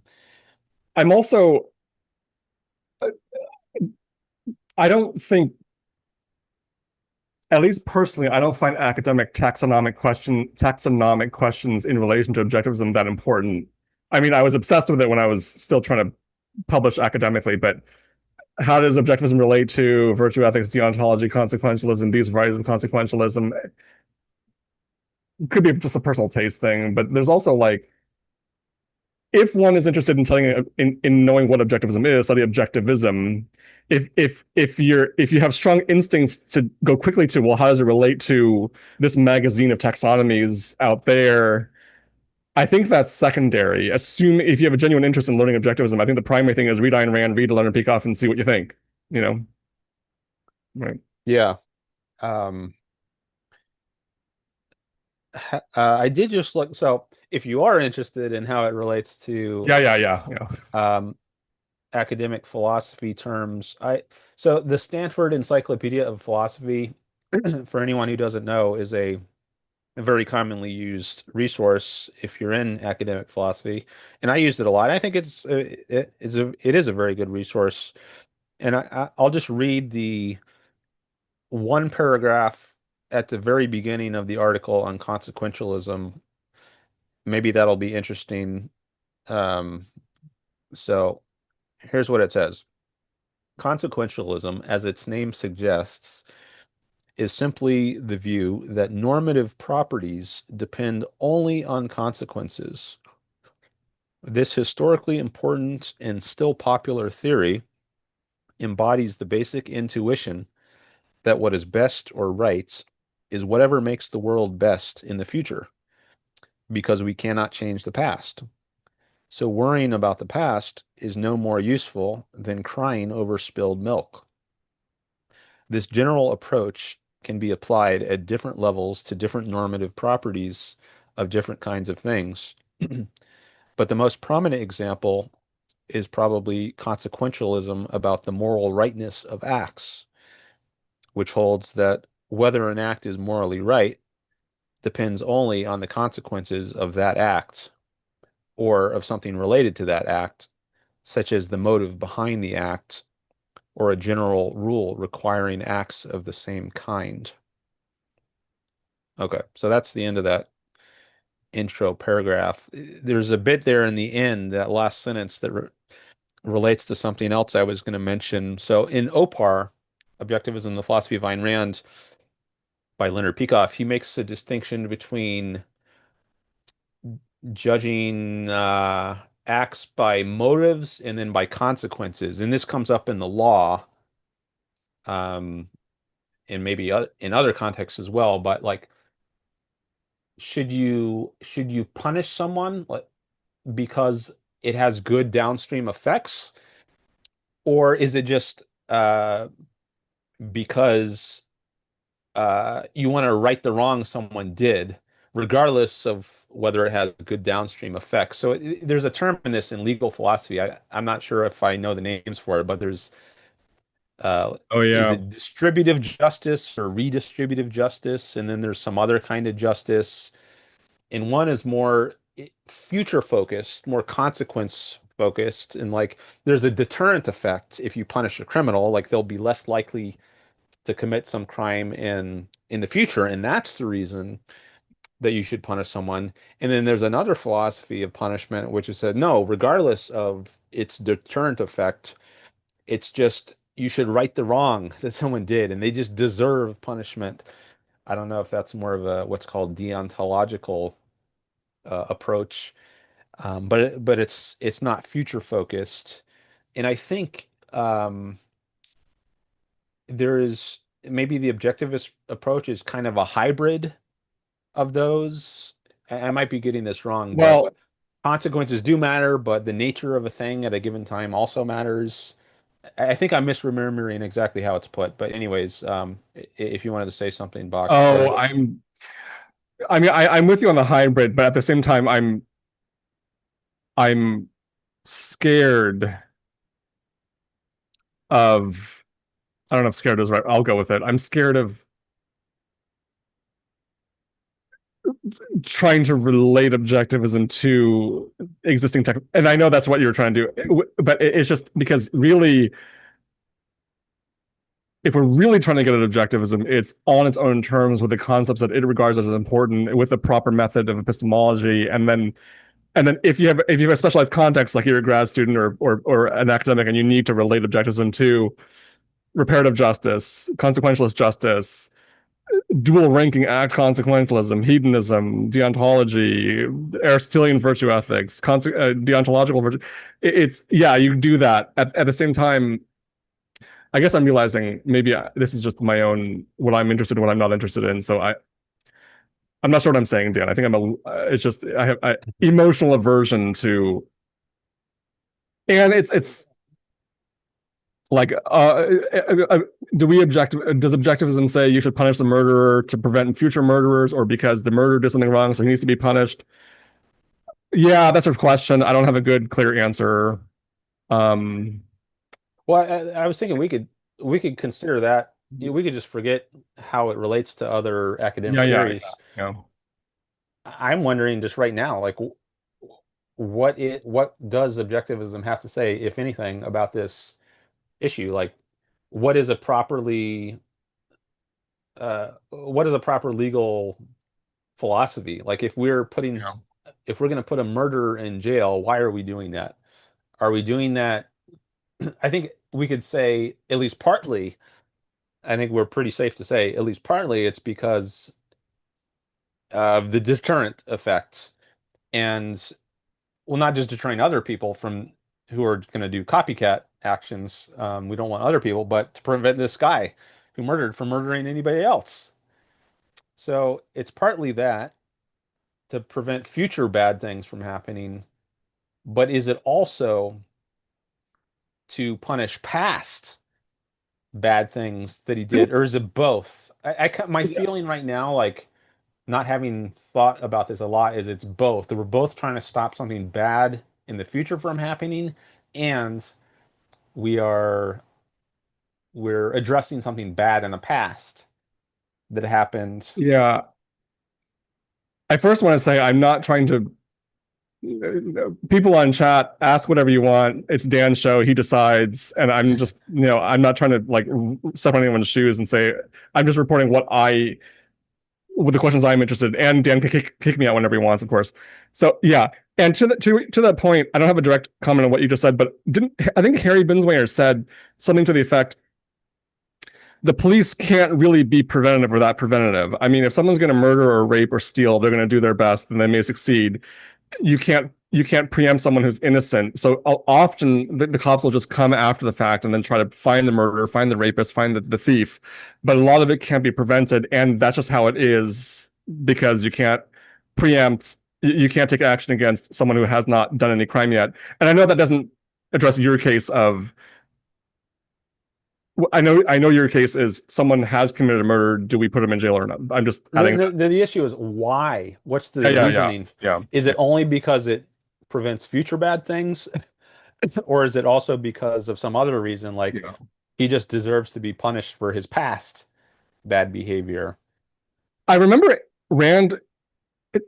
I'm also, I don't think, at least personally, I don't find academic taxonomic questions in relation to objectivism that important. I mean, I was obsessed with it when I was still trying to publish academically, but how does objectivism relate to virtue ethics, deontology, consequentialism, these varieties of consequentialism? It could be just a personal taste thing, but there's also like, if one is interested in telling in knowing what objectivism is, study objectivism. If you have strong instincts to go quickly to, well, how does it relate to this magazine of taxonomies out there? I think that's secondary. Assume if you have a genuine interest in learning objectivism, I think the primary thing is read Ayn Rand, read Leonard Peikoff, and see what you think. You know, right? Yeah. Um, I did just look. So if you are interested in how it relates to Yeah, yeah, yeah, yeah. um, academic philosophy terms, so the Stanford Encyclopedia of Philosophy, for anyone who doesn't know, is a very commonly used resource if you're in academic philosophy, and I used it a lot. I think it is a very good resource, and I'll just read the one paragraph at the very beginning of the article on consequentialism. Maybe that'll be interesting. Um, so here's what it says. Consequentialism, as its name suggests, is simply the view that normative properties depend only on consequences. This historically important and still popular theory embodies the basic intuition that what is best or right is whatever makes the world best in the future, because we cannot change the past. So worrying about the past is no more useful than crying over spilled milk. This general approach can be applied at different levels to different normative properties of different kinds of things. But the most prominent example is probably consequentialism about the moral rightness of acts, which holds that whether an act is morally right depends only on the consequences of that act or of something related to that act, such as the motive behind the act or a general rule requiring acts of the same kind. Okay, so that's the end of that intro paragraph. There's a bit there in the end, that last sentence, that relates to something else I was going to mention. So in OPAR, Objectivism, the Philosophy of Ayn Rand, by Leonard Peikoff, he makes a distinction between judging acts by motives and then by consequences. And this comes up in the law, um, and maybe in other contexts as well. But like, should you punish someone like because it has good downstream effects, or is it just because you want to right the wrong someone did, regardless of whether it has good downstream effects? So there's a term in this in legal philosophy. I'm not sure if I know the names for it, but there's Oh is yeah. it distributive justice or redistributive justice? And then there's some other kind of justice. And one is more future focused, more consequence focused. And like there's a deterrent effect if you punish a criminal, like they'll be less likely to commit some crime in the future. And that's the reason that you should punish someone. And then there's another philosophy of punishment, which is said, no, regardless of its deterrent effect, it's just you should right the wrong that someone did, and they just deserve punishment. I don't know if that's more of a what's called deontological approach, but it's not future focused. And I think there is maybe the objectivist approach is kind of a hybrid of those. I might be getting this wrong, but Well, consequences do matter, but the nature of a thing at a given time also matters. I think I'm misremembering exactly how it's put, but anyways, if you wanted to say something, Bach, go oh, ahead. I mean, I'm with you on the hybrid, but at the same time, I'm scared of, I don't know if scared is right. I'll go with it. I'm scared of trying to relate objectivism to existing tech. And I know that's what you were trying to do, but it's just because really, if we're really trying to get at objectivism, it's on its own terms with the concepts that it regards as important with the proper method of epistemology. And then if you have a specialized context, like you're a grad student or an academic, and you need to relate objectivism to reparative justice, consequentialist justice, dual ranking act consequentialism, hedonism, deontology, Aristotelian virtue ethics, deontological virtue. It's yeah, you do that at the same time. I guess I'm realizing maybe this is just my own what I'm interested in, what I'm not interested in. So I'm not sure what I'm saying, Dan. I think it's just I have emotional aversion to, and it's like do we object? Does objectivism say you should punish the murderer to prevent future murderers, or because the murderer did something wrong, so he needs to be punished? Yeah, that's a question. I don't have a good, clear answer. Um, Well, I was thinking we could consider that. We could just forget how it relates to other yeah, academic yeah, theories. yeah. I'm wondering just right now, like what does objectivism have to say, if anything, about this issue? Like, what is a properly what is a proper legal philosophy? Like Yeah. if we're going to put a murderer in jail, why are we doing that? Are we doing that? I think we could say at least partly, I think we're pretty safe to say at least partly it's because of the deterrent effect and well, not just deterring other people from who are going to do copycat actions. We don't want other people, but to prevent this guy who murdered from murdering anybody else. So it's partly that to prevent future bad things from happening, but is it also to punish past bad things that he did, or is it both? My Yeah. feeling right now, like not having thought about this a lot, is it's both. That we're both trying to stop something bad in the future from happening, and we are we're addressing something bad in the past that happened. Yeah. I first want to say I'm not trying to people on chat ask whatever you want. It's Dan's show. He decides. And I'm just, I'm not trying to like step on anyone's shoes and say, I'm just reporting with the questions I'm interested in. And Dan can kick me out whenever he wants, of course. So yeah. And to that point, I don't have a direct comment on what you just said, but I think Harry Binswanger said something to the effect, the police can't really be preventative or that preventative. I mean, if someone's going to murder or rape or steal, they're going to do their best and they may succeed. you can't preempt someone who's innocent. So often the cops will just come after the fact and then try to find the murderer, find the rapist, find the thief. But a lot of it can't be prevented, and that's just how it is because you can't preempt, you can't take action against someone who has not done any crime yet. And I know that doesn't address your case of I know your case is someone has committed a murder. Do we put them in jail or not? I'm just adding that. The issue is why? What's the Yeah, yeah, yeah, reasoning? yeah, Is it only because it prevents future bad things, or is it also because of some other reason, like yeah. he just deserves to be punished for his past bad behavior? I remember Rand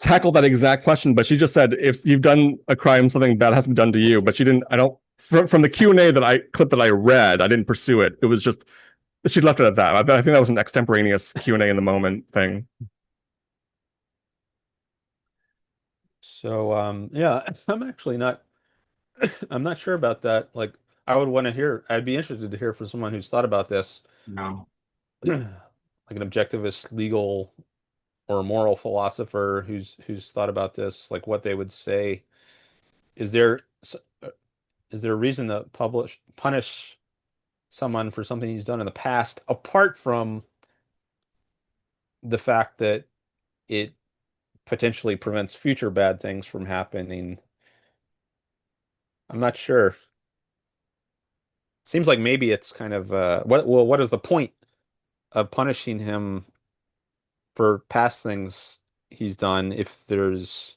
tackled that exact question, but she just said if you've done a crime, something bad has been done to you. But she didn't. I don't. From the Q&A that I read, I didn't pursue it. It was just she left it at that. I think that was an extemporaneous Q&A in the moment thing. So yeah, I'm actually not I'm not sure about that. Like I would want to hear I'd be interested to hear from someone who's thought about this, No. like an objectivist legal or moral philosopher who's thought about this, like what they would say. Is there uh, is there a reason to punish someone for something he's done in the past, apart from the fact that it potentially prevents future bad things from happening? I'm not sure. Seems like maybe it's kind of what is the point of punishing him for past things he's done if it's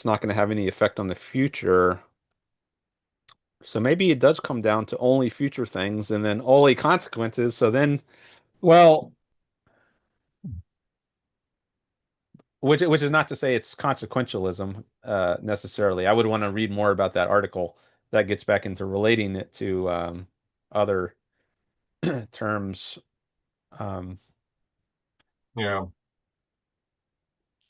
not going to have any effect on the future? So maybe it does come down to only future things and then only consequences. So then, Well, which is not to say it's consequentialism necessarily. I would want to read more about that article that gets back into relating it to other terms. Um, yeah.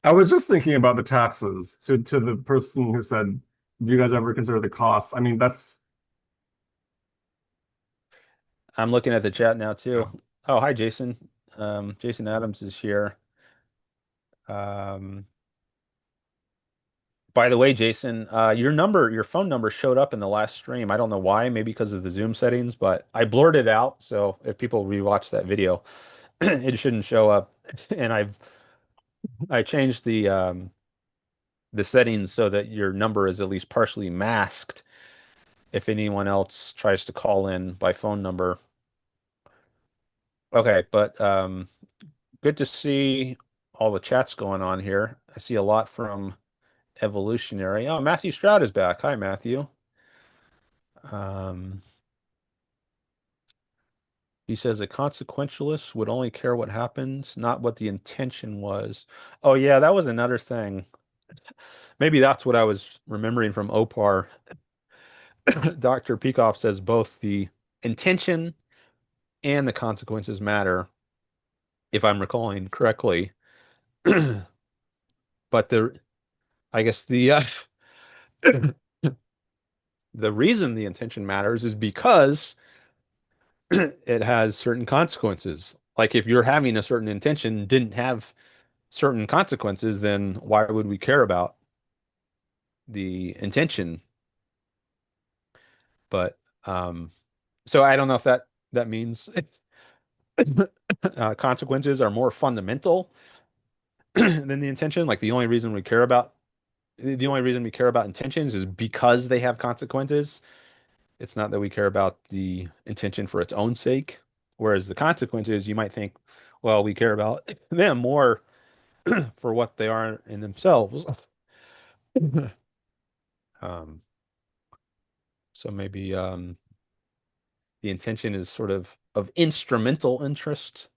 I was just thinking about the taxes to the person who said, "Do you guys ever consider the costs?" I mean, that's I'm looking at the chat now yeah. too. Oh, hi, Jason. Jason Adams is here. Um, by the way, Jason, your phone number showed up in the last stream. I don't know why, maybe because of the Zoom settings, but I blurred it out. So if people rewatch that video, it shouldn't show up. And I changed the settings so that your number is at least partially masked if anyone else tries to call in by phone number. Okay, but good to see all the chats going on here. I see a lot from evolutionary. Oh, Matthew Stroud is back. Hi, Matthew. Um, he says a consequentialist would only care what happens, not what the intention was. Oh, yeah, that was another thing. Maybe that's what I was remembering from Opar. Dr. Peikoff says both the intention and the consequences matter, if I'm recalling correctly. But I guess the reason the intention matters is because it has certain consequences. Like if you're having a certain intention didn't have certain consequences, then why would we care about the intention? But so I don't know if that means consequences are more fundamental than the intention. Like the only reason we care about intentions is because they have consequences. It's not that we care about the intention for its own sake. Whereas the consequences, you might think, well, we care about them more for what they are in themselves. Um, so maybe the intention is sort of instrumental interest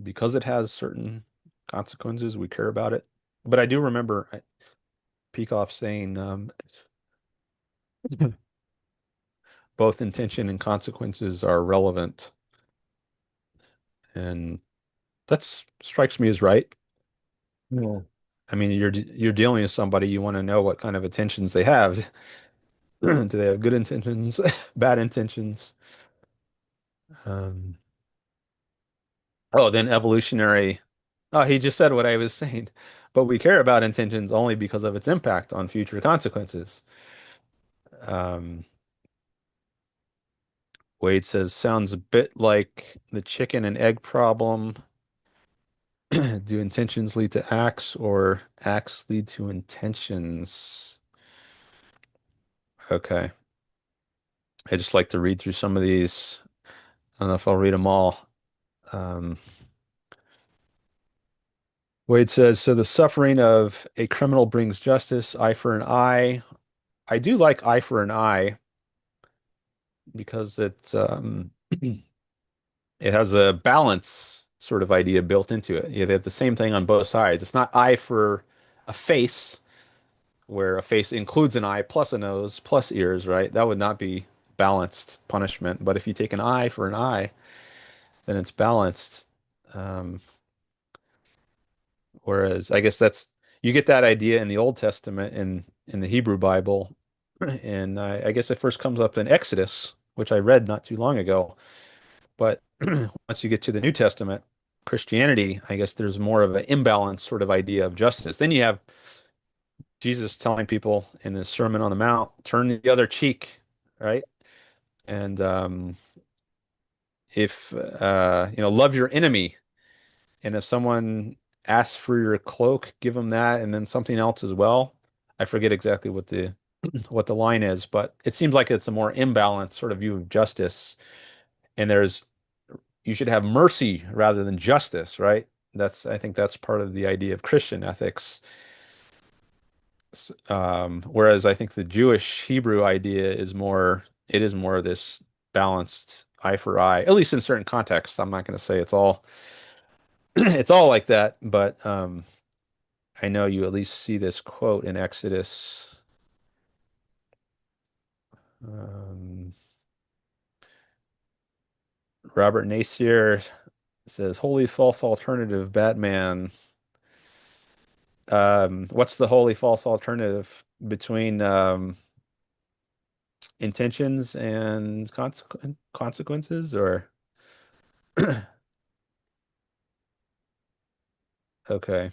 because it has certain consequences. We care about it. But I do remember Peikoff saying both intention and consequences are relevant, and that strikes me as right. No. I mean, you're dealing with somebody, you want to know what kind of intentions they have. Do they have good intentions, bad intentions? Um, oh, then evolutionary. Oh, he just said what I was saying. but we care about intentions only because of its impact on future consequences. Um, Wade says, sounds a bit like the chicken and egg problem. Do intentions lead to acts or acts lead to intentions? Okay. I just like to read through some of these. I don't know if I'll read them all. Um, Wade says, so the suffering of a criminal brings justice, eye for an eye. I do like eye for an eye because it has a balance sort of idea built into it. You have the same thing on both sides. It's not eye for a face, where a face includes an eye plus a nose plus ears, right? That would not be balanced punishment. But if you take an eye for an eye, then it's balanced. Um, Whereas I guess that's you get that idea in the Old Testament in the Hebrew Bible, and I guess it first comes up in Exodus, which I read not too long ago. But once you get to the New Testament, Christianity, I guess there's more of an imbalance sort of idea of justice. Then you have Jesus telling people in the Sermon on the Mount, turn the other cheek, right? And if love your enemy, and if someone asks for your cloak, give them that, and then something else as well. I forget exactly what the what the line is, but it seems like it's a more imbalanced sort of view of justice. And you should have mercy rather than justice, right? I think that's part of the idea of Christian ethics. Whereas I think the Jewish Hebrew idea it is more of this balanced eye for eye, at least in certain contexts. I'm not going to say it's all it's all like that, but I know you at least see this quote in Exodus. Um, Robert Nacier says, "Holy false alternative, Batman." What's the holy false alternative between intentions and consequences? Or okay,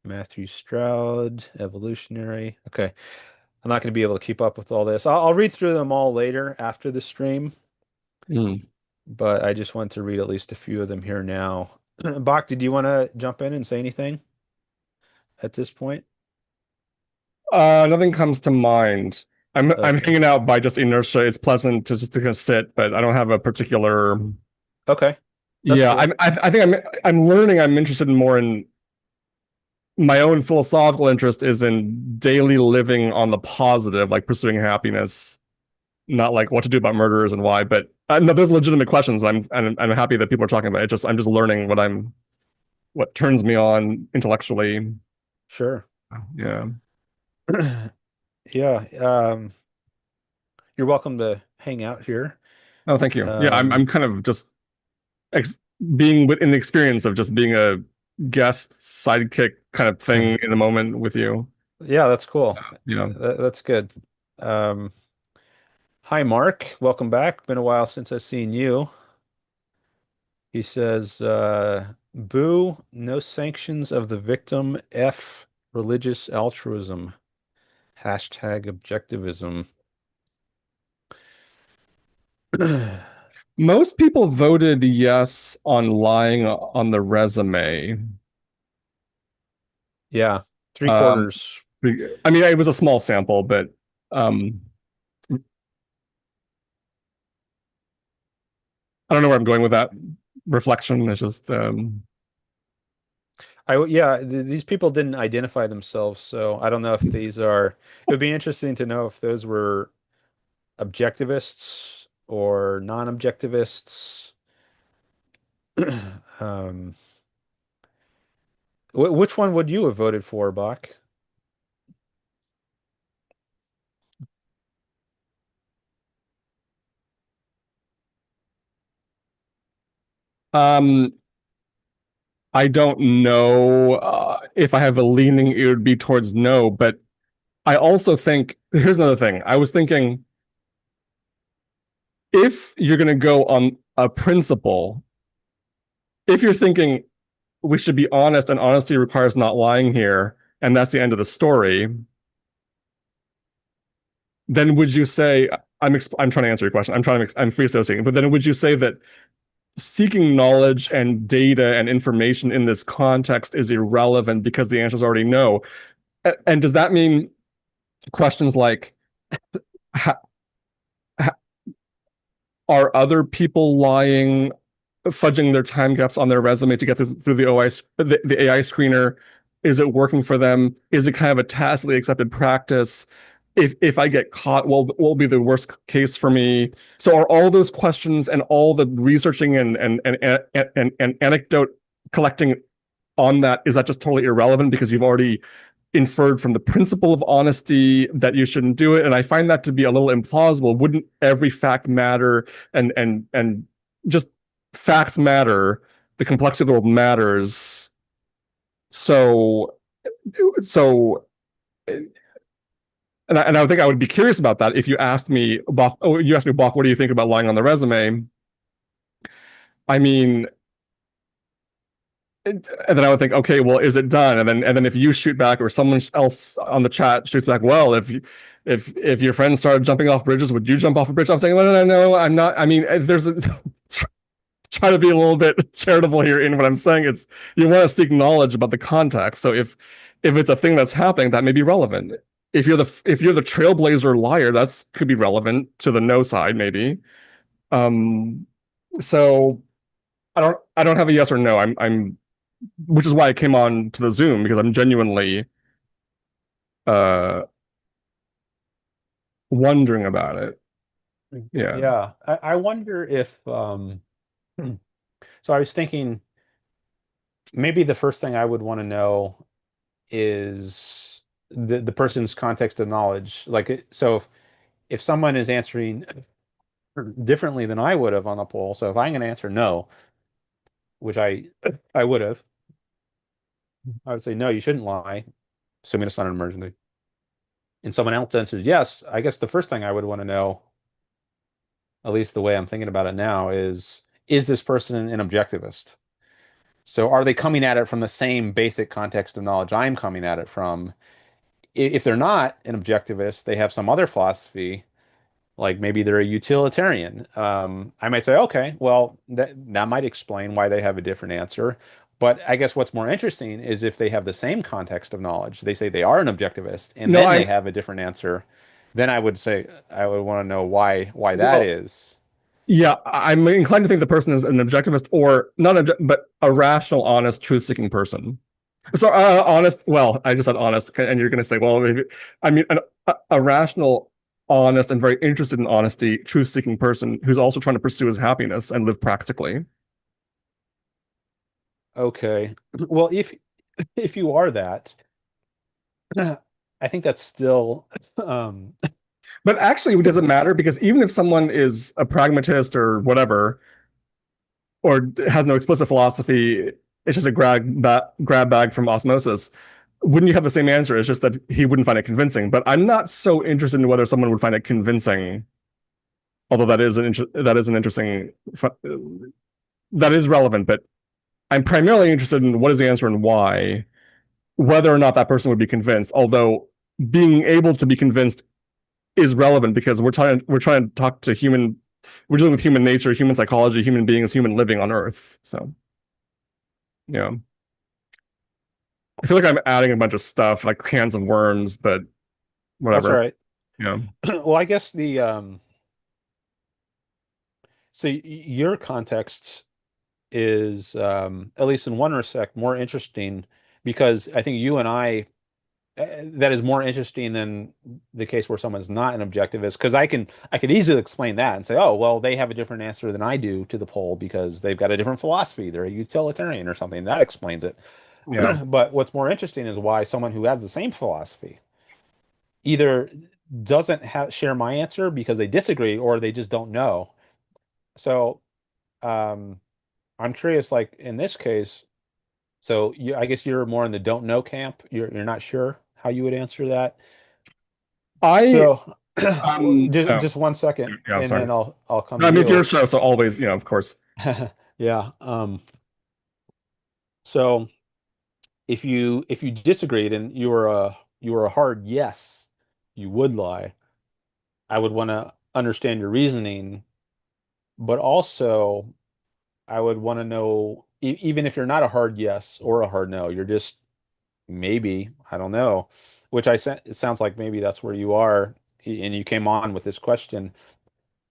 Matthew Stroud, evolutionary. Okay, I'm not going to be able to keep up with all this. I'll read through them all later after the stream. Mm. But I just want to read at least a few of them here now. Bach, did you want to jump in and say anything at this point? Nothing comes to mind. I'm Okay. hanging out by just inertia. It's pleasant to just to kind of sit, but I don't have a particular. Okay. That's Yeah, cool. I think I'm learning. I'm interested in more in my own philosophical interest is in daily living on the positive, like pursuing happiness, not like what to do about murderers and why. But no, there's legitimate questions. I'm happy that people are talking about it. Just I'm just learning what turns me on intellectually. Sure. Yeah. Yeah. You're welcome to hang out here. Oh, thank you. Yeah, I'm Um, kind of just ex being in the experience of just being a guest sidekick kind of thing in the moment with you. yeah, that's cool. Yeah. That's good. Um, Hi, Mark. Welcome back. Been a while since I've seen you. He says, boo, no sanctions of the victim. F, religious altruism. Hashtag objectivism. Most people voted yes on lying on the resume. Yeah, three Um, quarters. I mean, it was a small sample, but um, I don't know where I'm going with that reflection. It's just Yeah, these people didn't identify themselves, so I don't know if these are. It would be interesting to know if those were objectivists or non-objectivists. Um, which one would you have voted for, Bach? um, I don't know if I have a leaning, it would be towards no, but I also think here's another thing. I was thinking if you're going to go on a principle, if you're thinking we should be honest, and honesty requires not lying here, and that's the end of the story, then would you say, I'm trying to answer your question. I'm free associating, but then would you say that seeking knowledge and data and information in this context is irrelevant because the answers already know? And does that mean questions like, are other people lying, fudging their time gaps on their resume to get through the AI screener? Is it working for them? Is it kind of a tacitly accepted practice? If I get caught, what will be the worst case for me? So are all those questions and all the researching and anecdote collecting on that, is that just totally irrelevant because you've already inferred from the principle of honesty that you shouldn't do it? And I find that to be a little implausible. Wouldn't every fact matter? And just facts matter. The complexity of the world matters. So and I think I would be curious about that if you asked me, Bach, what do you think about lying on the resume? I mean, and then I would think, okay, well, is it done? And then if you shoot back, or someone else on the chat shoots back, well, if your friend started jumping off bridges, would you jump off a bridge? I'm saying, no, I'm not. I mean, there's try to be a little bit charitable here in what I'm saying. It's, you want to seek knowledge about the context. So if it's a thing that's happening, that may be relevant. If you're the trailblazer liar, that's could be relevant to the no side, maybe. So I don't have a yes or no. I'm which is why I came on to the Zoom, because I'm genuinely wondering about it. Yeah. Yeah. I wonder if so I was thinking maybe the first thing I would want to know is the person's context of knowledge. Like so if someone is answering differently than I would have on the poll, so if I'm going to answer no, which I would have, I would say no, you shouldn't lie, assuming it's not an emergency. And someone else answers yes, I guess the first thing I would want to know, at least the way I'm thinking about it now, is this person an objectivist? So are they coming at it from the same basic context of knowledge I'm coming at it from? If they're not an objectivist, they have some other philosophy, like maybe they're a utilitarian. I might say, okay, well, that might explain why they have a different answer. But I guess what's more interesting is if they have the same context of knowledge, they say they are an objectivist, and No, then they have a different answer. Then I would say I would want to know why that is. Yeah, I'm inclined to think the person is an objectivist, or not but a rational, honest, truth-seeking person. So honest, well, I just said honest, and you're going to say, well, maybe, I mean, a rational, honest, and very interested in honesty, truth-seeking person who's also trying to pursue his happiness and live practically. Okay. Well, if you are that, I think that's still But actually, it doesn't matter, because even if someone is a pragmatist or whatever, or has no explicit philosophy, it's just a grab bag from osmosis, wouldn't you have the same answer? It's just that he wouldn't find it convincing. But I'm not so interested in whether someone would find it convincing, although that is an interesting, that is relevant. But I'm primarily interested in what is the answer and why, whether or not that person would be convinced. Although being able to be convinced is relevant, because we're trying to talk to we're dealing with human nature, human psychology, human beings, human living on Earth. So, yeah. I feel like I'm adding a bunch of stuff, like cans of worms, but that's whatever. all right. Yeah. Well, I guess so your context is at least in one respect more interesting, because I think you and I that is more interesting than the case where someone's not an objectivist, because I could easily explain that and say, oh, well, they have a different answer than I do to the poll because they've got a different philosophy. They're a utilitarian or something. That explains it. Yeah. But what's more interesting is why someone who has the same philosophy either doesn't share my answer because they disagree, or they just don't know. So um, I'm curious, like in this case, so I guess you're more in the don't know camp. You're not sure how you would answer that. I So just 1 second, yeah, I'm and sorry. then I'll come No, to I mean, it's your you. show, so always, of course. Yeah. So if you disagreed and you were a hard yes, you would lie. I would want to understand your reasoning, but also I would want to know even if you're not a hard yes or a hard no, you're just maybe, I don't know, which it sounds like maybe that's where you are, and you came on with this question.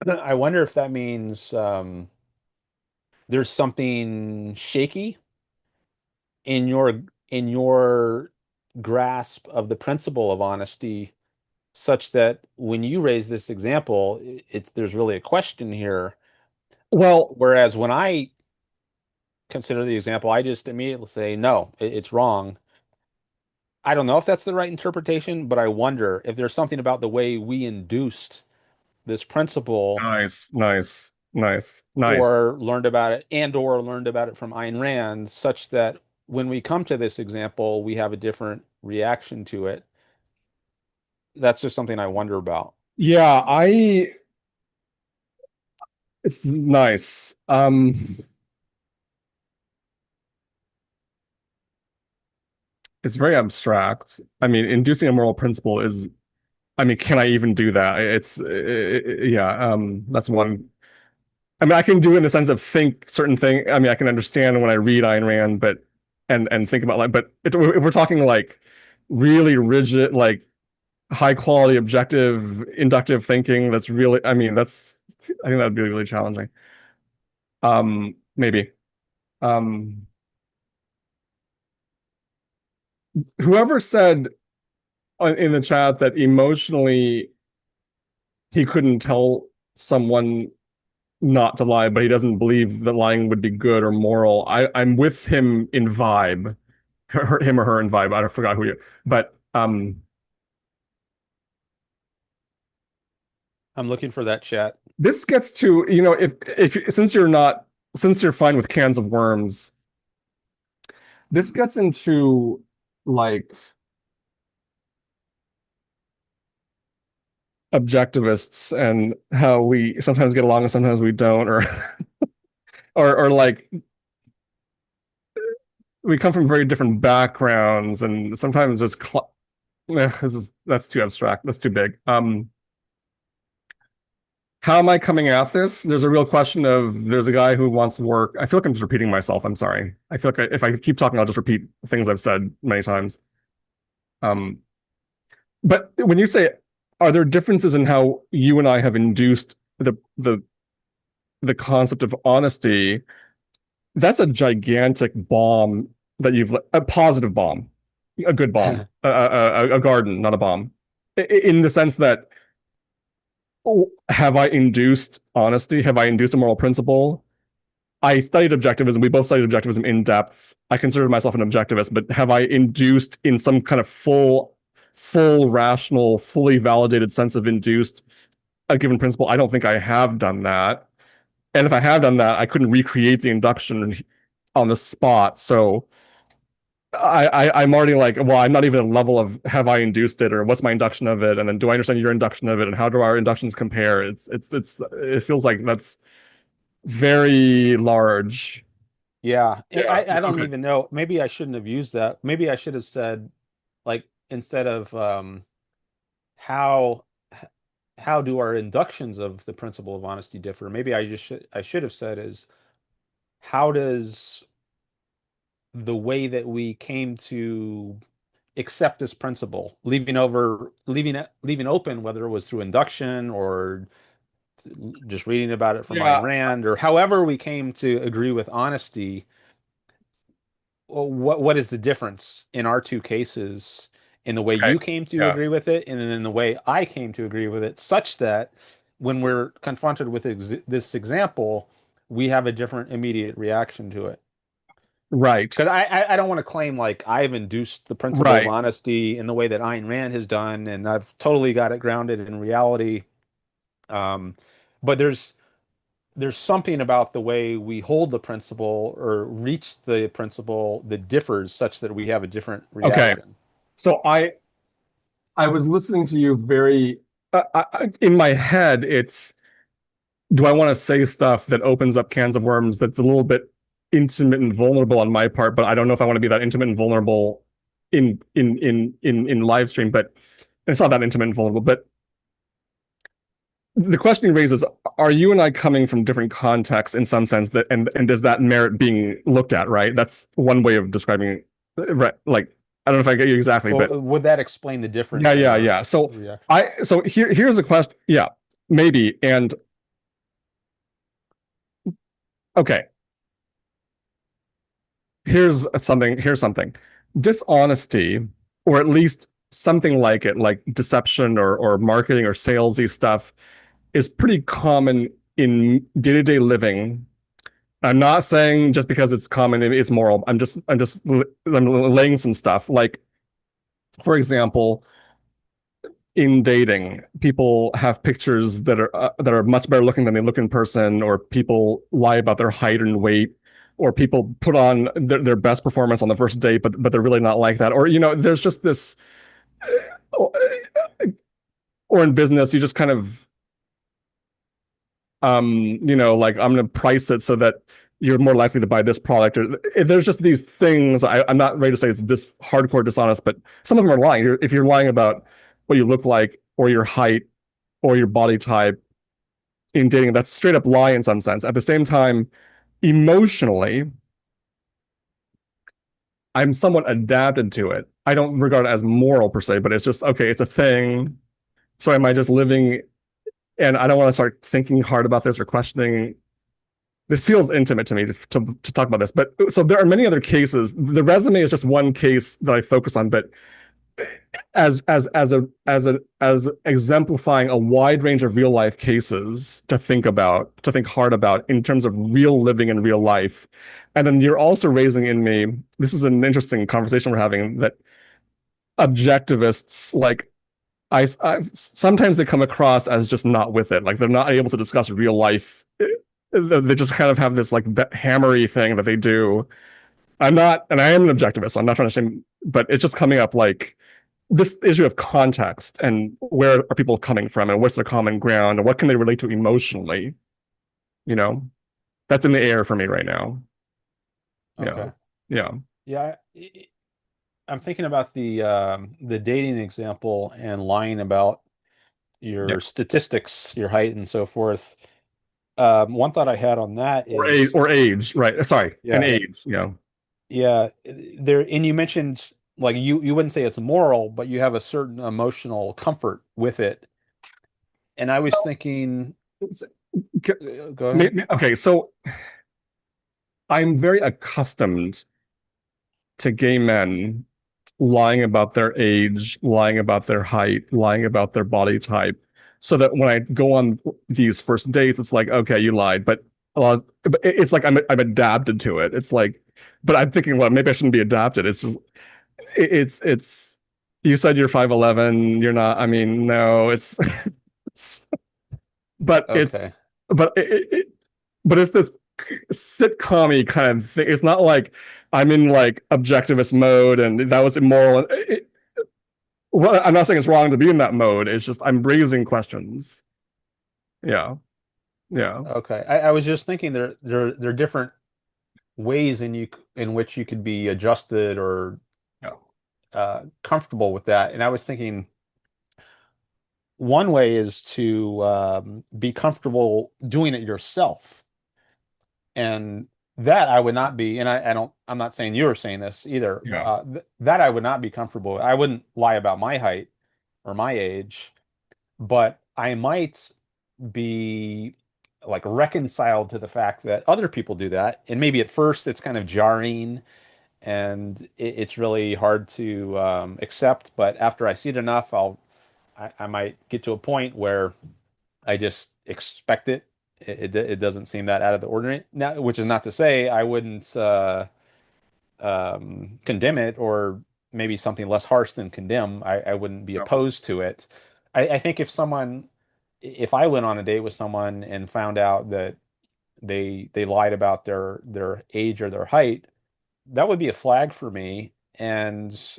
I wonder if that means there's something shaky in your grasp of the principle of honesty, such that when you raise this example, there's really a question here. Well, Whereas when I consider the example, I just immediately say, no, it's wrong. I don't know if that's the right interpretation, but I wonder if there's something about the way we induced this principle nice, nice, nice, nice. or learned about it from Ayn Rand, such that when we come to this example, we have a different reaction to it. That's just something I wonder about. Yeah, it's nice. It's very abstract. I mean, inducing a moral principle is, I mean, can I even do that? Yeah, that's one. I mean, I can do it in the sense of think certain thing. I mean, I can understand when I read Ayn Rand, but and think about like, but if we're talking like really rigid, like high quality, objective, inductive thinking, that's really, I mean, I think that'd be really challenging. Maybe. Um, Whoever said in the chat that emotionally he couldn't tell someone not to lie, but he doesn't believe that lying would be good or moral. I'm with him in vibe, him or her in vibe. I forgot who you, but I'm looking for that chat. this gets to, if since you're fine with cans of worms, this gets into like objectivists and how we sometimes get along and sometimes we don't, or or like we come from very different backgrounds and sometimes there's that's too abstract, that's too big. How am I coming at this? There's a real question of there's a guy who wants to work. I feel like I'm just repeating myself. I'm sorry. I feel like if I keep talking, I'll just repeat things I've said many times. Um, but when you say, are there differences in how you and I have induced the concept of honesty? That's a gigantic bomb that a positive bomb, a good bomb, a garden, not a bomb, in the sense that, oh, have I induced honesty? Have I induced a moral principle? I studied objectivism. We both studied objectivism in depth. I consider myself an objectivist, but have I induced in some kind of full rational, fully validated sense of induced a given principle? I don't think I have done that. And if I have done that, I couldn't recreate the induction on the spot. So I'm already like, well, I'm not even at a level of have I induced it or what's my induction of it, and then do I understand your induction of it, and how do our inductions compare? It feels like that's very large. Yeah, Yeah. I don't Okay. even know. Maybe I shouldn't have used that. Maybe I should have said, like, instead of how how do our inductions of the principle of honesty differ? Maybe I should have said is how does the way that we came to accept this principle, leaving open whether it was through induction or just reading about it from Ayn Yeah. Rand or however we came to agree with honesty. Well, what is the difference in our two cases in the way Okay. you came to Yeah. agree with it and then in the way I came to agree with it, such that when we're confronted with this example, we have a different immediate reaction to it. Right. Because I don't want to claim like I've induced the principle of Right. honesty in the way that Ayn Rand has done, and I've totally got it grounded in reality. Um, but there's something about the way we hold the principle or reach the principle that differs such that we have a different Okay. reaction. So I was listening to you very in my head. It's, do I want to say stuff that opens up cans of worms that's a little bit intimate and vulnerable on my part, but I don't know if I want to be that intimate and vulnerable in live stream. But it's not that intimate and vulnerable. But the question he raises, are you and I coming from different contexts in some sense, that and does that merit being looked at, right? That's one way of describing it, right? Like, I don't know if I get you exactly, Well, but would that explain the difference yeah. So reaction? here's a question. Yeah, maybe. And okay, here's something. Dishonesty, or at least something like it, like deception or marketing or salesy stuff, is pretty common in day-to-day living. I'm not saying just because it's common it's moral. I'm laying some stuff. Like, for example, in dating, people have pictures that are much better looking than they look in person, or people lie about their height and weight, or people put on their best performance on the first date, but they're really not like that. Or there's just this, or in business, you just kind of like, I'm going to price it so that you're more likely to buy this product. Or there's just these things. I'm not ready to say it's this hardcore dishonest, but some of them are lying. If you're lying about what you look like, or your height, or your body type in dating, that's straight up lie in some sense. At the same time, emotionally, I'm somewhat adapted to it. I don't regard it as moral per se, but it's just, okay, it's a thing. So am I just living, and I don't want to start thinking hard about this or questioning. This feels intimate to me to talk about this. But so there are many other cases. The resume is just one case that I focus on, but as exemplifying a wide range of real life cases to think hard about in terms of real living in real life. And then you're also raising in me, this is an interesting conversation we're having, that objectivists, like, I sometimes they come across as just not with it, like they're not able to discuss real life. They just kind of have this like hammery thing that they do. I'm not, and I am an objectivist, so I'm not trying to shame, but it's just coming up like this issue of context and where are people coming from and what's their common ground and what can they relate to emotionally. You know, that's in the air for me right now. Okay. Yeah. Yeah, I'm thinking about the dating example and lying about Yeah. your statistics, your height, and so forth. One thought I had on that is, Or age, right? Sorry, an yeah, age. yeah, there, and you mentioned like you wouldn't say it's moral, but you have a certain emotional comfort with it. And I was thinking, go ahead. Okay, so I'm very accustomed to gay men lying about their age, lying about their height, lying about their body type, so that when I go on these first dates, it's like, okay, you lied, but it's like I'm adapted to it. It's like, but I'm thinking, well, maybe I shouldn't be adapted. It's just, it's. You said you're 5'11". You're not. I mean, no, it's but Okay. but it's this sitcom-y kind of thing. It's not like I'm in like objectivist mode and that was immoral. Well, I'm not saying it's wrong to be in that mode. It's just I'm raising questions. Yeah, yeah, Okay. I was just thinking there are different ways in which you could be adjusted or yeah. comfortable with that. And I was thinking one way is to be comfortable doing it yourself. And that I would not be, and I'm not saying you were saying this either. Yeah. That I would not be comfortable with. I wouldn't lie about my height or my age, but I might be like reconciled to the fact that other people do that. And maybe at first it's kind of jarring and it's really hard to accept. But after I see it enough, I might get to a point where I just expect it. It doesn't seem that out of the ordinary now, which is not to say I wouldn't condemn it, or maybe something less harsh than condemn. I wouldn't be Yeah. opposed to it. I think if I went on a date with someone and found out that they lied about their age or their height, that would be a flag for me, and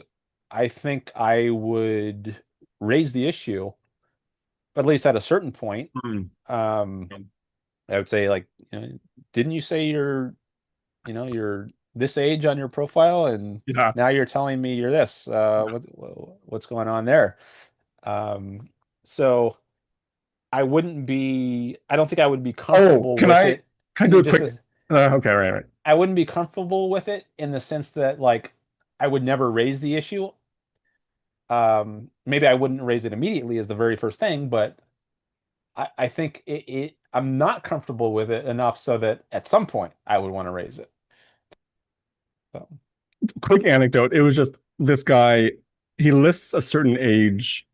I think I would raise the issue, at least at a certain point. Mm. Um, I would say like, didn't you say you're you're this age on your profile, and Yeah. now you're telling me you're this. What's going on there? Um, so I don't think I would be Oh, comfortable with it. can I do a Just quick? as Okay, right. I wouldn't be comfortable with it in the sense that like I would never raise the issue. Maybe I wouldn't raise it immediately as the very first thing, but I think I'm not comfortable with it enough so that at some point I would want to raise it. So, Quick anecdote. It was just this guy. He lists a certain age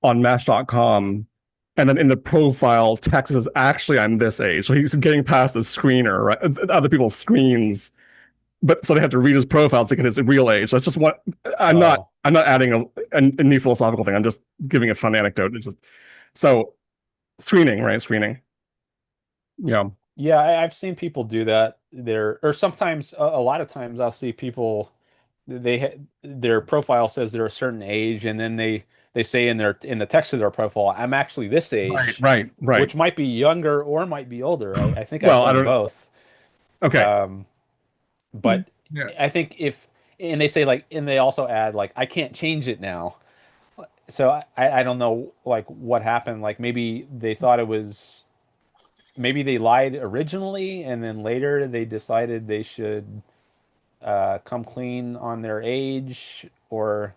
on Match.com, and then in the profile text says, "Actually, I'm this age." So he's getting past the screener, right? Other people's screens, but so they have to read his profile to get his real age. That's just what I'm not. oh, I'm not adding a new philosophical thing. I'm just giving a fun anecdote. It's just so screening, right? Screening. Yeah. yeah, I've seen people do that there, or sometimes a lot of times I'll see people their profile says they're a certain age, and then they say in the text of their profile, I'm actually this Right. age, Right. Right. which might be younger or might be older. I think I've Well, I seen don't. both. Okay. Um, but Yeah. I think if and they say like and they also add like I can't change it now. So I don't know like what happened. Like maybe they thought it was maybe they lied originally and then later they decided they should come clean on their age, or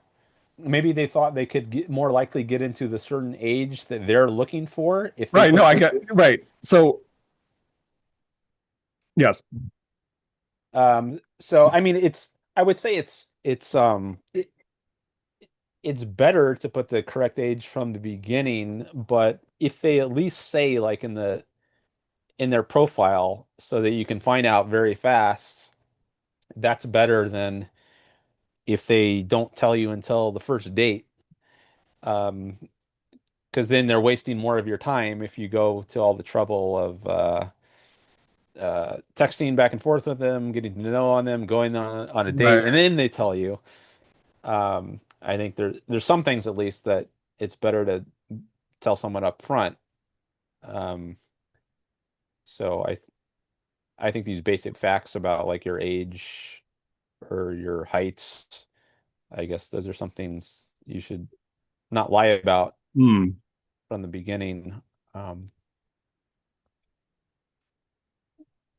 maybe they thought they could more likely get into the certain age that they're looking for if they Right. No, put I get right. So yes. so I mean I would say it's better to put the correct age from the beginning, but if they at least say like in their profile so that you can find out very fast, that's better than if they don't tell you until the first date. Um, because then they're wasting more of your time if you go to all the trouble of texting back and forth with them, getting to know on them, going on a date, Right. and then they tell you. I think there's some things at least that it's better to tell someone up front. Um, so I think these basic facts about like your age or your height, I guess those are some things you should not lie about Hmm. from the beginning. Um,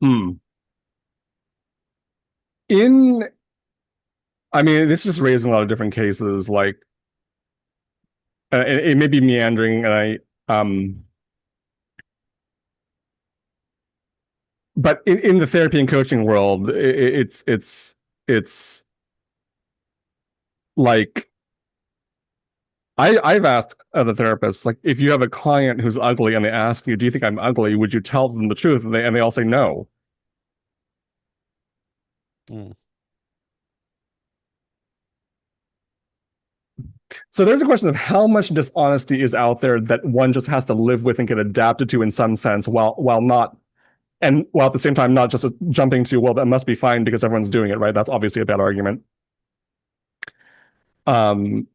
Hmm. In, I mean, this is raised in a lot of different cases. Like, it may be meandering, and but in the therapy and coaching world, it's like I've asked other therapists, like, if you have a client who's ugly and they ask you, "Do you think I'm ugly?" Would you tell them the truth? And they all say no. mm. So there's a question of how much dishonesty is out there that one just has to live with and get adapted to in some sense, while not, and while at the same time not just jumping to, well, that must be fine because everyone's doing it, right? That's obviously a bad argument. Um,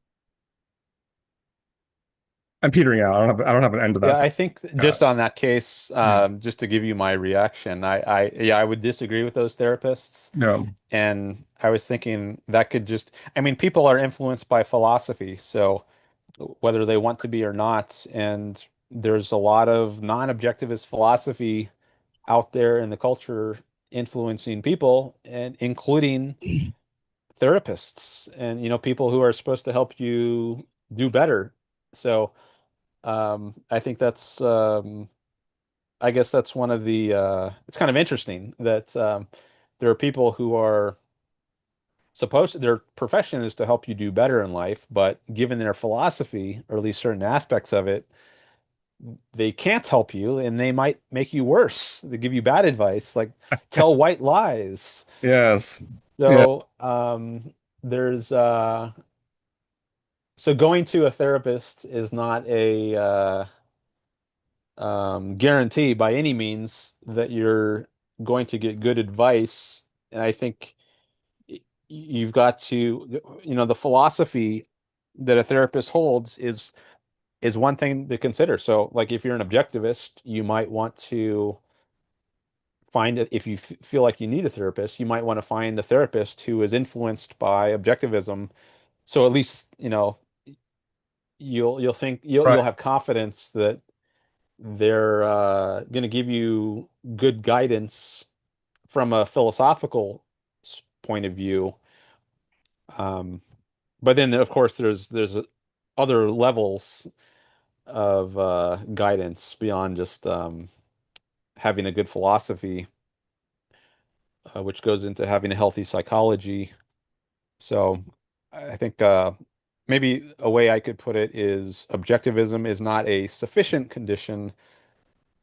I'm petering out. I don't have an end to Yeah, that. I think Uh, just on that case, yeah. just to give you my reaction, yeah, I would disagree with those therapists. No. And I was thinking that could just, I mean, people are influenced by philosophy, so whether they want to be or not, and there's a lot of non-objectivist philosophy out there in the culture influencing people, and including therapists and people who are supposed to help you do better. So I think I guess that's one of the it's kind of interesting that there are people who are supposed their profession is to help you do better in life, but given their philosophy, or at least certain aspects of it, they can't help you and they might make you worse. They give you bad advice, like tell white lies. Yes. Yeah. So there's so going to a therapist is not a guarantee by any means that you're going to get good advice. And I think you've got to, the philosophy that a therapist holds is one thing to consider. So, like if you're an objectivist, you might want to find it if you feel like you need a therapist, you might want to find a therapist who is influenced by objectivism. So at least, you'll think you'll Right. have confidence that they're going to give you good guidance from a philosophical point of view. Um, but then, of course, there's other levels of guidance beyond just having a good philosophy, which goes into having a healthy psychology. So I think maybe a way I could put it is objectivism is not a sufficient condition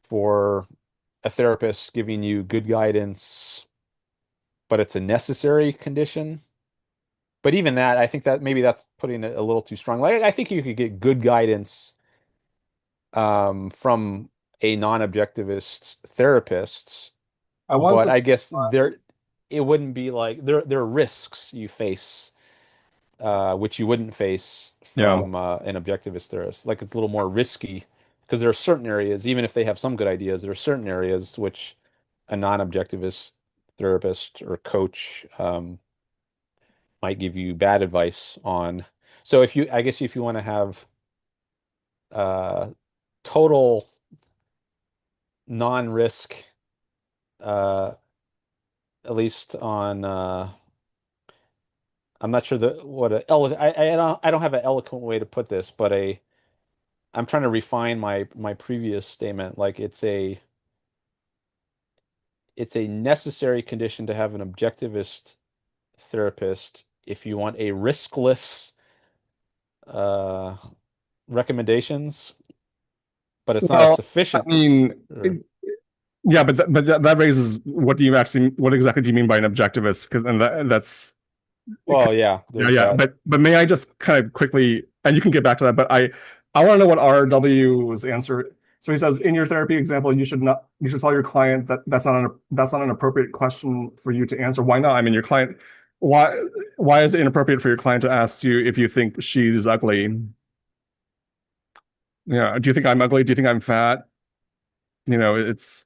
for a therapist giving you good guidance, but it's a necessary condition. But even that, I think that maybe that's putting it a little too strong. Like I think you could get good guidance from a non-objectivist therapist, I want but to. I guess it wouldn't be like there are risks you face which you wouldn't face Yeah. from an objectivist therapist. Like it's a little more risky because there are certain areas, even if they have some good ideas, there are certain areas which a non-objectivist therapist or coach might give you bad advice on. So I guess if you want to have uh, total non-risk, uh, at least on, I'm not sure what I don't have an eloquent way to put this, but I'm trying to refine my previous statement. Like it's a necessary condition to have an objectivist therapist if you want a riskless uh recommendations, but it's not a Well, I sufficient mean, or yeah, but that raises what exactly do you mean by an objectivist? Because and that's well, yeah, yeah, there's yeah. that. But may I just kind of quickly, and you can get back to that, but I want to know what RW's answer. So he says, in your therapy example, you should tell your client that that's not an appropriate question for you to answer. Why not? I mean, your client, why why is it inappropriate for your client to ask you if you think she's ugly? Yeah. Do you think I'm ugly? Do you think I'm fat? It's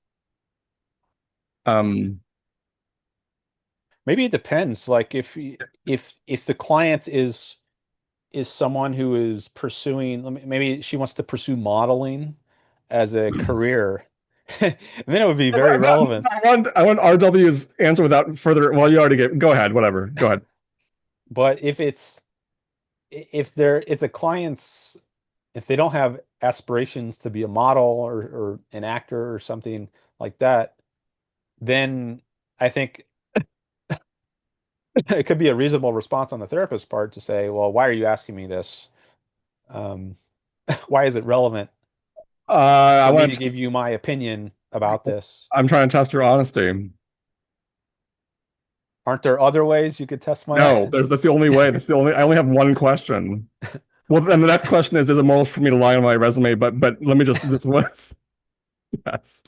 um Maybe it depends. Like if the client is someone who is pursuing, maybe she wants to pursue modeling as a career, then it would be very relevant. I want RW's answer without further. Well, you already gave. Go ahead. Whatever. Go ahead. But if the clients if they don't have aspirations to be a model or an actor or something like that, then I think it could be a reasonable response on the therapist's part to say, well, why are you asking me this? Um, why is it relevant I for me want to to give test. you my opinion about this? I'm trying to test your honesty. Aren't there other ways you could test my No, that's the only way. That's the only. I only have one question. Well, then the next question is it moral for me to lie on my resume? But let me just. This was yes.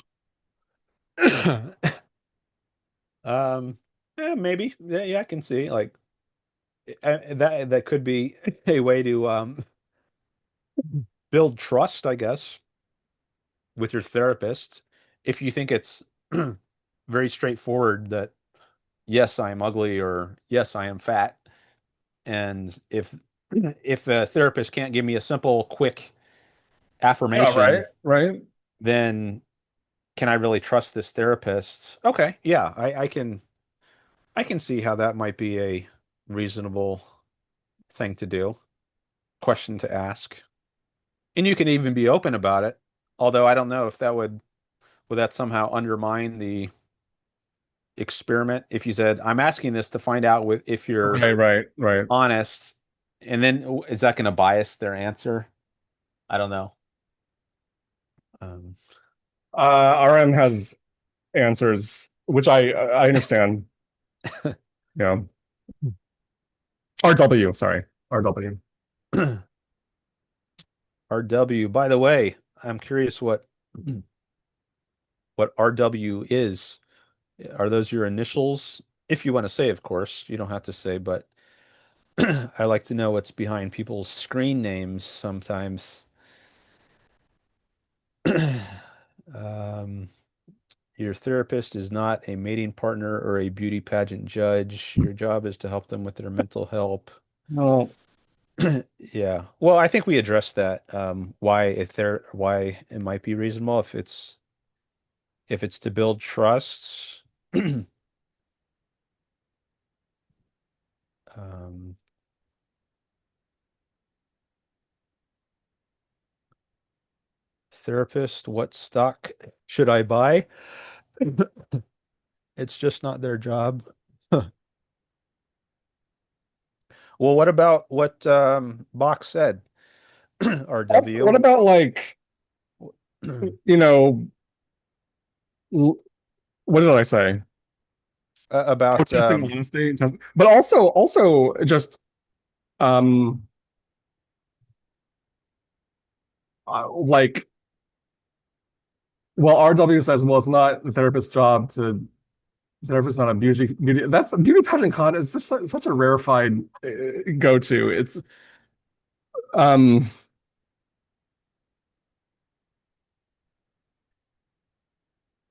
Yeah, maybe. Yeah, yeah, I can see like that could be a way to build trust, I guess, with your therapist if you think it's very straightforward that yes, I am ugly or yes, I am fat. And if a therapist can't give me a simple, quick Yeah. Right. affirmation, Right. then can I really trust this therapist? Okay, yeah, I can see how that might be a reasonable thing to do, question to ask. And you can even be open about it. Although I don't know if that would that somehow undermine the experiment if you said, I'm asking this to find out if you're Right. Right. Right. honest, and then is that going to bias their answer? I don't know. Um, RM has answers, which I understand. Yeah. RW. Sorry. RW. RW. By the way, I'm curious what RW is. Are those your initials? If you want to say, of course, you don't have to say, but I like to know what's behind people's screen names sometimes. Um, Your therapist is not a mating partner or a beauty pageant judge. Your job is to help them with their mental health. Well, Yeah. Well, I think we addressed that. Why it might be reasonable if it's to build trust. Um, therapist, what stock should I buy? It's just not their job. Well, what about what Bach said? what RW about like, you know, what did I say? about Testing honesty, but also just um like, well, RW says, well, it's not the therapist's job to therapist not a beauty that's beauty pageant con is just such a rarefied go-to. It's um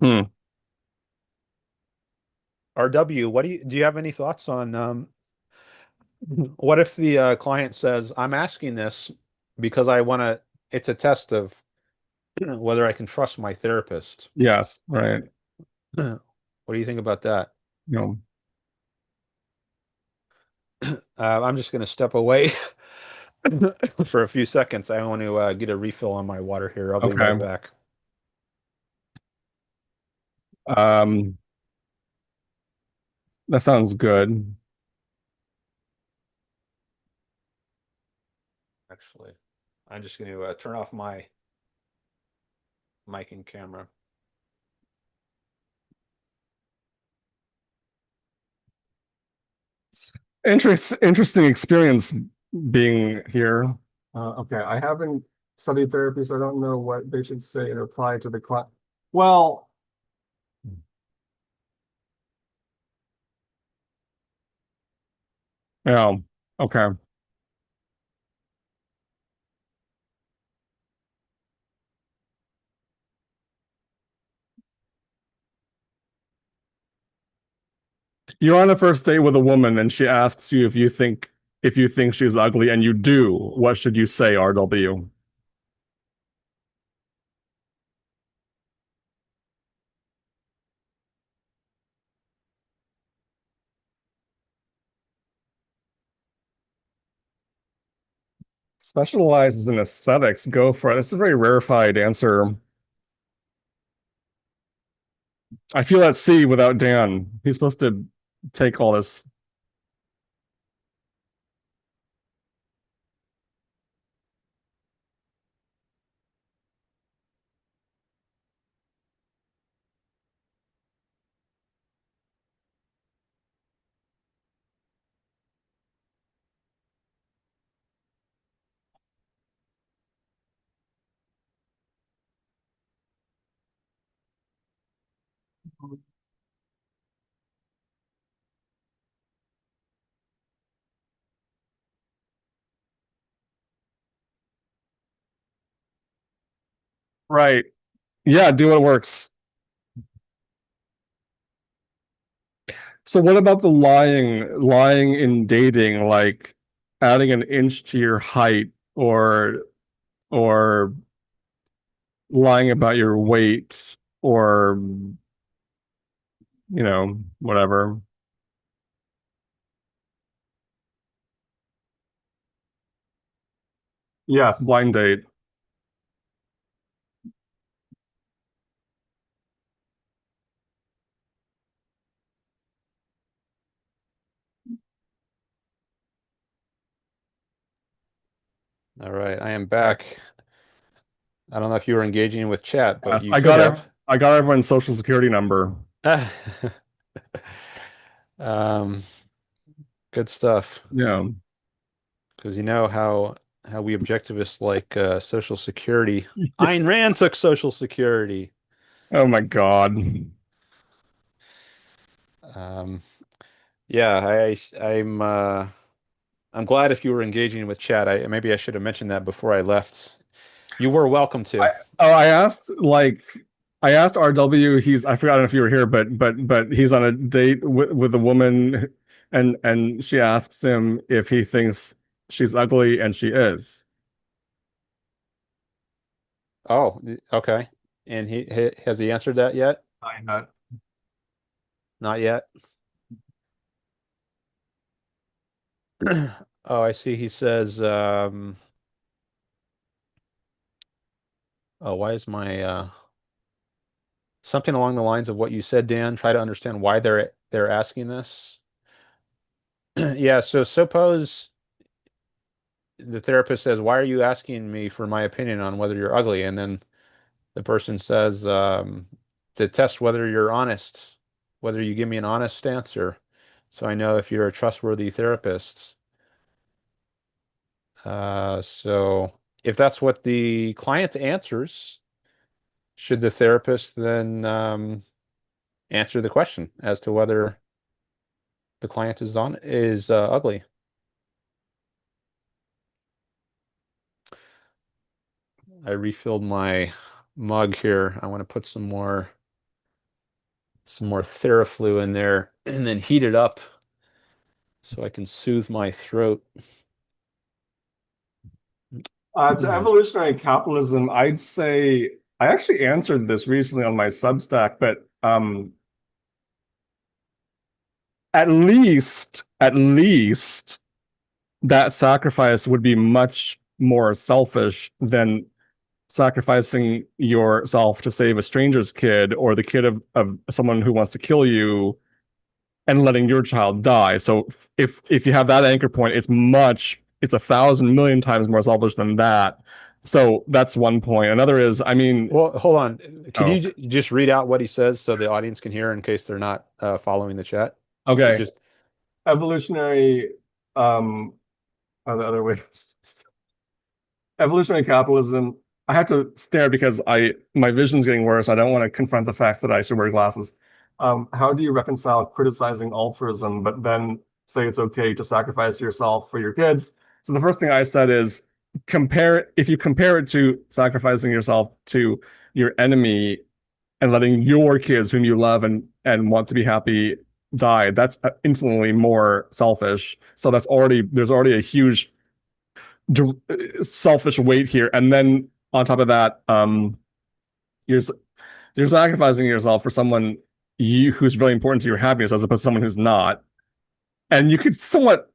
hmm. RW, what do you have any thoughts on what if the client says, I'm asking this because I want to, it's a test of whether I can trust my therapist. Yes, right. What do you think about that? You know, I'm just going to step away for a few seconds. I want to get a refill on my water here. I'll be right okay. back. Um that sounds good. Actually, I'm just going to turn off my mic and camera. Interesting experience being here. Okay, I haven't studied therapy, so I don't know what they should say in reply to the client. Well, yeah, okay. You're on a first date with a woman and she asks you if you think she's ugly and you do, what should you say, RW? Specializes in aesthetics, go for it. That's a very rarefied answer. I feel at sea without Dan. He's supposed to take all this. Right. Yeah, do what works. So what about the lying in dating, like adding an inch to your height or lying about your weight or whatever. Yes, blind date. All right, I am back. I don't know if you were engaging with chat, but Yes, you could have. I got everyone's social security number. Um, good stuff. Yeah. Because you know how we objectivists like Social Security. Ayn Rand took Social Security. Oh my God. Um, yeah, I'm glad if you were engaging with chat. I maybe I should have mentioned that before I left. You were welcome to. I asked like I asked RW, I forgot if you were here, but he's on a date with a woman and she asks him if he thinks she's ugly, and she is. Oh, okay. And he has he answered that yet? I not. Not yet. Oh, I see. He says, oh, why is my something along the lines of what you said, Dan? Try to understand why they're asking this. Yeah, so suppose the therapist says, "Why are you asking me for my opinion on whether you're ugly?" And then the person says, to test whether you're honest, whether you give me an honest answer, so I know if you're a trustworthy therapist. So if that's what the client answers, should the therapist then answer the question as to whether the client is ugly? I refilled my mug here. I want to put some more Theraflu in there and then heat it up so I can soothe my throat. To evolutionary capitalism, I'd say I actually answered this recently on my Substack, but at least that sacrifice would be much more selfish than sacrificing yourself to save a stranger's kid or the kid of someone who wants to kill you and letting your child die. So if you have that anchor point, it's 1,000 million times more selfish than that. So that's one point. Another is, I mean, Well, hold on. Can oh, you just read out what he says so the audience can hear in case they're not following the chat? okay. Just Evolutionary, the other way. Evolutionary capitalism. I have to stare because my vision's getting worse. I don't want to confront the fact that I should wear glasses. How do you reconcile criticizing altruism, but then say it's okay to sacrifice yourself for your kids? So the first thing I said is if you compare it to sacrificing yourself to your enemy and letting your kids whom you love and want to be happy die, that's infinitely more selfish. So there's already a huge selfish weight here. And then on top of that, you're you're sacrificing yourself for someone who's really important to your happiness as opposed to someone who's not. And you could somewhat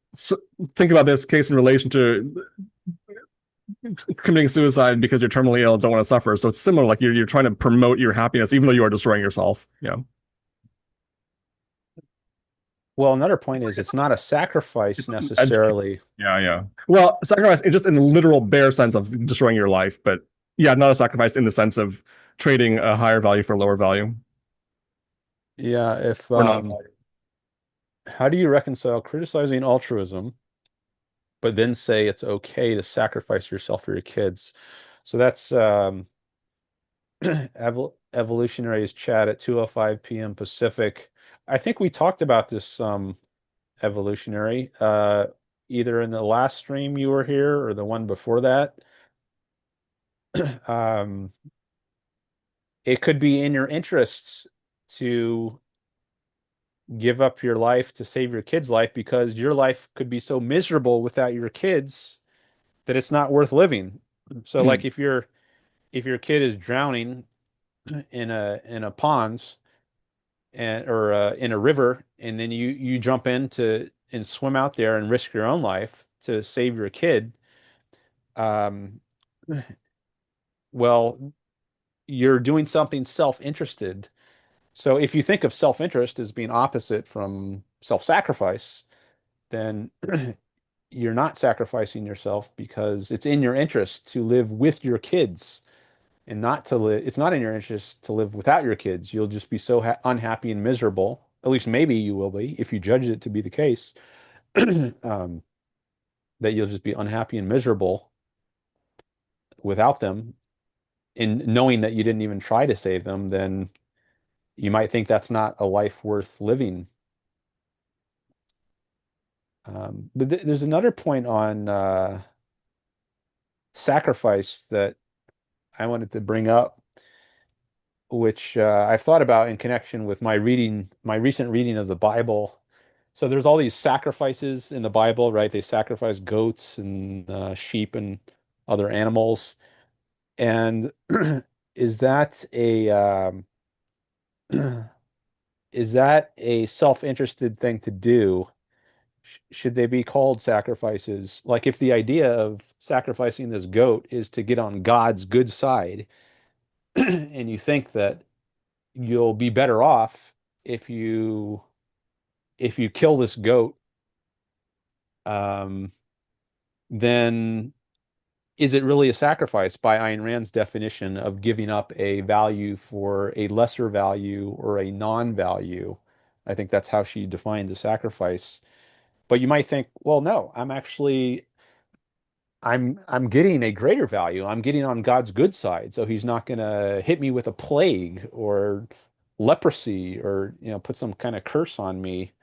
think about this case in relation to committing suicide because you're terminally ill and don't want to suffer. So it's similar, like you're trying to promote your happiness even though you are destroying yourself. Yeah. well, another point is it's not a sacrifice necessarily. Yeah, yeah. Well, sacrifice is just in the literal bare sense of destroying your life, but yeah, not a sacrifice in the sense of trading a higher value for a lower value Yeah, if or not. how do you reconcile criticizing altruism, but then say it's okay to sacrifice yourself for your kids? So that's evolutionaries chat at 2:05 p.m. Pacific. I think we talked about this evolutionary either in the last stream you were here or the one before that. Um, it could be in your interests to give up your life to save your kid's life because your life could be so miserable without your kids that it's not worth living. So like if your kid is drowning in a pond and or in a river and then you jump in to and swim out there and risk your own life to save your kid, um well, you're doing something self-interested. So if you think of self-interest as being opposite from self-sacrifice, then you're not sacrificing yourself because it's in your interest to live with your kids and not to live. It's not in your interest to live without your kids. You'll just be so unhappy and miserable. At least maybe you will be if you judge it to be the case, um, that you'll just be unhappy and miserable without them. And knowing that you didn't even try to save them, then you might think that's not a life worth living. But there's another point on sacrifice that I wanted to bring up. which I've thought about in connection with my recent reading of the Bible. So there's all these sacrifices in the Bible, right? They sacrifice goats and sheep and other animals. And is that a is that a self-interested thing to do? Should they be called sacrifices? Like if the idea of sacrificing this goat is to get on God's good side, and you think that you'll be better off if you kill this goat, um, then is it really a sacrifice by Ayn Rand's definition of giving up a value for a lesser value or a non-value? I think that's how she defines a sacrifice. But you might think, well, no, I'm getting a greater value. I'm getting on God's good side, so he's not going to hit me with a plague or leprosy or put some kind of curse on me.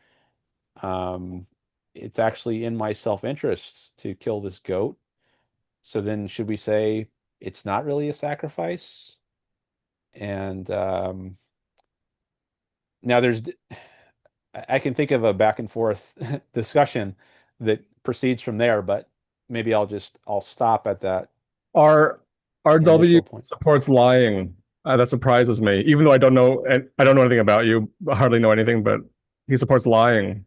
Um, it's actually in my self-interest to kill this goat. So then should we say it's not really a sacrifice? And now I can think of a back and forth discussion that proceeds from there, but maybe I'll stop at that R RW initial point. supports lying. That surprises me, even though I don't know, and I don't know anything about you. I hardly know anything, but he supports lying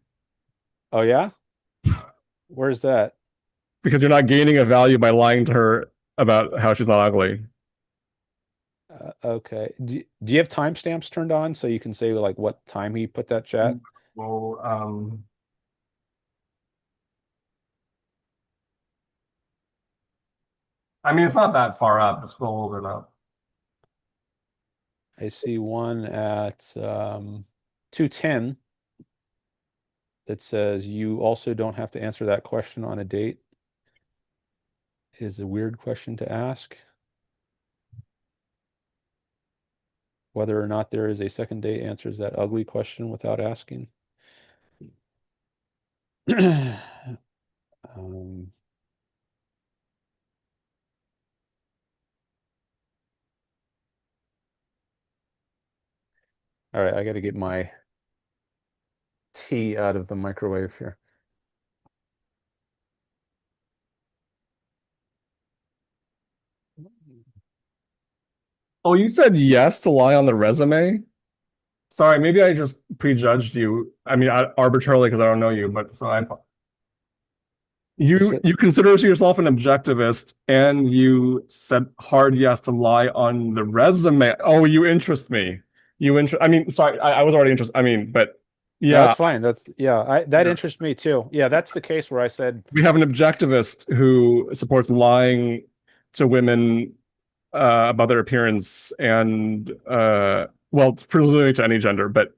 Oh yeah? Where's that? because you're not gaining a value by lying to her about how she's not ugly. Okay. Do you have timestamps turned on so you can say like what time he put that chat? Well, I mean, it's not that far up. Scroll over now. I see one at 2:10 that says you also don't have to answer that question on a date. It is a weird question to ask. Whether or not there is a second date answers that ugly question without asking. Um, all right, I got to get my tea out of the microwave here. Oh, you said yes to lie on the resume? Sorry, maybe I just prejudged you. I mean, arbitrarily because I don't know you, but so you consider yourself an objectivist, and you said hard yes to lie on the resume. Oh, you interest me. I mean, sorry, I was already interested. I mean, but No, yeah, that's fine. That interests me too. Yeah, that's the case where I said, we have an objectivist who supports lying to women about their appearance and well, presumably to any gender, but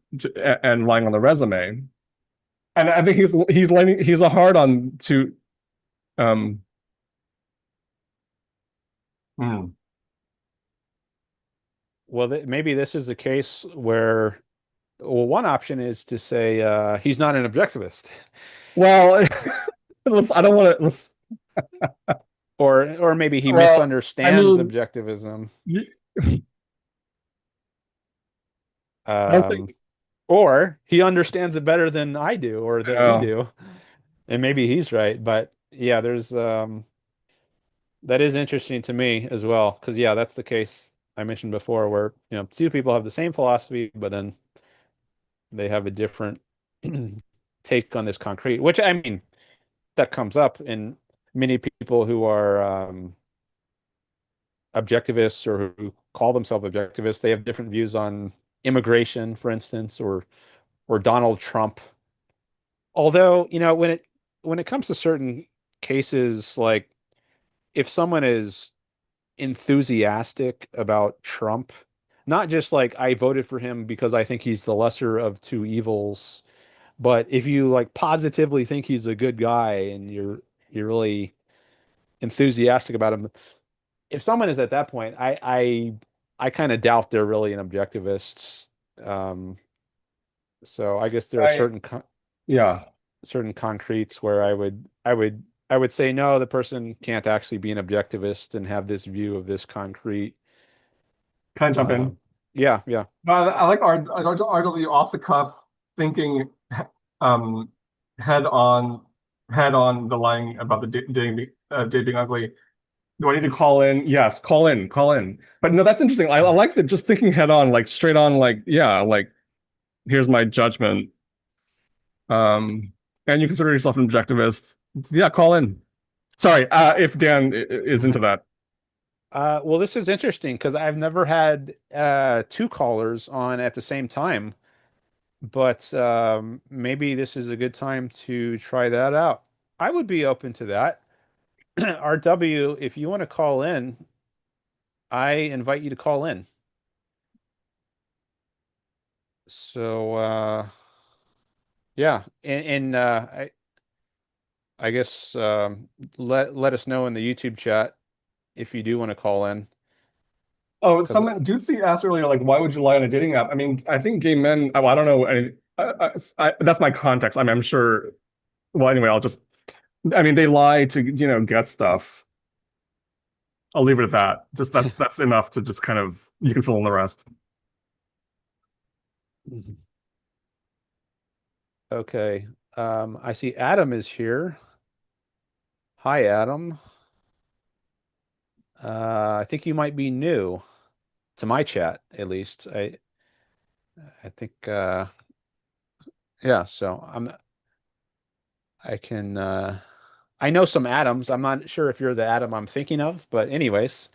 and lying on the resume. And I think he's a hard on to um hmm. well, maybe this is the case where, well, one option is to say he's not an objectivist, Well, I don't want to. or maybe he Well, I misunderstands mean, objectivism, you- I don't um, think. or he understands it better than I do or that we Yeah, do, and maybe he's right. But yeah, there's that is interesting to me as well, because yeah, that's the case I mentioned before, where two people have the same philosophy, but then they have a different take on this concrete, which I mean, that comes up in many people who are objectivists or who call themselves objectivists. They have different views on immigration, for instance, or Donald Trump. Although, when it comes to certain cases, like if someone is enthusiastic about Trump, not just like I voted for him because I think he's the lesser of two evils, but if you like positively think he's a good guy and you're really enthusiastic about him, if someone is at that point, I kind of doubt they're really an objectivist. Um, so I guess there are I yeah, certain concretes where I would say no, the person can't actually be an objectivist and have this view of this concrete. can I jump Uh, in? Yeah, yeah. I like RW off the cuff thinking, um, head on, head on the line about the day being ugly. Do I need to call in? Yes, call in, call in. But no, that's interesting. I like that just thinking head on, like straight on, like, yeah, like here's my judgment. Um, and you consider yourself an objectivist. Yeah, call in. Sorry, if Dan is into that. Well, this is interesting because I've never had two callers on at the same time, but maybe this is a good time to try that out. I would be open to that. RW, if you want to call in, I invite you to call in. So yeah, and I guess let us know in the YouTube chat if you do want to call in Oh, because some dude see asked earlier, like, why would you lie on a dating app? I mean, I think gay men. Oh, I don't know. That's my context. I'm sure. Well, anyway, I'll just. I mean, they lie to get stuff. I'll leave it at that. Just that's enough to just kind of you can fill in the rest. okay. I see Adam is here. Hi, Adam. I think you might be new to my chat, at least. I think yeah, so I can I know some Adams. I'm not sure if you're the Adam I'm thinking of, but anyways,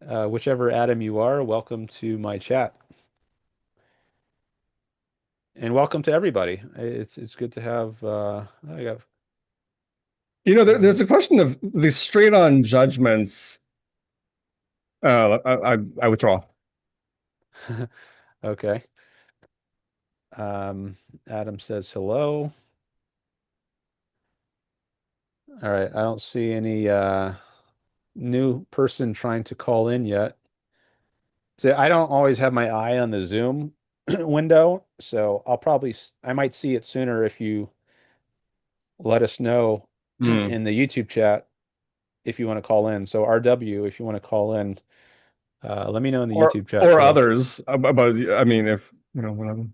whichever Adam you are, welcome to my chat. And welcome to everybody. It's good to have I got There's a question of the straight on judgments. I withdraw. okay. Adam says hello. All right, I don't see any new person trying to call in yet. So I don't always have my eye on the Zoom window, so I might see it sooner if you let us know Hmm. in the YouTube chat if you want to call in. So RW, if you want to call in, let me know in the Or YouTube chat or too. others about. I mean, if whatever.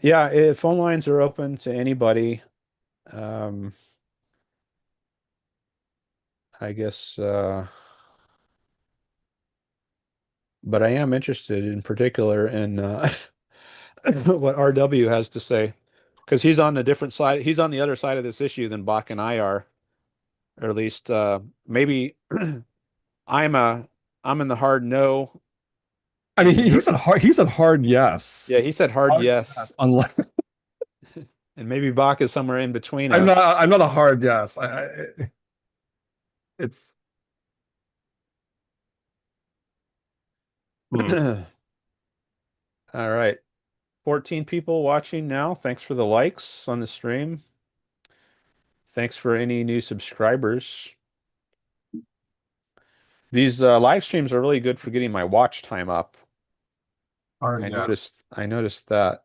Yeah, phone lines are open to anybody. Um, I guess, but I am interested in particular in what RW has to say because he's on the different side. He's on the other side of this issue than Bach and I are, or at least maybe I'm a I'm in the hard no, I mean, and he you're said hard. He said hard yeah. yes. He said hard Hard yes, yes. Unless and maybe Bach is somewhere in between I'm not. us. I'm not a hard yes. It's. Hmm. All right. 14 people watching now. Thanks for the likes on the stream. Thanks for any new subscribers. These live streams are really good for getting my watch time up. Hard yes. I noticed that.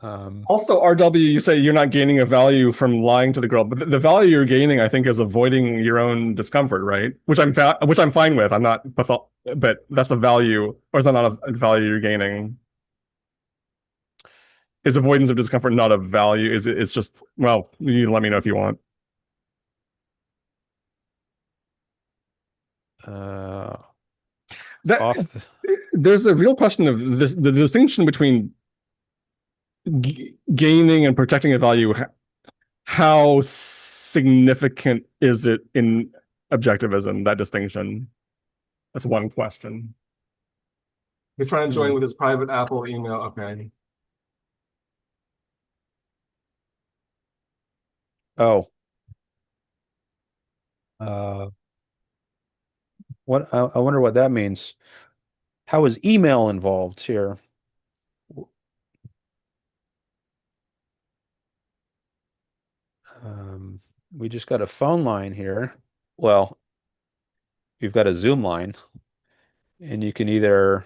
Um, Also, RW, you say you're not gaining a value from lying to the girl, but the value you're gaining, I think, is avoiding your own discomfort, right? Which I'm fine with. I'm not but that's a value, or is that not a value you're gaining? Is avoidance of discomfort not a value? Is it? It's just well, you need to let me know if you want. uh, That off the, there's a real question of this: the distinction between gaining and protecting a value. How significant is it in objectivism? That distinction. That's one question. He's trying to hmm. join with his private Apple email. Okay. Oh, uh, what I wonder what that means. How is email involved here? Um, we just got a phone line here. Well, you've got a Zoom line, and you can either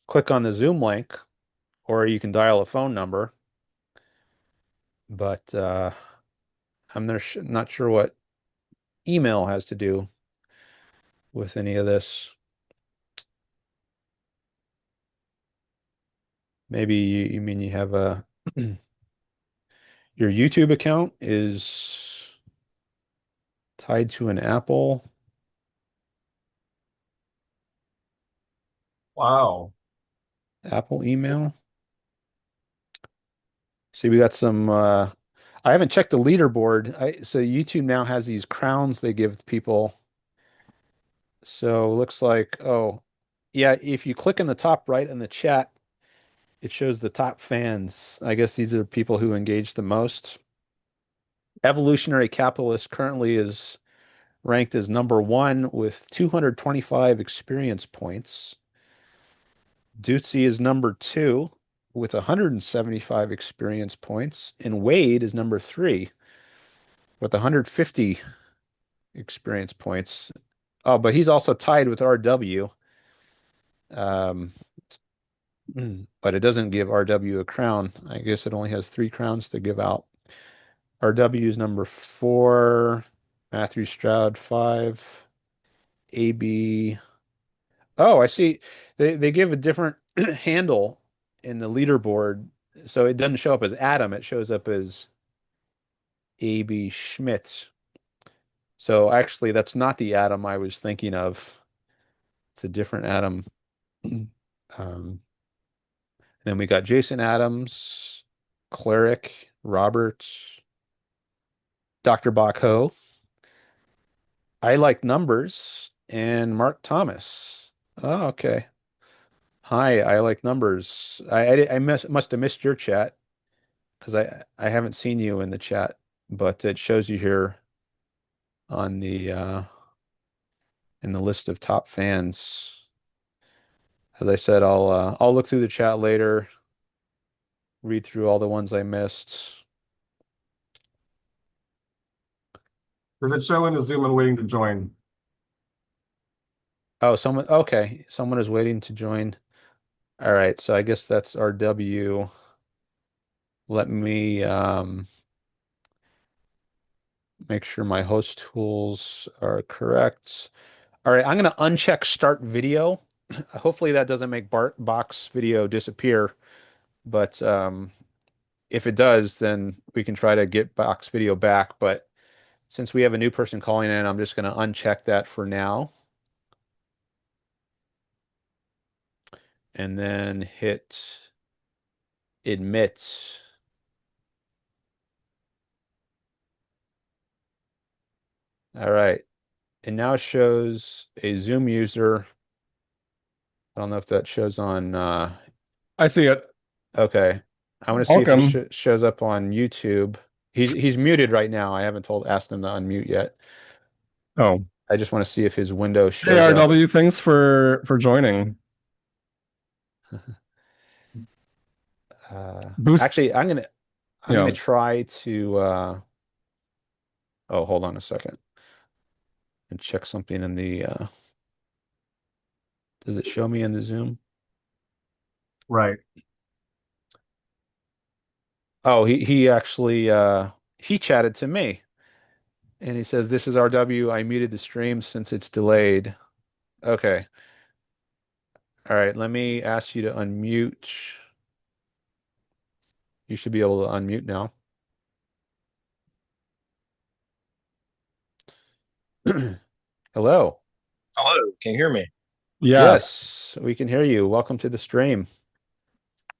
click on the Zoom link or you can dial a phone number. But I'm not sure what email has to do with any of this. Maybe you mean you have a your YouTube account is tied to an Apple Wow. email. See, we got some I haven't checked the leaderboard. So YouTube now has these crowns they give people. So it looks like, oh, yeah, if you click in the top right in the chat, it shows the top fans. I guess these are people who engage the most. Evolutionary Capitalist currently is ranked as number 1 with 225 experience points. Ducey is number 2 with 175 experience points. And Wade is number 3 with 150 experience points. Oh, but he's also tied with RW. Um, but it doesn't give RW a crown. I guess it only has 3 crowns to give out. RW is number 4, Matthew Stroud 5, AB. Oh, I see. They give a different handle in the leaderboard, so it doesn't show up as Adam. It shows up as AB Schmidt. So actually, that's not the Adam I was thinking of. It's a different Adam. Then we got Jason Adams, Cleric, Robert, Dr. Bach Ho. I like numbers, and Mark Thomas. Oh, okay. Hi, I like numbers. I must have missed your chat because I haven't seen you in the chat, but it shows you here on the in the list of top fans. As I said, I'll look through the chat later, read through all the ones I missed. Does it show in the Zoom and waiting to join? Oh, someone is waiting to join. All right, so I guess that's RW. Let me make sure my host tools are correct. All right, I'm going to uncheck start video. Hopefully that doesn't make Bach's video disappear, but if it does, then we can try to get Bach's video back. But since we have a new person calling in, I'm just going to uncheck that for now. And then hit admit. All right. And now it shows a Zoom user. I don't know if that shows on I see it. okay. I want to see if it Welcome. shows up on YouTube. He's muted right now. I haven't asked him to unmute yet. Oh, I just want to see if his window hey shows up. RW, thanks for joining. Boost. Actually, I'm Yeah. gonna try to oh, hold on a second and check something in the does it show me in the Zoom? Right. Oh, he actually he chatted to me and he says this is RW. I muted the stream since it's delayed. Okay. All right, let me ask you to unmute. You should be able to unmute now. Hello. Hello, can you hear me? Yes. Yes, we can hear you. Welcome to the stream.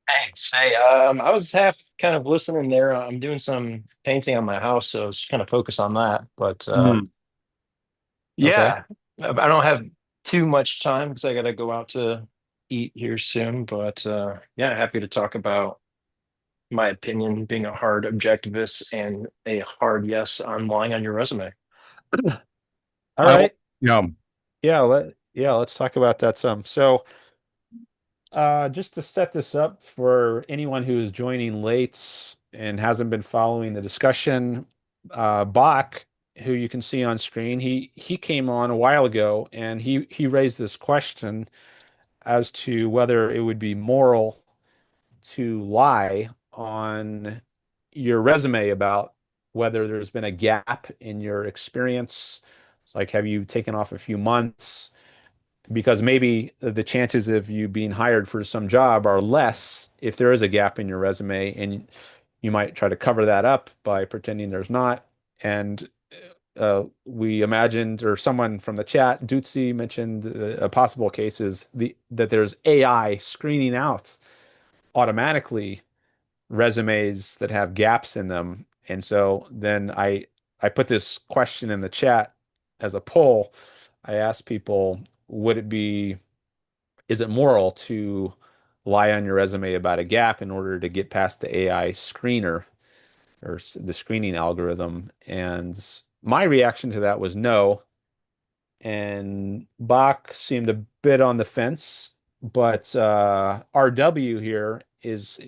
Thanks. Hey, I was half kind of listening there. I'm doing some painting on my house, so I was kind of focused on that. But Mm. Okay. yeah, I don't have too much time because I got to go out to eat here soon. But yeah, happy to talk about my opinion being a hard objectivist and a hard yes on lying on your resume. All I will. right. Yeah. Let's talk about that some. So, just to set this up for anyone who is joining late and hasn't been following the discussion, Bach, who you can see on screen, he came on a while ago and he raised this question as to whether it would be moral to lie on your resume about whether there's been a gap in your experience. Like, have you taken off a few months? because maybe the chances of you being hired for some job are less if there is a gap in your resume, and you might try to cover that up by pretending there's not. And we imagined, or someone from the chat, Dutzy, mentioned a possible case is that there's AI screening out automatically resumes that have gaps in them. And so then I put this question in the chat as a poll. I asked people, would it be is it moral to lie on your resume about a gap in order to get past the AI screener or the screening algorithm? And my reaction to that was no. And Bach seemed a bit on the fence, but RW here is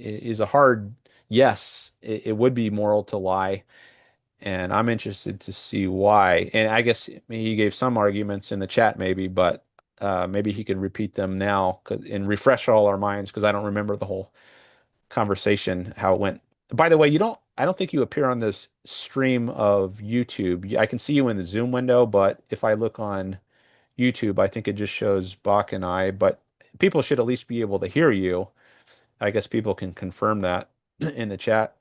a hard yes. It would be moral to lie, and I'm interested to see why. And I guess he gave some arguments in the chat, maybe, but maybe he could repeat them now and refresh all our minds because I don't remember the whole conversation how it went. By the way, I don't think you appear on this stream of YouTube. I can see you in the Zoom window, but if I look on YouTube, I think it just shows Bach and I, but people should at least be able to hear you. I guess people can confirm that in the chat.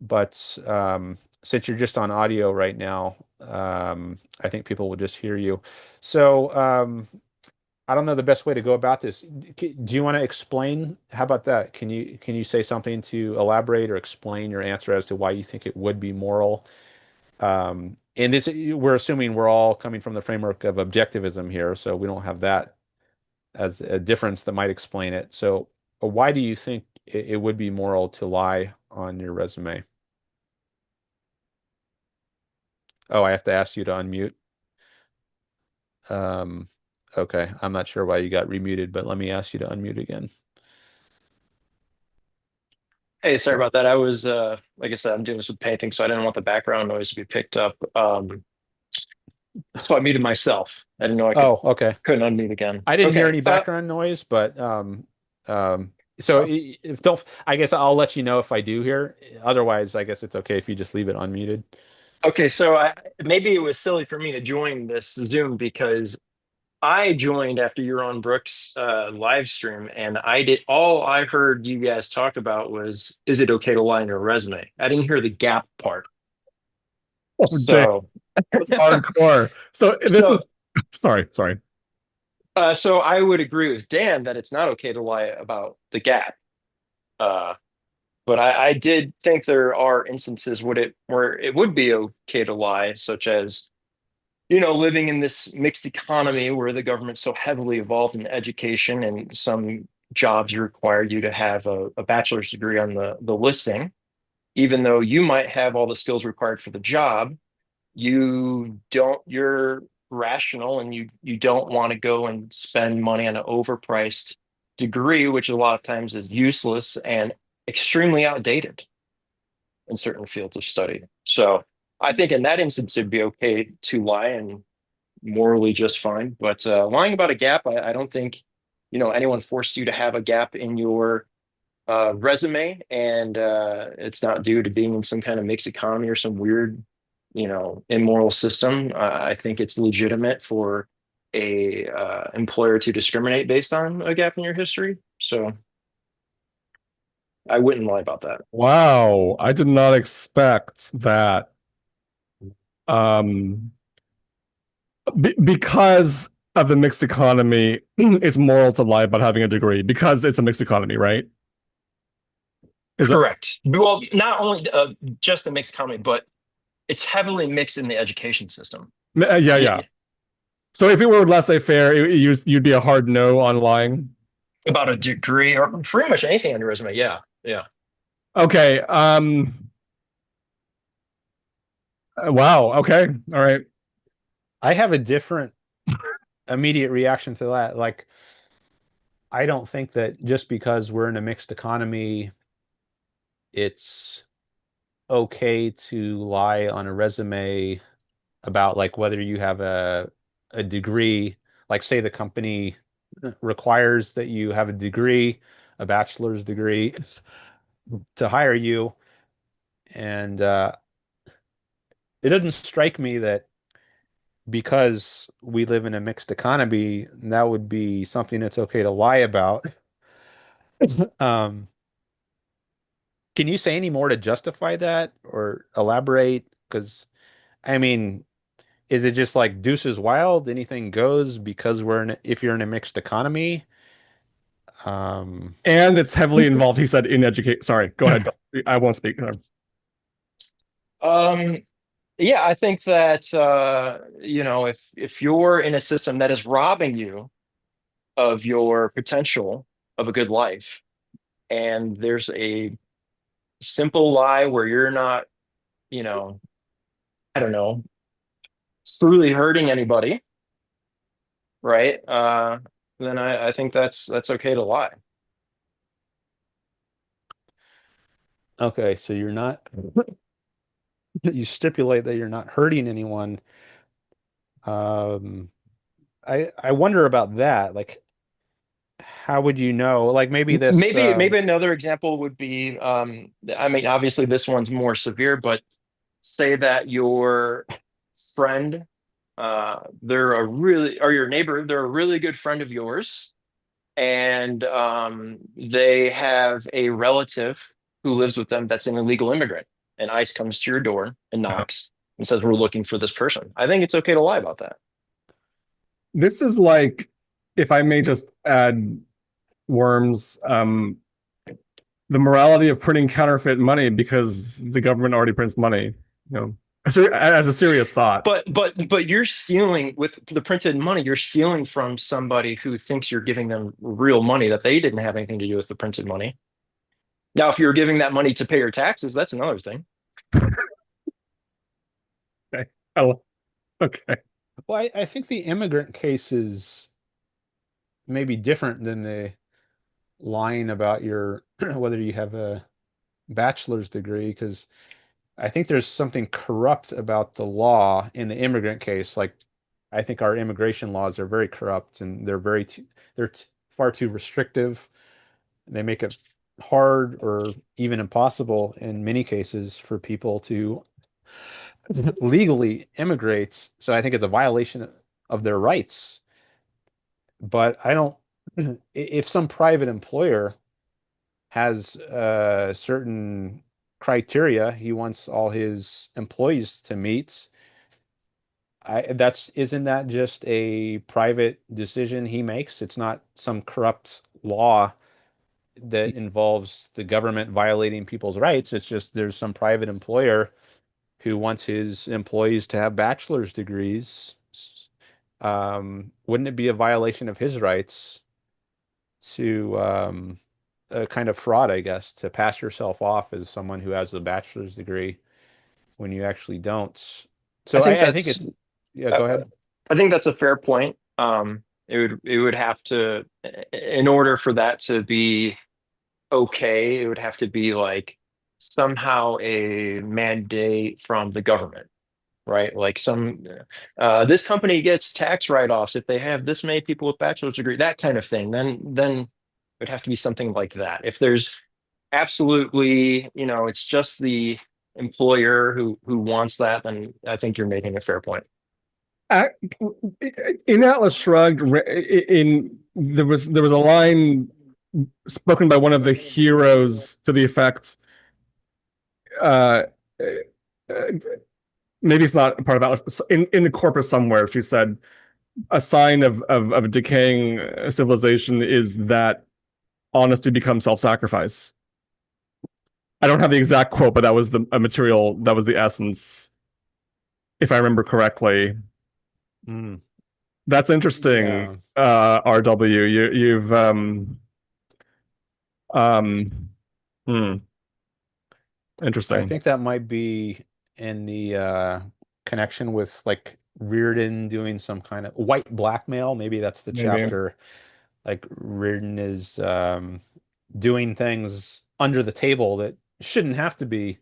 But since you're just on audio right now, I think people will just hear you. So I don't know the best way to go about this. Do you want to explain? How about that? Can you say something to elaborate or explain your answer as to why you think it would be moral? And this, we're assuming we're all coming from the framework of objectivism here, so we don't have that as a difference that might explain it. So why do you think it would be moral to lie on your resume? Oh, I have to ask you to unmute. Um, okay, I'm not sure why you got remuted, but let me ask you to unmute again. Hey, sorry about that. I was, like I said, I'm doing this with painting, so I didn't want the background noise to be picked up. So I muted myself. I didn't know I Oh, okay. couldn't unmute again. I didn't hear Okay. any background noise, but so if don't, I guess I'll let you know if I do hear. Otherwise, I guess it's okay if you just leave it unmuted. Okay, so maybe it was silly for me to join this Zoom because I joined after you were on Brooks' live stream, and all I heard you guys talk about was, is it okay to lie in your resume? I didn't hear the gap part. Oh, dang, So, that's hardcore. So this is sorry. so I would agree with Dan that it's not okay to lie about the gap. Uh, but I did think there are instances where it would be okay to lie, such as living in this mixed economy where the government's so heavily involved in education and some jobs require you to have a bachelor's degree on the listing, even though you might have all the skills required for the job, you're rational and you don't want to go and spend money on an overpriced degree, which a lot of times is useless and extremely outdated in certain fields of study. So I think in that instance, it'd be okay to lie and morally just fine. But lying about a gap, I don't think anyone forced you to have a gap in your resume, and it's not due to being in some kind of mixed economy or some weird, immoral system. I think it's legitimate for a employer to discriminate based on a gap in your history. So I wouldn't lie about that. Wow, I did not expect that. Um, because of the mixed economy, it's moral to lie about having a degree because it's a mixed economy, right? Correct. Well, not only just a mixed economy, but it's heavily mixed in the education system. Yeah. So if it were laissez-faire, you'd be a hard no on lying. About a degree or pretty much anything on your resume. Yeah. Okay. Wow. Okay. All right. I have a different immediate reaction to that. Like, I don't think that just because we're in a mixed economy, it's okay to lie on a resume about like whether you have a degree. Like, say the company requires that you have a degree, a bachelor's degree, to hire you, and it doesn't strike me that because we live in a mixed economy, that would be something that's okay to lie about. Um, can you say any more to justify that or elaborate? Because I mean, is it just like deuces wild, anything goes because if you're in a mixed economy? Um, And it's heavily involved, he said, in educate. Sorry, go ahead. I won't speak. Um, yeah, I think that if you're in a system that is robbing you of your potential of a good life, and there's a simple lie where you're not, you know, I don't know, truly hurting anybody, right? Then I think that's okay to lie. okay, so you're not, you stipulate that you're not hurting anyone. Um, I wonder about that. Like, how would you know? Like maybe this, Maybe another example would be, I mean, obviously this one's more severe, but say that your friend, they're a really, or your neighbor, they're a really good friend of yours, and they have a relative who lives with them that's an illegal immigrant, and ICE comes to your door and knocks and says, "We're looking for this person." I think it's okay to lie about that. This is like, if I may just add worms, the morality of printing counterfeit money because the government already prints money, as a serious thought. But you're stealing with the printed money. You're stealing from somebody who thinks you're giving them real money that they didn't have anything to do with the printed money. Now, if you're giving that money to pay your taxes, that's another thing. Okay. Oh, okay. well, I think the immigrant case is maybe different than the lying about your whether you have a bachelor's degree, because I think there's something corrupt about the law in the immigrant case. Like, I think our immigration laws are very corrupt and they're far too restrictive. They make it hard or even impossible in many cases for people to legally immigrate. So I think it's a violation of their rights. But I don't, if some private employer has certain criteria he wants all his employees to meet, isn't that just a private decision he makes? It's not some corrupt law that involves the government violating people's rights. It's just there's some private employer who wants his employees to have bachelor's degrees. Wouldn't it be a violation of his rights to a kind of fraud, I guess, to pass yourself off as someone who has a bachelor's degree when you actually don't? I So think I think that's it's, yeah, go uh, ahead. I think that's a fair point. It would have to, in order for that to be okay, it would have to be like somehow a mandate from the government, right? Like this company gets tax write-offs if they have this many people with bachelor's degree, that kind of thing. Then it would have to be something like that. If there's absolutely, it's just the employer who wants that, then I think you're making a fair point. In Atlas Shrugged, there was a line spoken by one of the heroes to the effect, uh, uh, maybe it's not part of Atlas, in the corpus somewhere, she said, a sign of a decaying civilization is that honesty becomes self-sacrifice. I don't have the exact quote, but that was the material, that was the essence, if I remember correctly. Mm, That's interesting. yeah. RW, you've um hmm, I interesting. think that might be in the connection with like Reardon doing some kind of white blackmail. Maybe that's the Maybe. chapter. Like Reardon is doing things under the table that shouldn't have to be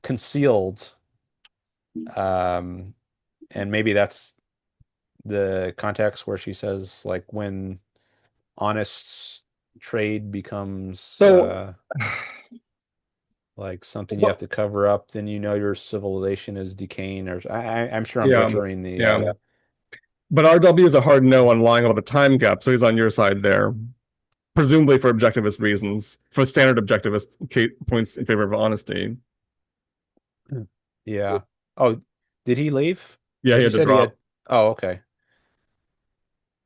concealed. Um, and maybe that's the context where she says like when honest trade becomes So, like something you have well, to cover up, then you know your civilization is decaying. Or I'm sure I'm yeah, butchering the yeah. But RW is a hard no on lying about the time gap, so he's on your side there. Presumably for objectivist reasons, for standard objectivist points in favor of honesty. Yeah. Oh, did he leave? Yeah, he You had to said he had. drop. Oh, okay.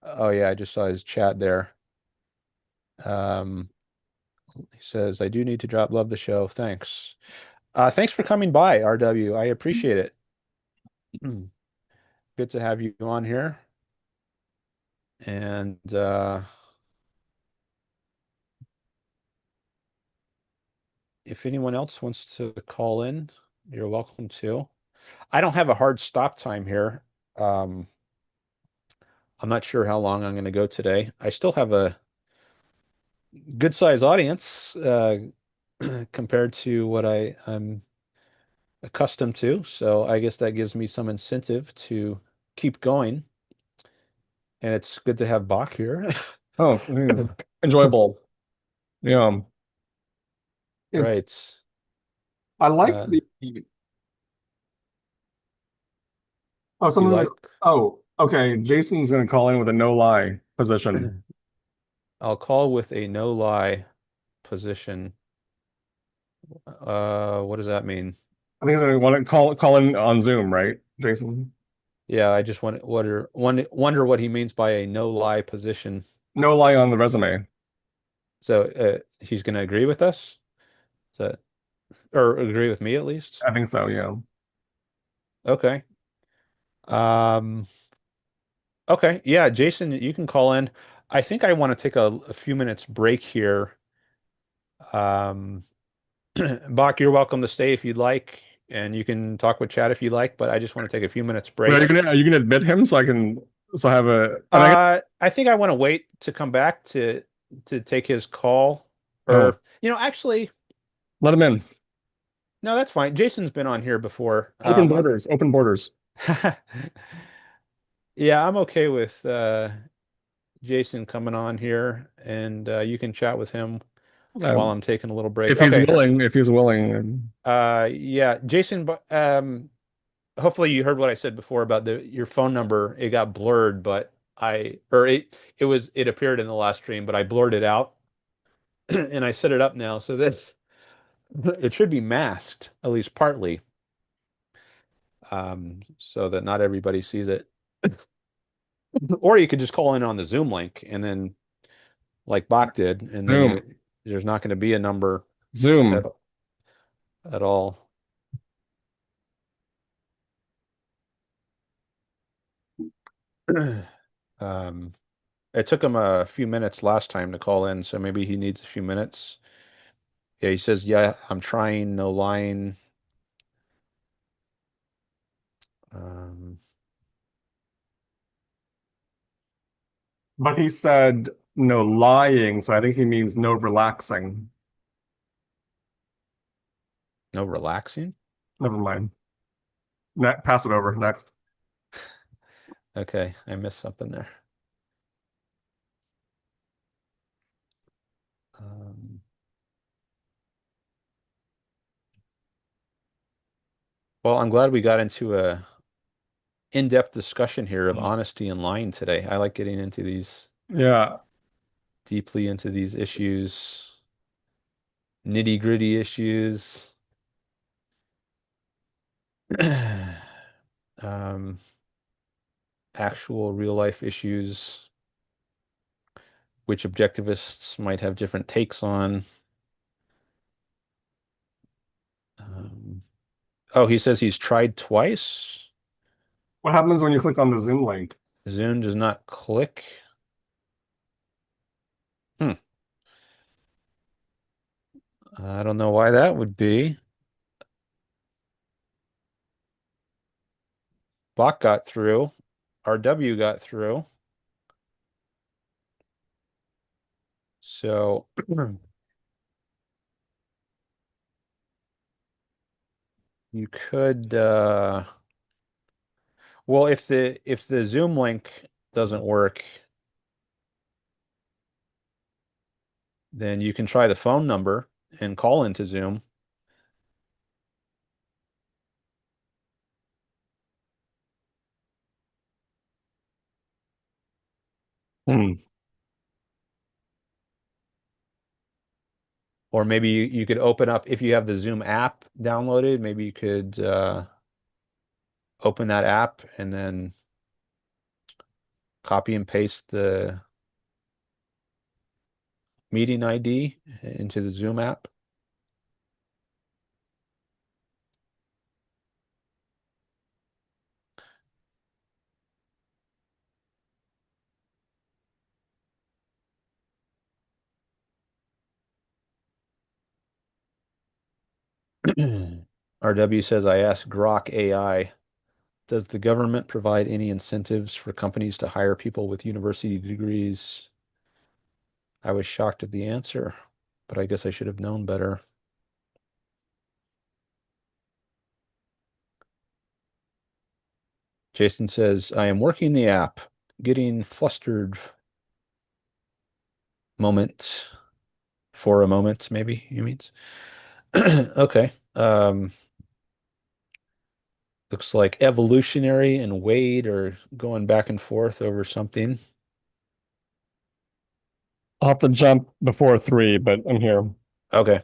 Oh, yeah. I just saw his chat there. Um, he says, I do need to drop. Love the show. Thanks. Thanks for coming by, RW. I appreciate it. Good to have you on here. And if anyone else wants to call in, you're welcome to. I don't have a hard stop time here. Um, I'm not sure how long I'm going to go today. I still have a good size audience compared to what I'm accustomed to. So I guess that gives me some incentive to keep going. And it's good to have Bach here. Oh, it's enjoyable. Yeah. It's Right. I like Uh, the you someone's like? gonna okay. Jason's gonna call in with a no lie position. I'll call with a no lie position. What does that mean? I think he's gonna want to call in on Zoom, right, Jason? Yeah, I just wonder what he means by a no lie position. No lie on the resume. So he's going to agree with us? Is that, or agree with me at least? I think so, yeah. Okay. Um, okay. Yeah, Jason, you can call in. I think I want to take a few minutes break here. Um, Bach, you're welcome to stay if you'd like, and you can talk with chat if you like, but I just want to take a few minutes But break. are you gonna admit him so I can I have a and I I think I want to wait to come back to take his call. oh Or, actually, let him in. no, that's fine. Jason's been on here before. Open borders, open borders. Yeah, I'm okay with Jason coming on here, and you can chat with him while Um, I'm taking a little break. if he's Okay. willing, if he's willing. Yeah, Jason, hopefully you heard what I said before about your phone number. It got blurred, but it appeared in the last stream, but I blurred it out and I set it up now so that it should be masked, at least partly, so that not everybody sees it. Or you could just call in on the Zoom link and then like Bach did, and then Zoom. there's not going to be a number at, Zoom. at all. Um, it took him a few minutes last time to call in, so maybe he needs a few minutes. Yeah, he says, yeah, I'm trying, no lying. Um, But he said no lying, so I think he means no relaxing. no relaxing. Never mind. Pass it over. Next. Okay, I missed something there. Um, well, I'm glad we got into a in-depth discussion here of honesty and lying today. I like getting into these Yeah. deeply into these issues, nitty-gritty issues. Um, actual real life issues, which objectivists might have different takes on. Um, oh, he says he's tried twice. What happens when you click on the Zoom link? Zoom does not click. Hmm. I don't know why that would be. Bach got through. RW got through. So you could well, if the Zoom link doesn't work, then you can try the phone number and call into Zoom. Or maybe you could open up, if you have the Zoom app downloaded, maybe you could open that app and then copy and paste the meeting ID into the Zoom app. RW says, I asked Grok AI, does the government provide any incentives for companies to hire people with university degrees? I was shocked at the answer, but I guess I should have known better. Jason says, I am working the app, getting flustered moment for a moment, maybe he means. Okay. Looks like evolutionary and Wade are going back and forth over something. I'll have to jump before 3, but I'm here. Okay.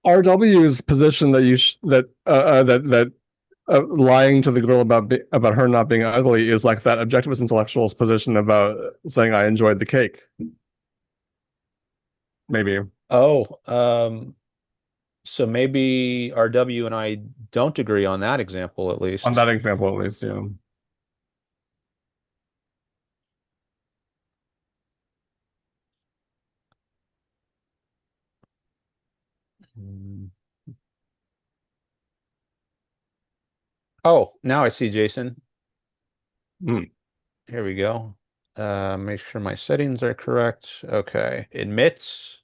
RW's position that lying to the girl about her not being ugly is like that objectivist intellectual's position about saying I enjoyed the cake. Maybe. Oh, so maybe RW and I don't agree on that example, at least. On that example, at least, yeah. Oh, now I see Jason. Mm. Here we go. Make sure my settings are correct. Okay. Admits.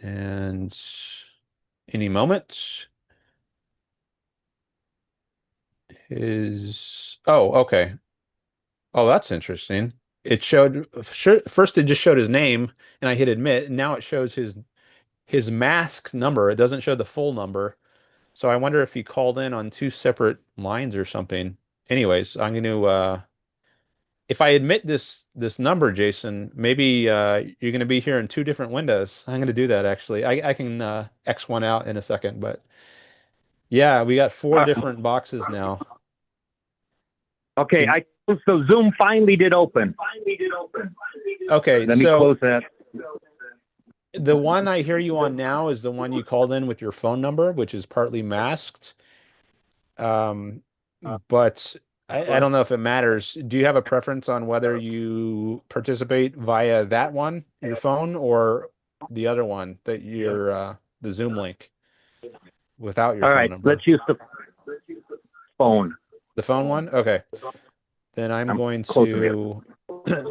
And any moment. Oh, okay. Oh, that's interesting. It showed first it just showed his name and I hit admit, and now it shows his mask number. It doesn't show the full number. So I wonder if he called in on 2 separate lines or something. Anyways, I'm going to if I admit this number, Jason, maybe you're going to be here in 2 different windows. I'm going to do that actually. I can X one out in a second, but yeah, we got 4 different boxes now. Okay, so Zoom finally did open. Okay, Let me close that. The one I hear you on now is the one you called in with your phone number, which is partly masked. But I don't know if it matters. Do you have a preference on whether you participate via that one, your phone, or the other one that you're the Zoom link without your All phone right, number? let's use the phone. The phone one? Okay. Then I'm going closing to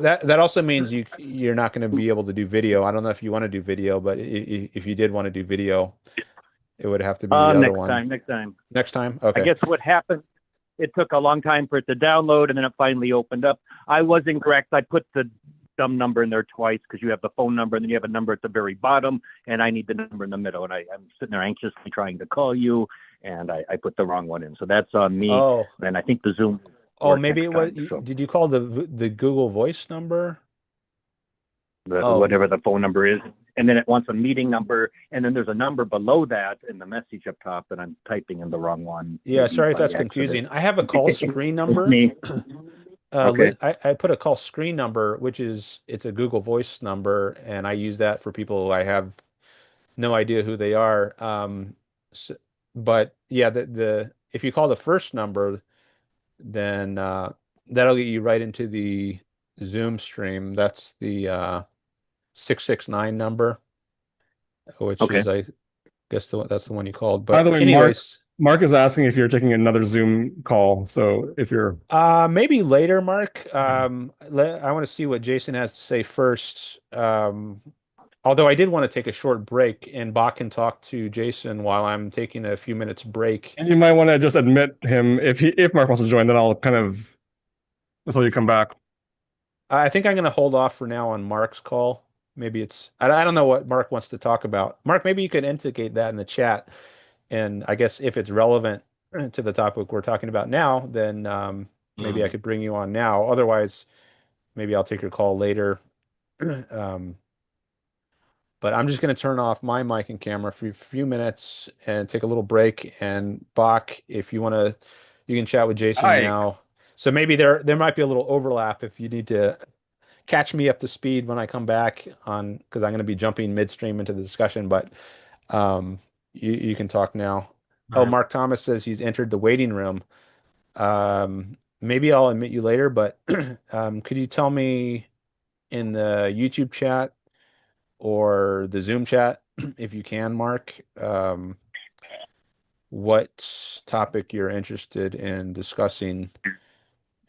that also means you're not going to be able to do video. I don't know if you want to do video, but if you did want to do video, it would have to be the other one. Next time. Next time? Okay. I guess what happened, it took a long time for it to download, and then it finally opened up. I was incorrect. I put the dumb number in there twice because you have the phone number, and then you have a number at the very bottom, and I need the number in the middle. And I'm sitting there anxiously trying to call you, and I put the wrong one in. So that's on me. Oh. And I think the Zoom. Oh, maybe it was. Did you call the Google Voice number? Whatever the phone number is, and then it wants a meeting number, and then there's a number below that in the message up top, and I'm typing in the wrong one. Yeah, sorry if that's confusing. I have a call screen number. Okay. I put a call screen number, which is it's a Google Voice number, and I use that for people who I have no idea who they are. But yeah, the if you call the first number, then that'll get you right into the Zoom stream. That's the 669 number, which is I guess that's the one you called. But by the way, anyways, Mark is asking if you're taking another Zoom call. So if you're maybe later, Mark. I want to see what Jason has to say first. Although I did want to take a short break, and Bach can talk to Jason while I'm taking a few minutes break. And you might want to just admit him if Mark wants to join, then I'll kind of until you come back. I think I'm going to hold off for now on Mark's call. Maybe I don't know what Mark wants to talk about. Mark, maybe you could indicate that in the chat. And I guess if it's relevant to the topic we're talking about now, then maybe I could bring you on now. Otherwise, maybe I'll take your call later. But I'm just going to turn off my mic and camera for a few minutes and take a little break. And Bach, if you want to, you can chat with Jason Yikes. now. So maybe there might be a little overlap if you need to catch me up to speed when I come back on, because I'm going to be jumping midstream into the discussion. But you can talk now. Oh, Right. Mark Thomas says he's entered the waiting room. Maybe I'll admit you later, but could you tell me in the YouTube chat or the Zoom chat, if you can, Mark, what topic you're interested in discussing,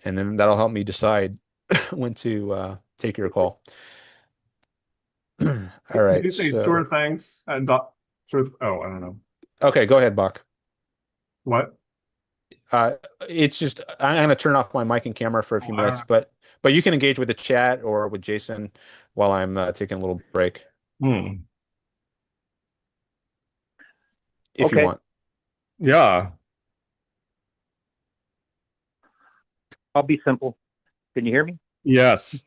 and then that'll help me decide when to take your call. All right. Did you say So, sure thanks? Sure. Oh, I don't know. okay, go ahead, Bach. What? It's just I'm gonna turn off my mic and camera for a few minutes, but you can engage with the chat or with Jason while I'm taking a little break if you Okay. want. Yeah. I'll be simple. Can you hear me? Yes.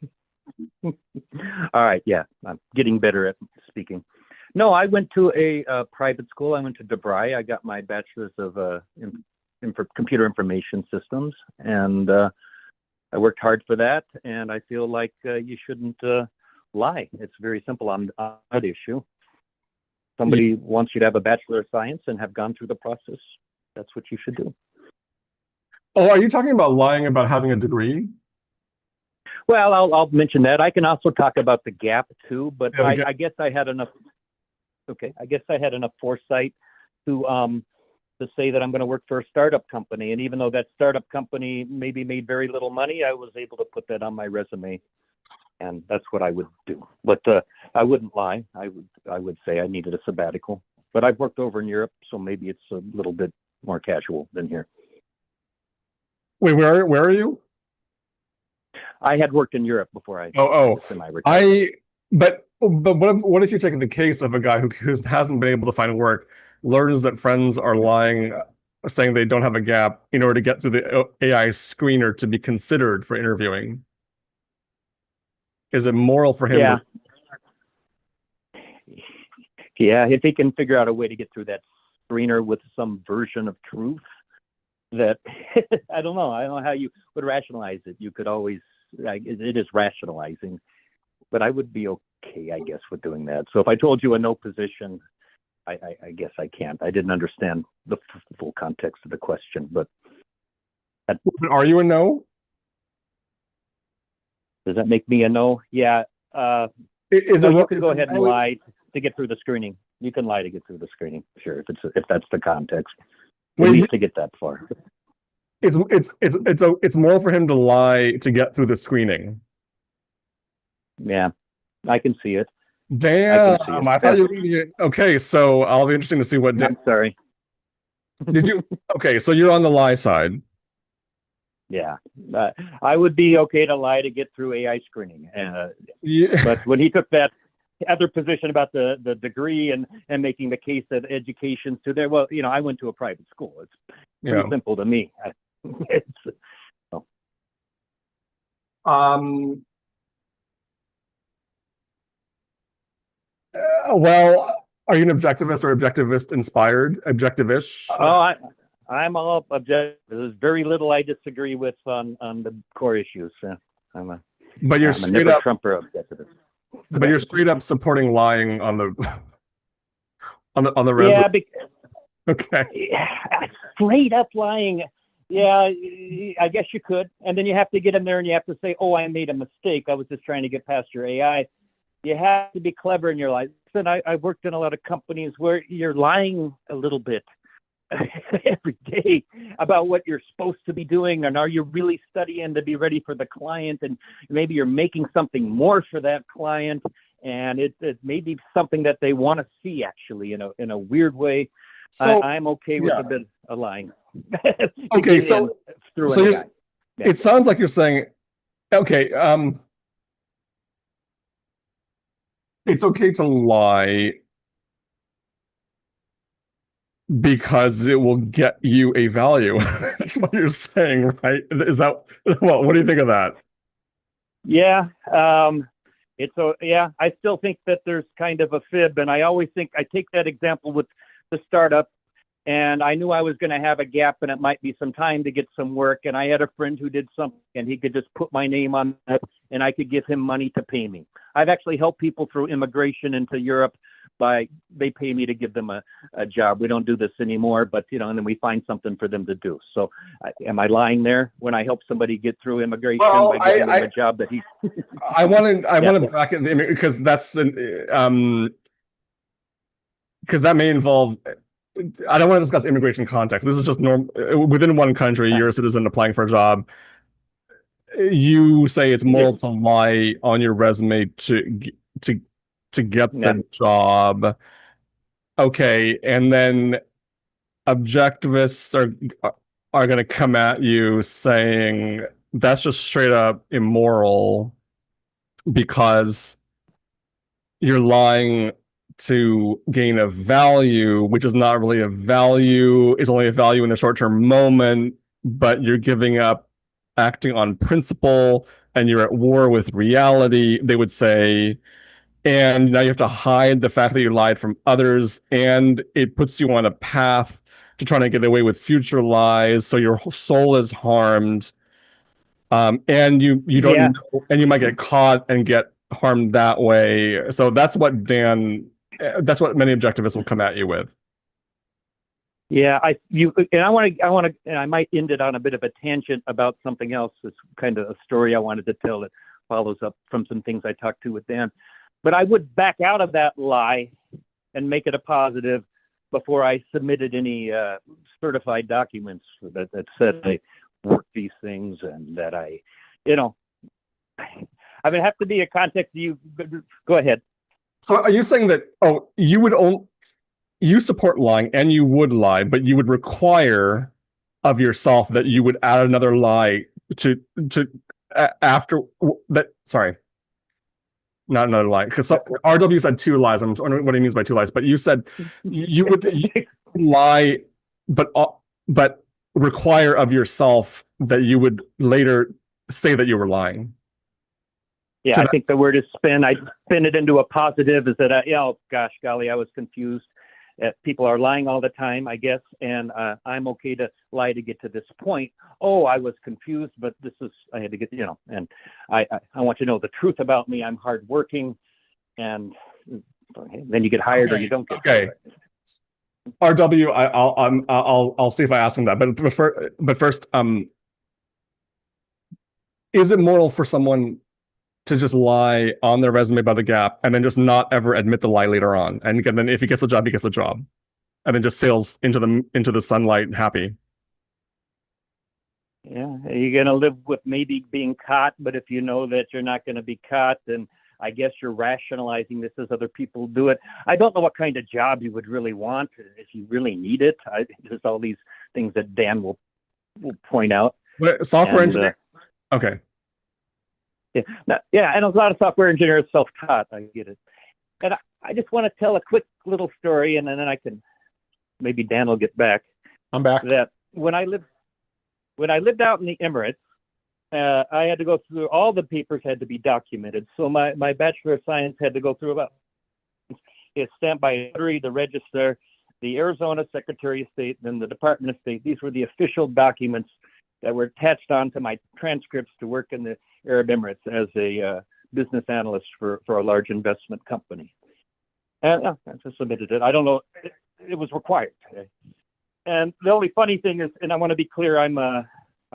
All right. Yeah, I'm getting better at speaking. No, I went to a private school. I went to DeVry. I got my bachelor's of computer information systems, and I worked hard for that. And I feel like you shouldn't lie. It's very simple on that issue. Somebody wants you to have a Bachelor of Science and have gone through the process. That's what you should do. Oh, are you talking about lying about having a degree? Well, I'll mention that. I can also talk about the gap too, but Yeah, I guess I had enough. Okay, I guess I had enough foresight to say that I'm going to work for a startup company, and even though that startup company maybe made very little money, I was able to put that on my resume, and that's what I would do. But I wouldn't lie. I would say I needed a sabbatical, but I've worked over in Europe, so maybe it's a little bit more casual than here. Wait, where are you? I had worked in Europe before I semi-retired. But what if you're taking the case of a guy who hasn't been able to find work, learns that friends are lying, saying they don't have a gap in order to get through the AI screener to be considered for interviewing? Is it moral for him? Yeah. Yeah, if he can figure out a way to get through that screener with some version of truth, that I don't know how you would rationalize it. You could always, it is rationalizing, but I would be okay, I guess, with doing that. So if I told you a no position, I guess I can't. I didn't understand the full context of the question, but are you a no? Does that make me a no? Yeah. You can go ahead and lie to get through the screening. You can lie to get through the screening, sure, if that's the context. At least to get that far. It's moral for him to lie to get through the screening. Yeah, I can see it. Damn, I thought you were reading it. Okay, so I'll be interesting to see what. I'm sorry. Did you? Okay, so you're on the lie side. Yeah, I would be okay to lie to get through AI screening. Yeah. But when he took that other position about the degree and making the case that education to there, well, I went to a private school. It's pretty simple to me. Well, are you an objectivist or objectivist inspired? Objectivish? Oh, I'm all objective. There's very little I disagree with on the core issues. But you're straight up Trumper objectivist. But you're straight up supporting lying on the resume. Yeah. Okay. Yeah, straight up lying. Yeah, I guess you could. And then you have to get in there and you have to say, oh, I made a mistake. I was just trying to get past your AI. You have to be clever in your life. And I worked in a lot of companies where you're lying a little bit every day about what you're supposed to be doing, and are you really studying to be ready for the client, and maybe you're making something more for that client, and it may be something that they want to see actually in a weird way. So I'm okay with a bit of lying. Okay, so it sounds like you're saying, okay, it's okay to lie because it will get you a value. That's what you're saying, right? Is that, well, what do you think of that? Yeah, yeah. I still think that there's kind of a fib, and I always think I take that example with the startup, and I knew I was going to have a gap, and it might be some time to get some work. And I had a friend who did something, and he could just put my name on it, and I could give him money to pay me. I've actually helped people through immigration into Europe they pay me to give them a job. We don't do this anymore, but and then we find something for them to do. So am I lying there when I help somebody get through immigration by giving them a job that he I want to bracket the because that's because that may involve, I don't want to discuss immigration context. This is just within one country, you're a citizen applying for a job. You say it's moral to lie on your resume to get the job. Okay, and then objectivists are going to come at you saying that's just straight up immoral because you're lying to gain a value, which is not really a value. It's only a value in the short-term moment, but you're giving up acting on principle and you're at war with reality, they would say. And now you have to hide the fact that you lied from others, and it puts you on a path to trying to get away with future lies. So your soul is harmed, and you don't know, and you might get caught and get harmed that way. So that's what many objectivists will come at you with. Yeah, I might end it on a bit of a tangent about something else. It's kind of a story I wanted to tell that follows up from some things I talked to with Dan. But I would back out of that lie and make it a positive before I submitted any certified documents that said I worked these things and that I mean, it have to be a context. You go ahead. So are you saying that, you support lying and you would lie, but you would require of yourself that you would add another lie after that? Sorry. Not another lie, because RW said two lies. I'm wondering what he means by two lies. But you said you would lie, but require of yourself that you would later say that you were lying. Yeah, I think the word is spin. I spin it into a positive. Is that oh gosh, golly, I was confused. People are lying all the time, I guess, and I'm okay to lie to get to this point. Oh, I was confused, but I had to get, and I want you to know the truth about me. I'm hardworking, and then you get hired or you don't get hired. RW, I'll see if I ask him that, but first, is it moral for someone to just lie on their resume about the gap and then just not ever admit the lie later on? And then if he gets a job, he gets a job, and then just sails into the sunlight happy. Yeah, you're going to live with maybe being caught, but if you know that you're not going to be caught, then I guess you're rationalizing this as other people do it. I don't know what kind of job you would really want if you really need it. There's all these things that Dan will point out. Software engineer? Okay. Yeah, and a lot of software engineers self-taught. I get it. And I just want to tell a quick little story, and then I can, maybe Dan will get back. I'm back. That when I lived out in the Emirates, I had to go through, all the papers had to be documented. So my Bachelor of Science had to go through about, it's stamped by the Register, the Arizona Secretary of State, and the Department of State. These were the official documents that were attached onto my transcripts to work in the Arab Emirates as a business analyst for a large investment company. And I just submitted it. I don't know, it was required. And the only funny thing is, and I want to be clear, I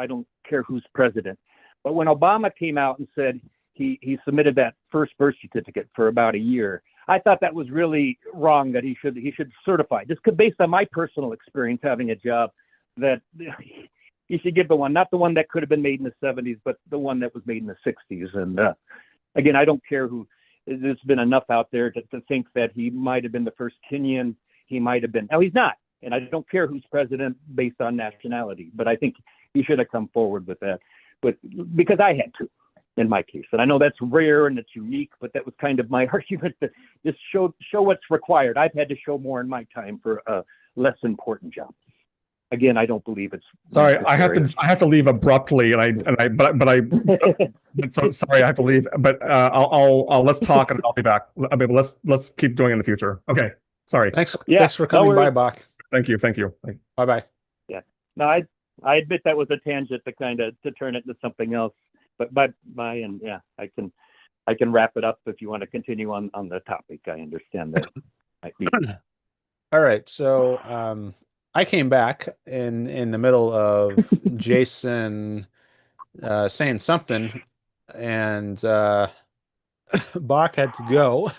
don't care who's president, but when Obama came out and said he submitted that first birth certificate for about a year, I thought that was really wrong, that he should certify. Just based on my personal experience having a job, that you should give the one, not the one that could have been made in the 70s, but the one that was made in the 60s. And again, I don't care who. There's been enough out there to think that he might have been the first Kenyan. He might have been. No, he's not. And I don't care who's president based on nationality. But I think he should have come forward with that. But because I had to. in my case. And I know that's rare and it's unique, but that was kind of my argument, that just show what's required. I've had to show more in my time for a less important job. Again, I don't believe it's Sorry, necessary. I have to leave abruptly, but so sorry, I have to leave. But I'll let's talk and I'll be back. I mean, let's keep doing it in the future. Okay. Sorry. Thanks. Yeah, Thanks for no coming by, worries. Bach. Thank you. Thank you. Bye-bye. Yeah. No, I admit that was a tangent to kind of to turn it into something else. But and yeah, I can wrap it up if you want to continue on the topic. I understand that. All right. So I came back in the middle of Jason saying something, and Bach had to go.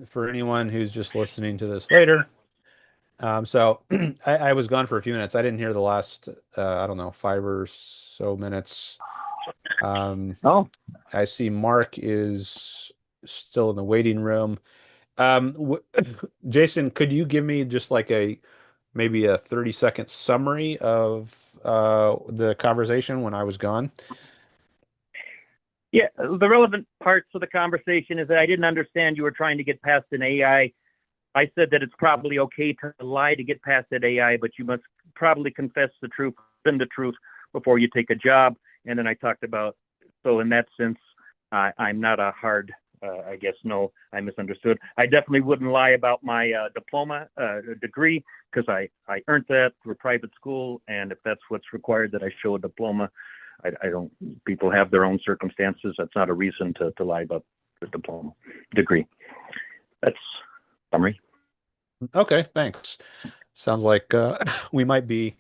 For anyone who's just listening to this later. So I was gone for a few minutes. I didn't hear the last, I don't know, 5 or so minutes. Oh, I see Marc is still in the waiting room. Jason, could you give me just like maybe a 30-second summary of the conversation when I was gone? yeah. The relevant parts of the conversation is that I didn't understand you were trying to get past an AI. I said that it's probably okay to lie to get past that AI, but you must probably confess the truth, spin the truth before you take a job. And then I talked about, so in that sense, I'm not a hard, I guess, no, I misunderstood. I definitely wouldn't lie about my diploma degree, because I earned that through private school. And if that's what's required, that I show a diploma, I don't, people have their own circumstances. That's not a reason to lie about the diploma degree. That's summary. Okay, thanks. Sounds like we might be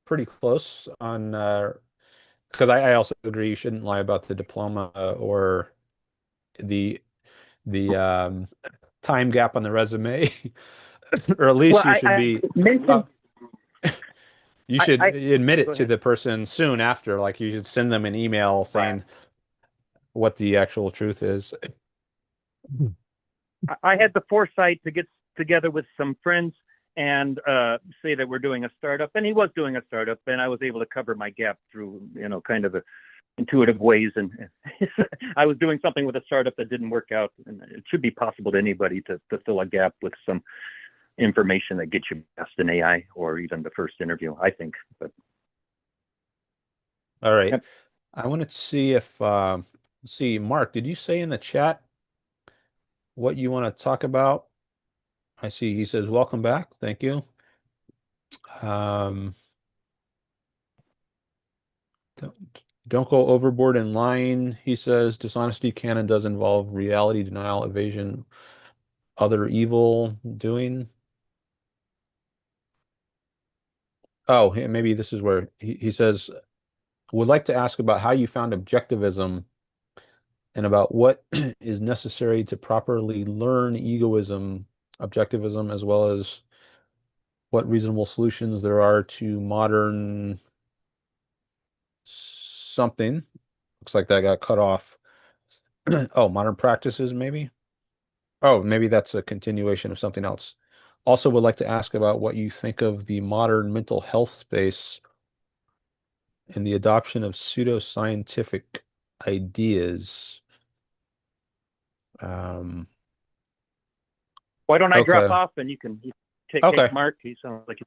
pretty close on because I also agree you shouldn't lie about the diploma or the the time gap on the resume, or at least Well, you should be mentioned, you should admit go it to ahead. the person soon after. Like you should send them an email saying what the actual truth is. I had the foresight to get together with some friends and say that we're doing a startup, and he was doing a startup, and I was able to cover my gap through, kind of intuitive ways. And I was doing something with a startup that didn't work out, and it should be possible to anybody to fill a gap with some information that gets you past an AI or even the first interview, I think. But All right. yep. I want to see if see, Marc, did you say in the chat what you want to talk about? I see he says welcome back. Thank you. Don't go overboard in lying. He says dishonesty can and does involve reality denial, evasion, other evil doing. Oh, maybe this is where he says, would like to ask about how you found objectivism and about what is necessary to properly learn egoism, objectivism, as well as what reasonable solutions there are to modern something. Looks like that got cut off. Oh, modern practices, maybe? Oh, maybe that's a continuation of something else. Also would like to ask about what you think of the modern mental health space and the adoption of pseudoscientific ideas. Why don't I drop Okay. off and you can take Okay. Marc? He sounds like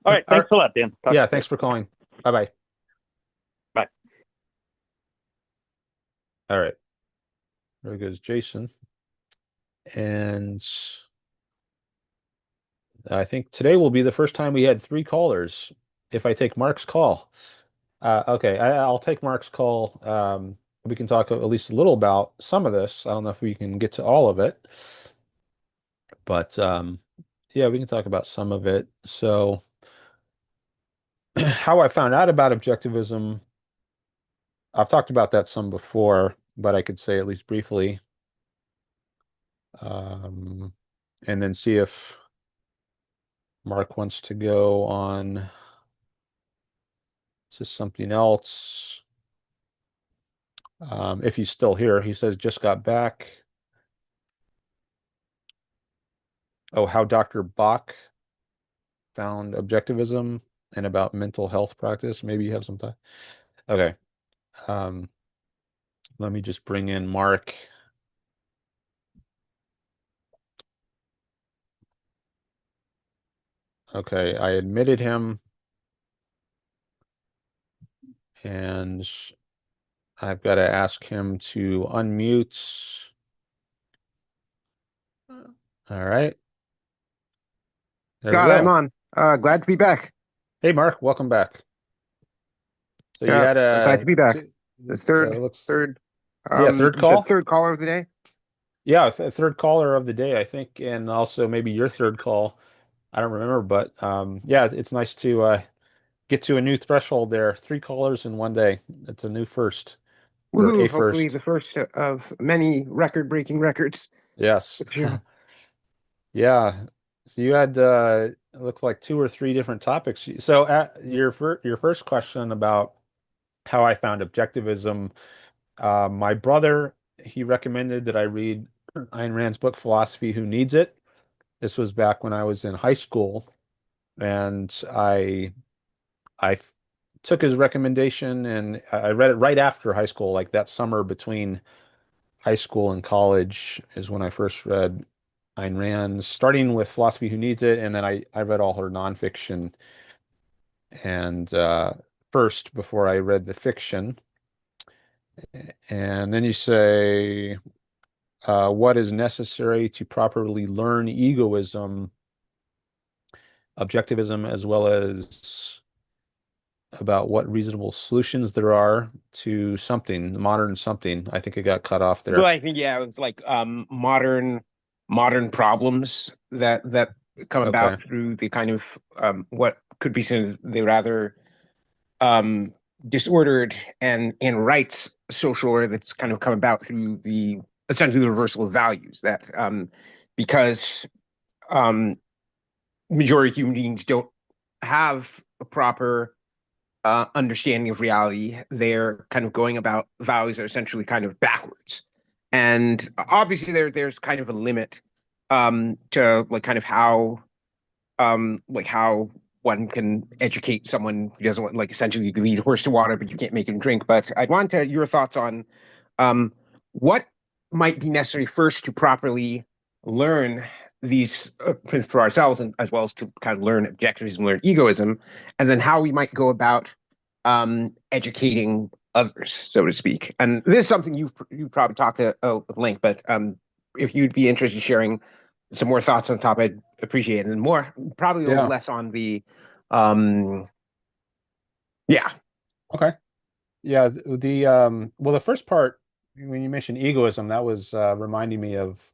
all right. Thanks a lot, Dan. Yeah, thanks for calling. Bye-bye. Bye. All right. There goes Jason. And I think today will be the first time we had 3 callers if I take Marc's call. Okay, I'll take Marc's call. We can talk at least a little about some of this. I don't know if we can get to all of it, but yeah, we can talk about some of it. So how I found out about objectivism, I've talked about that some before, but I could say at least briefly, and then see if Marc wants to go on to something else. If he's still here, he says just got back. Oh, how Dr. Bach found objectivism and about mental health practice. Maybe you have some time. Okay. Let me just bring in Marc. Okay, I admitted him, and I've got to ask him to unmute. All right. There we God, I'm go. on. Glad to be back. Hey, Marc, welcome back. So you Yeah, had glad to be back. two, The third, looks, third, yeah, third you said call? third caller of the day. Yeah, third caller of the day, I think, and also maybe your third call. I don't remember, but yeah, it's nice to get to a new threshold there. Three callers in one day. It's a new first or a Woohoo! Hopefully, the first. first of many record-breaking records. Yes. For sure. Yeah. So you had it looks like two or three different topics. So at your first question about how I found objectivism, my brother, he recommended that I read Ayn Rand's book Philosophy Who Needs It. This was back when I was in high school, and I took his recommendation and I read it right after high school, like that summer between high school and college is when I first read Ayn Rand, starting with Philosophy Who Needs It, and then I read all her nonfiction and first before I read the fiction. And then you say, what is necessary to properly learn egoism, objectivism, as well as about what reasonable solutions there are to something, modern something. I think it got cut off Well, there. I think it was like modern problems that come Okay. about through the kind of what could be seen as the rather um disordered and rights social order that's kind of come about through the essentially the reversal of values that because um majority of human beings don't have a proper understanding of reality. They're kind of going about values that are essentially kind of backwards. And obviously there's kind of a limit to like kind of how one can educate someone who doesn't want, like, essentially you can lead a horse to water, but you can't make him drink. But I'd want to your thoughts on um, what might be necessary first to properly learn these principles for ourselves, and as well as to kind of learn objectivism, learn egoism, and then how we might go about educating others, so to speak. And this is something you probably talked at length, but if you'd be interested in sharing some more thoughts on top, I'd appreciate it. And more, probably a little Yeah. less on the, um, yeah. Okay. Yeah. Well, the first part, when you mentioned egoism, that was reminding me of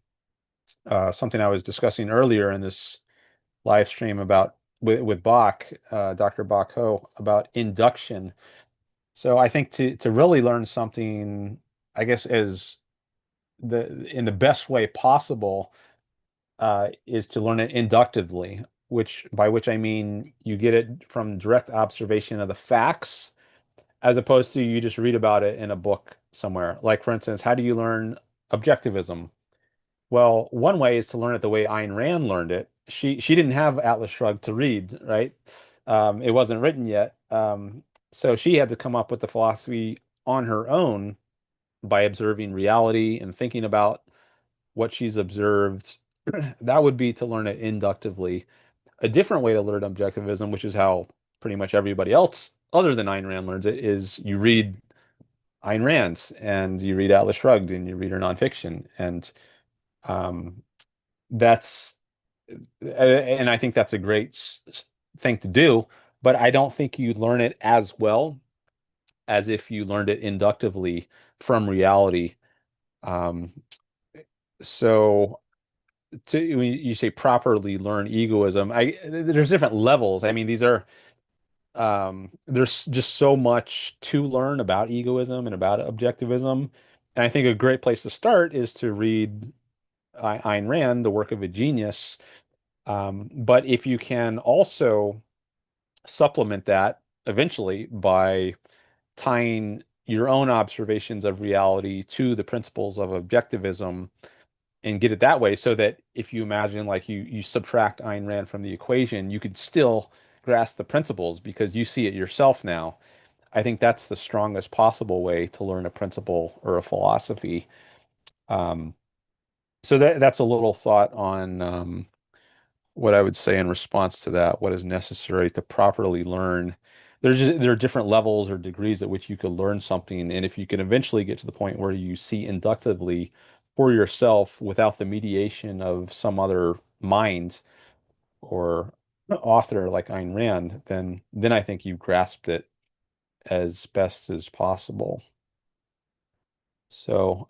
something I was discussing earlier in this live stream about with Bach, Dr. Bach Ho, about induction. So I think to really learn something, I guess, as in the best way possible, is to learn it inductively, which by which I mean you get it from direct observation of the facts, as opposed to you just read about it in a book somewhere. Like, for instance, how do you learn objectivism? Well, one way is to learn it the way Ayn Rand learned it. She didn't have Atlas Shrugged to read, right? It wasn't written yet. So she had to come up with the philosophy on her own by observing reality and thinking about what she's observed. That would be to learn it inductively. A different way to learn objectivism, which is how pretty much everybody else other than Ayn Rand learns it, is you read Ayn Rand and you read Atlas Shrugged and you read her nonfiction. And um, that's and I think that's a great thing to do, but I don't think you learn it as well as if you learned it inductively from reality. Um, so when you say properly learn egoism, there's different levels. I mean, these are there's just so much to learn about egoism and about objectivism. And I think a great place to start is to read Ayn Rand, The Work of a Genius. But if you can also supplement that eventually by tying your own observations of reality to the principles of objectivism and get it that way, so that if you imagine like you subtract Ayn Rand from the equation, you could still grasp the principles because you see it yourself now. I think that's the strongest possible way to learn a principle or a philosophy. Um, so that's a little thought on what I would say in response to that. What is necessary to properly learn? There are different levels or degrees at which you could learn something, and if you can eventually get to the point where you see inductively for yourself without the mediation of some other mind or author like Ayn Rand, then I think you've grasped it as best as possible. So,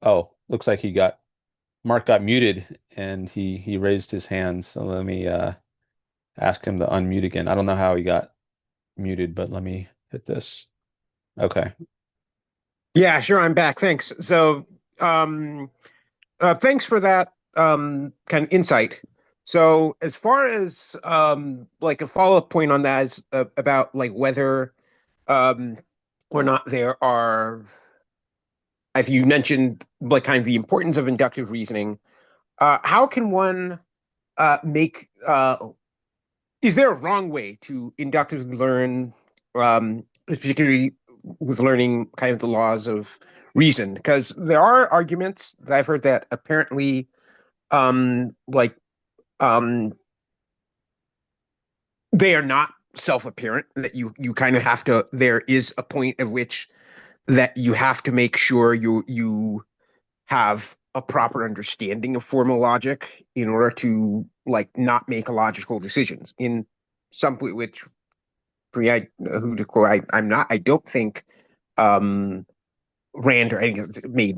oh, looks like Marc got muted and he raised his hand. So let me ask him to unmute again. I don't know how he got muted, but let me hit this. Okay. Yeah, sure. I'm back. Thanks. So, thanks for that kind of insight. So, as far as like a follow-up point on that is about like whether um, or not there are, as you mentioned, like kind of the importance of inductive reasoning. How can one make is there a wrong way to inductively learn, particularly with learning kind of the laws of reason? Because there are arguments that I've heard that apparently, like, um, they are not self-apparent. That you kind of have to. There is a point at which that you have to make sure you have a proper understanding of formal logic in order to like not make illogical decisions in some which for me, I'm not. I don't think Rand or any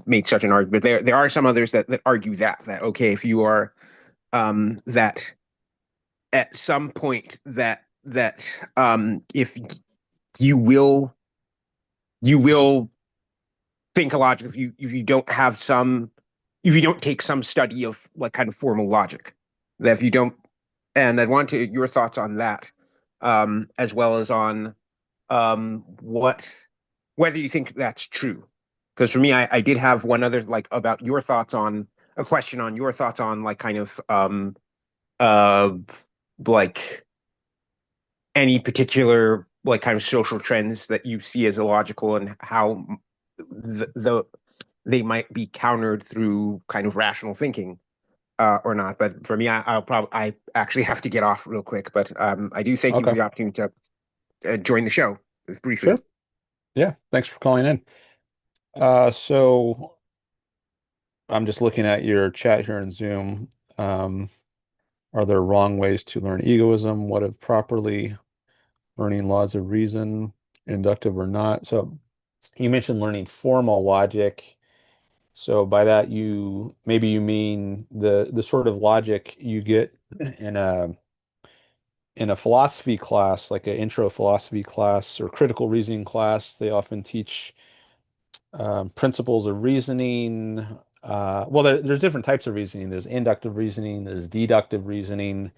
made such an argument. There are some others that argue that okay, if you are that at some point that if you will think logic if you don't have some if you don't take some study of like kind of formal logic that if you don't and I want to your thoughts on that as well as on what whether you think that's true. Because for me, I did have one other like about your thoughts on a question on your thoughts on like kind of uh like any particular like kind of social trends that you see as illogical and how they might be countered through kind of rational thinking or not. But for me, I actually have to get off real quick. But I do thank you for Okay. the opportunity to join the show briefly. Sure. Yeah. Thanks for calling in. So I'm just looking at your chat here in Zoom. Are there wrong ways to learn egoism? What if properly learning laws of reason, inductive or not? So you mentioned learning formal logic. So by that maybe you mean the sort of logic you get in a philosophy class, like an intro philosophy class or critical reasoning class. They often teach principles of reasoning. Well, there's different types of reasoning. There's inductive reasoning, there's deductive reasoning,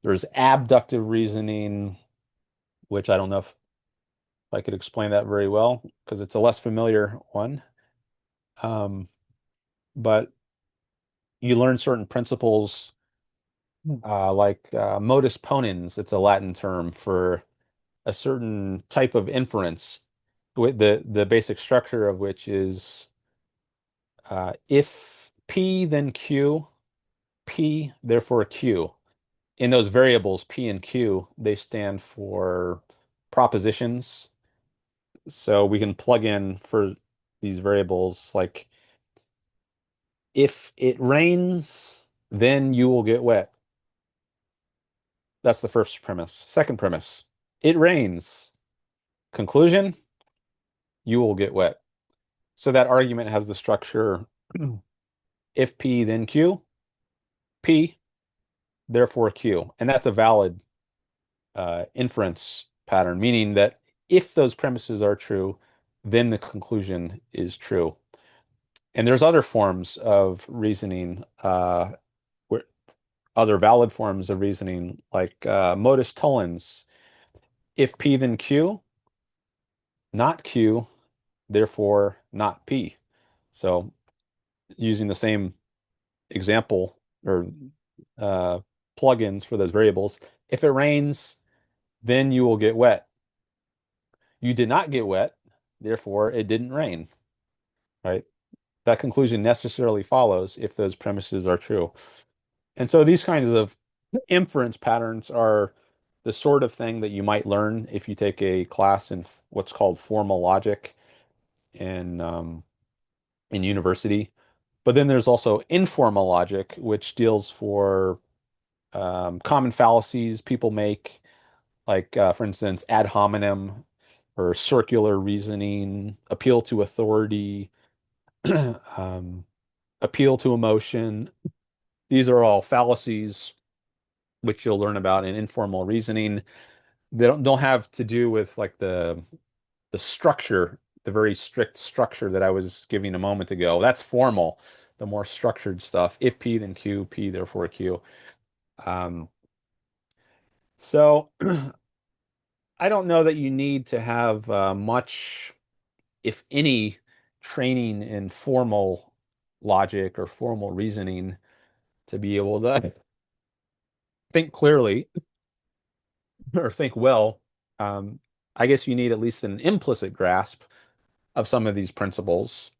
there's abductive reasoning, which I don't know if I could explain that very well because it's a less familiar one. But you learn certain principles like modus ponens. It's a Latin term for a certain type of inference, with the basic structure of which is if P then Q, P therefore Q. In those variables P and Q, they stand for propositions. So we can plug in for these variables like if it rains, then you will get wet. That's the first premise. Second premise, it rains. Conclusion, you will get wet. So that argument has the structure if P then Q, P, therefore Q. And that's a valid inference pattern, meaning that if those premises are true, then the conclusion is true. And there's other forms of reasoning, other valid forms of reasoning, like modus tollens. If P then Q, not Q, therefore not P. So using the same example or plugins for those variables, if it rains, then you will get wet. you did not get wet, therefore it didn't rain, right? That conclusion necessarily follows if those premises are true. And so these kinds of inference patterns are the sort of thing that you might learn if you take a class in what's called formal logic in university. But then there's also informal logic, which deals for common fallacies people make, like, for instance, ad hominem or circular reasoning, appeal to authority, um, appeal to emotion. These are all fallacies which you'll learn about in informal reasoning. They don't have to do with like the structure, the very strict structure that I was giving a moment ago. That's formal, the more structured stuff. If P, then Q, P, therefore Q. Um, so I don't know that you need to have much, if any, training in formal logic or formal reasoning to be able to think clearly or think well. Um, I guess you need at least an implicit grasp of some of these principles,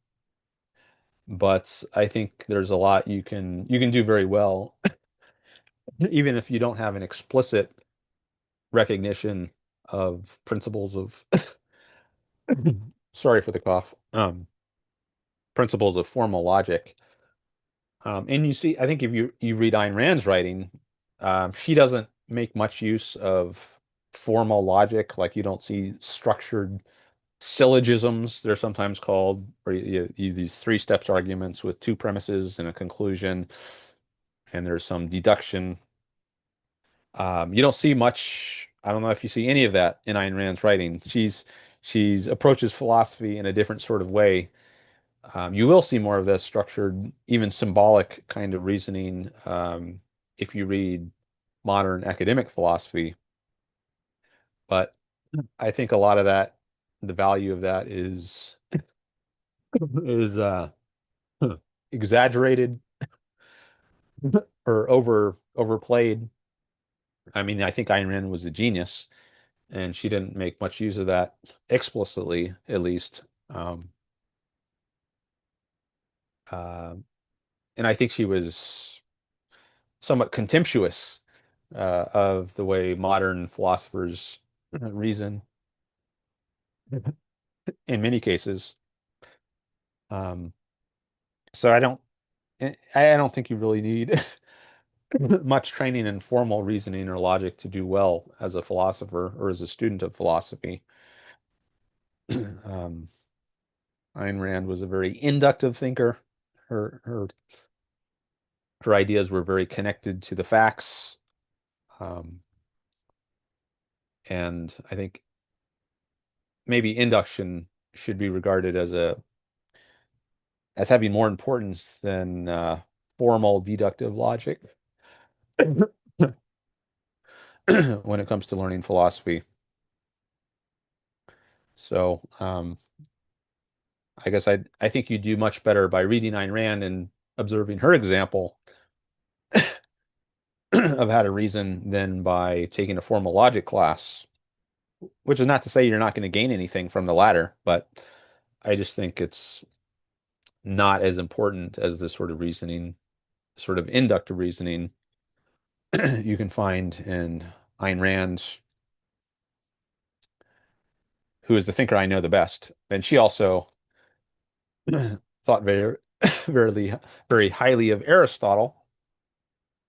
but I think there's a lot you can do very well, even if you don't have an explicit recognition of principles of sorry for the cough, principles of formal logic. And you see, I think if you read Ayn Rand's writing, she doesn't make much use of formal logic. Like you don't see structured syllogisms, they're sometimes called, where you these three steps arguments with two premises and a conclusion, and there's some deduction. You don't see much. I don't know if you see any of that in Ayn Rand's writing. She's approaches philosophy in a different sort of way. You will see more of this structured, even symbolic kind of reasoning if you read modern academic philosophy. But I think a lot of that, the value of that is exaggerated or overplayed. I mean, I think Ayn Rand was a genius, and she didn't make much use of that explicitly, at least. Uh, and I think she was somewhat contemptuous of the way modern philosophers reason in many cases. Um, so I don't think you really need much training in formal reasoning or logic to do well as a philosopher or as a student of philosophy. Um, Ayn Rand was a very inductive thinker. Her her her ideas were very connected to the facts. Um, and I think maybe induction should be regarded as having more importance than formal deductive logic when it comes to learning philosophy. So I guess I think you do much better by reading Ayn Rand and observing her example of how to reason than by taking a formal logic class, which is not to say you're not going to gain anything from the latter, but I just think it's not as important as the sort of reasoning, sort of inductive reasoning you can find in Ayn Rand, who is the thinker I know the best. And she also thought very highly of Aristotle,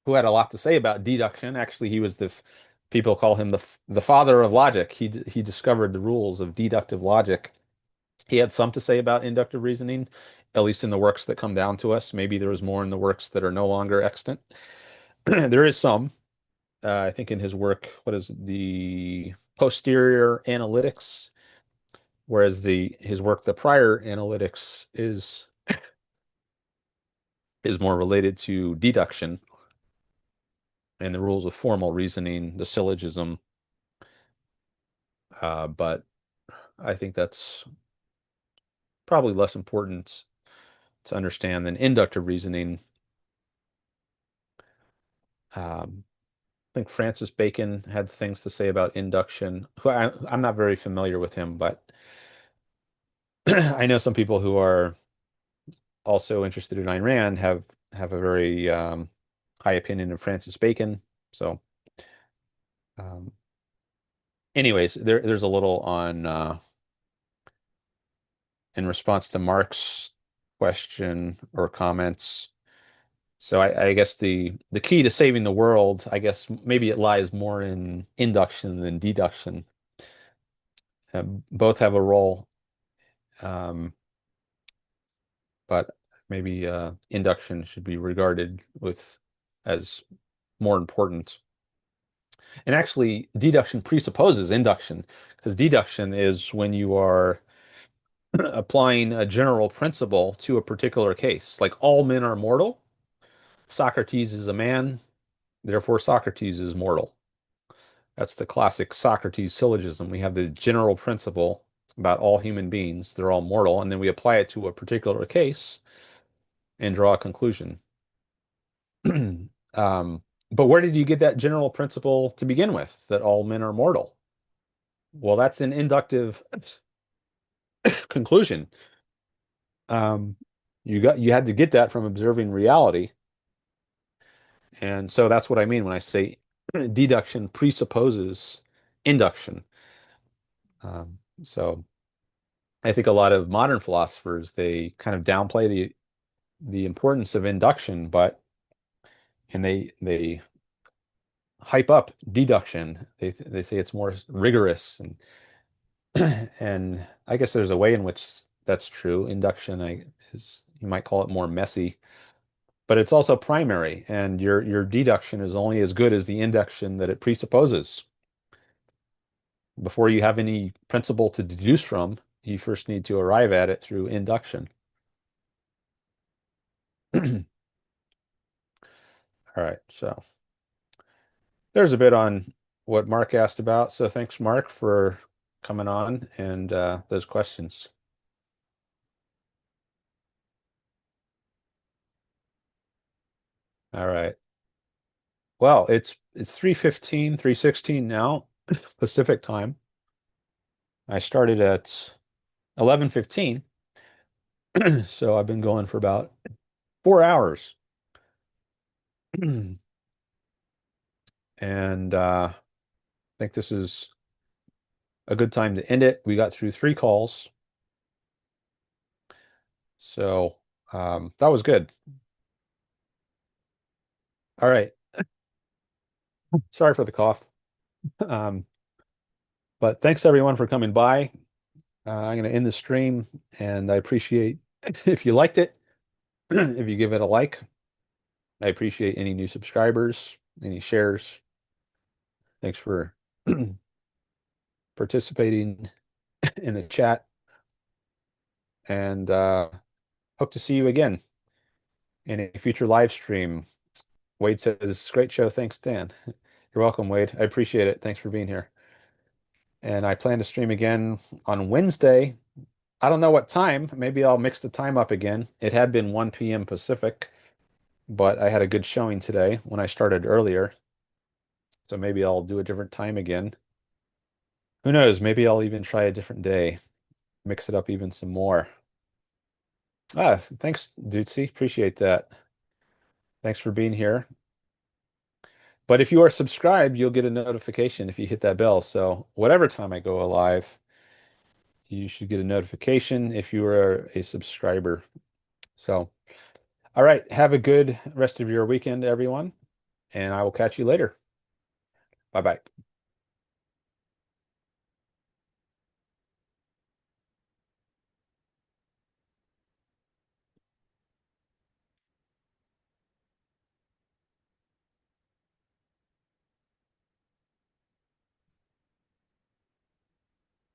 who had a lot to say about deduction. Actually, he was people call him the father of logic. He discovered the rules of deductive logic. He had some to say about inductive reasoning, at least in the works that come down to us. Maybe there was more in the works that are no longer extant. There is some. I think in his work, what is it, the posterior analytics, whereas his work, the prior analytics, is more related to deduction and the rules of formal reasoning, the syllogism. But I think that's probably less important to understand than inductive reasoning. Um, think Francis Bacon had things to say about induction. I'm not very familiar with him, but I know some people who are also interested in Ayn Rand have a very high opinion of Francis Bacon. So, um, anyways, there's a little on in response to Marc's question or comments. So I guess the key to saving the world, I guess maybe it lies more in induction than deduction. Both have a role, but maybe induction should be regarded with as more important. And actually, deduction presupposes induction, because deduction is when you are applying a general principle to a particular case. Like all men are mortal. Socrates is a man, therefore Socrates is mortal. That's the classic Socrates syllogism. We have the general principle about all human beings, they're all mortal, and then we apply it to a particular case and draw a conclusion. But where did you get that general principle to begin with, that all men are mortal? Well, that's an inductive conclusion. You had to get that from observing reality. And so that's what I mean when I say deduction presupposes induction. So I think a lot of modern philosophers, they kind of downplay the importance of induction, and they hype up deduction. They say it's more rigorous, and I guess there's a way in which that's true. Induction is, you might call it, more messy, but it's also primary, and your deduction is only as good as the induction that it presupposes. Before you have any principle to deduce from, you first need to arrive at it through induction. All right, so there's a bit on what Marc asked about. So thanks, Marc, for coming on and those questions. All right. Well, it's 3:15, 3:16 now, Pacific time. I started at 11:15, so I've been going for about 4 hours. And I think this is a good time to end it. We got through 3 calls. So that was good. All right. Sorry for the cough. But thanks everyone for coming by. I'm going to end the stream, and I appreciate if you liked it, if you give it a like. I appreciate any new subscribers, any shares. Thanks for participating in the chat, and hope to see you again in a future live stream. Wade says, great show. Thanks, Dan. You're welcome, Wade. I appreciate it. Thanks for being here. And I plan to stream again on Wednesday. I don't know what time. Maybe I'll mix the time up again. It had been 1 p.m. Pacific, but I had a good showing today when I started earlier. So maybe I'll do a different time again. Who knows? Maybe I'll even try a different day, mix it up even some more. Thanks, Dudesy. Appreciate that. Thanks for being here. But if you are subscribed, you'll get a notification if you hit that bell. So whatever time I go live, you should get a notification if you are a subscriber. So, all right. Have a good rest of your weekend, everyone. And I will catch you later. Bye-bye.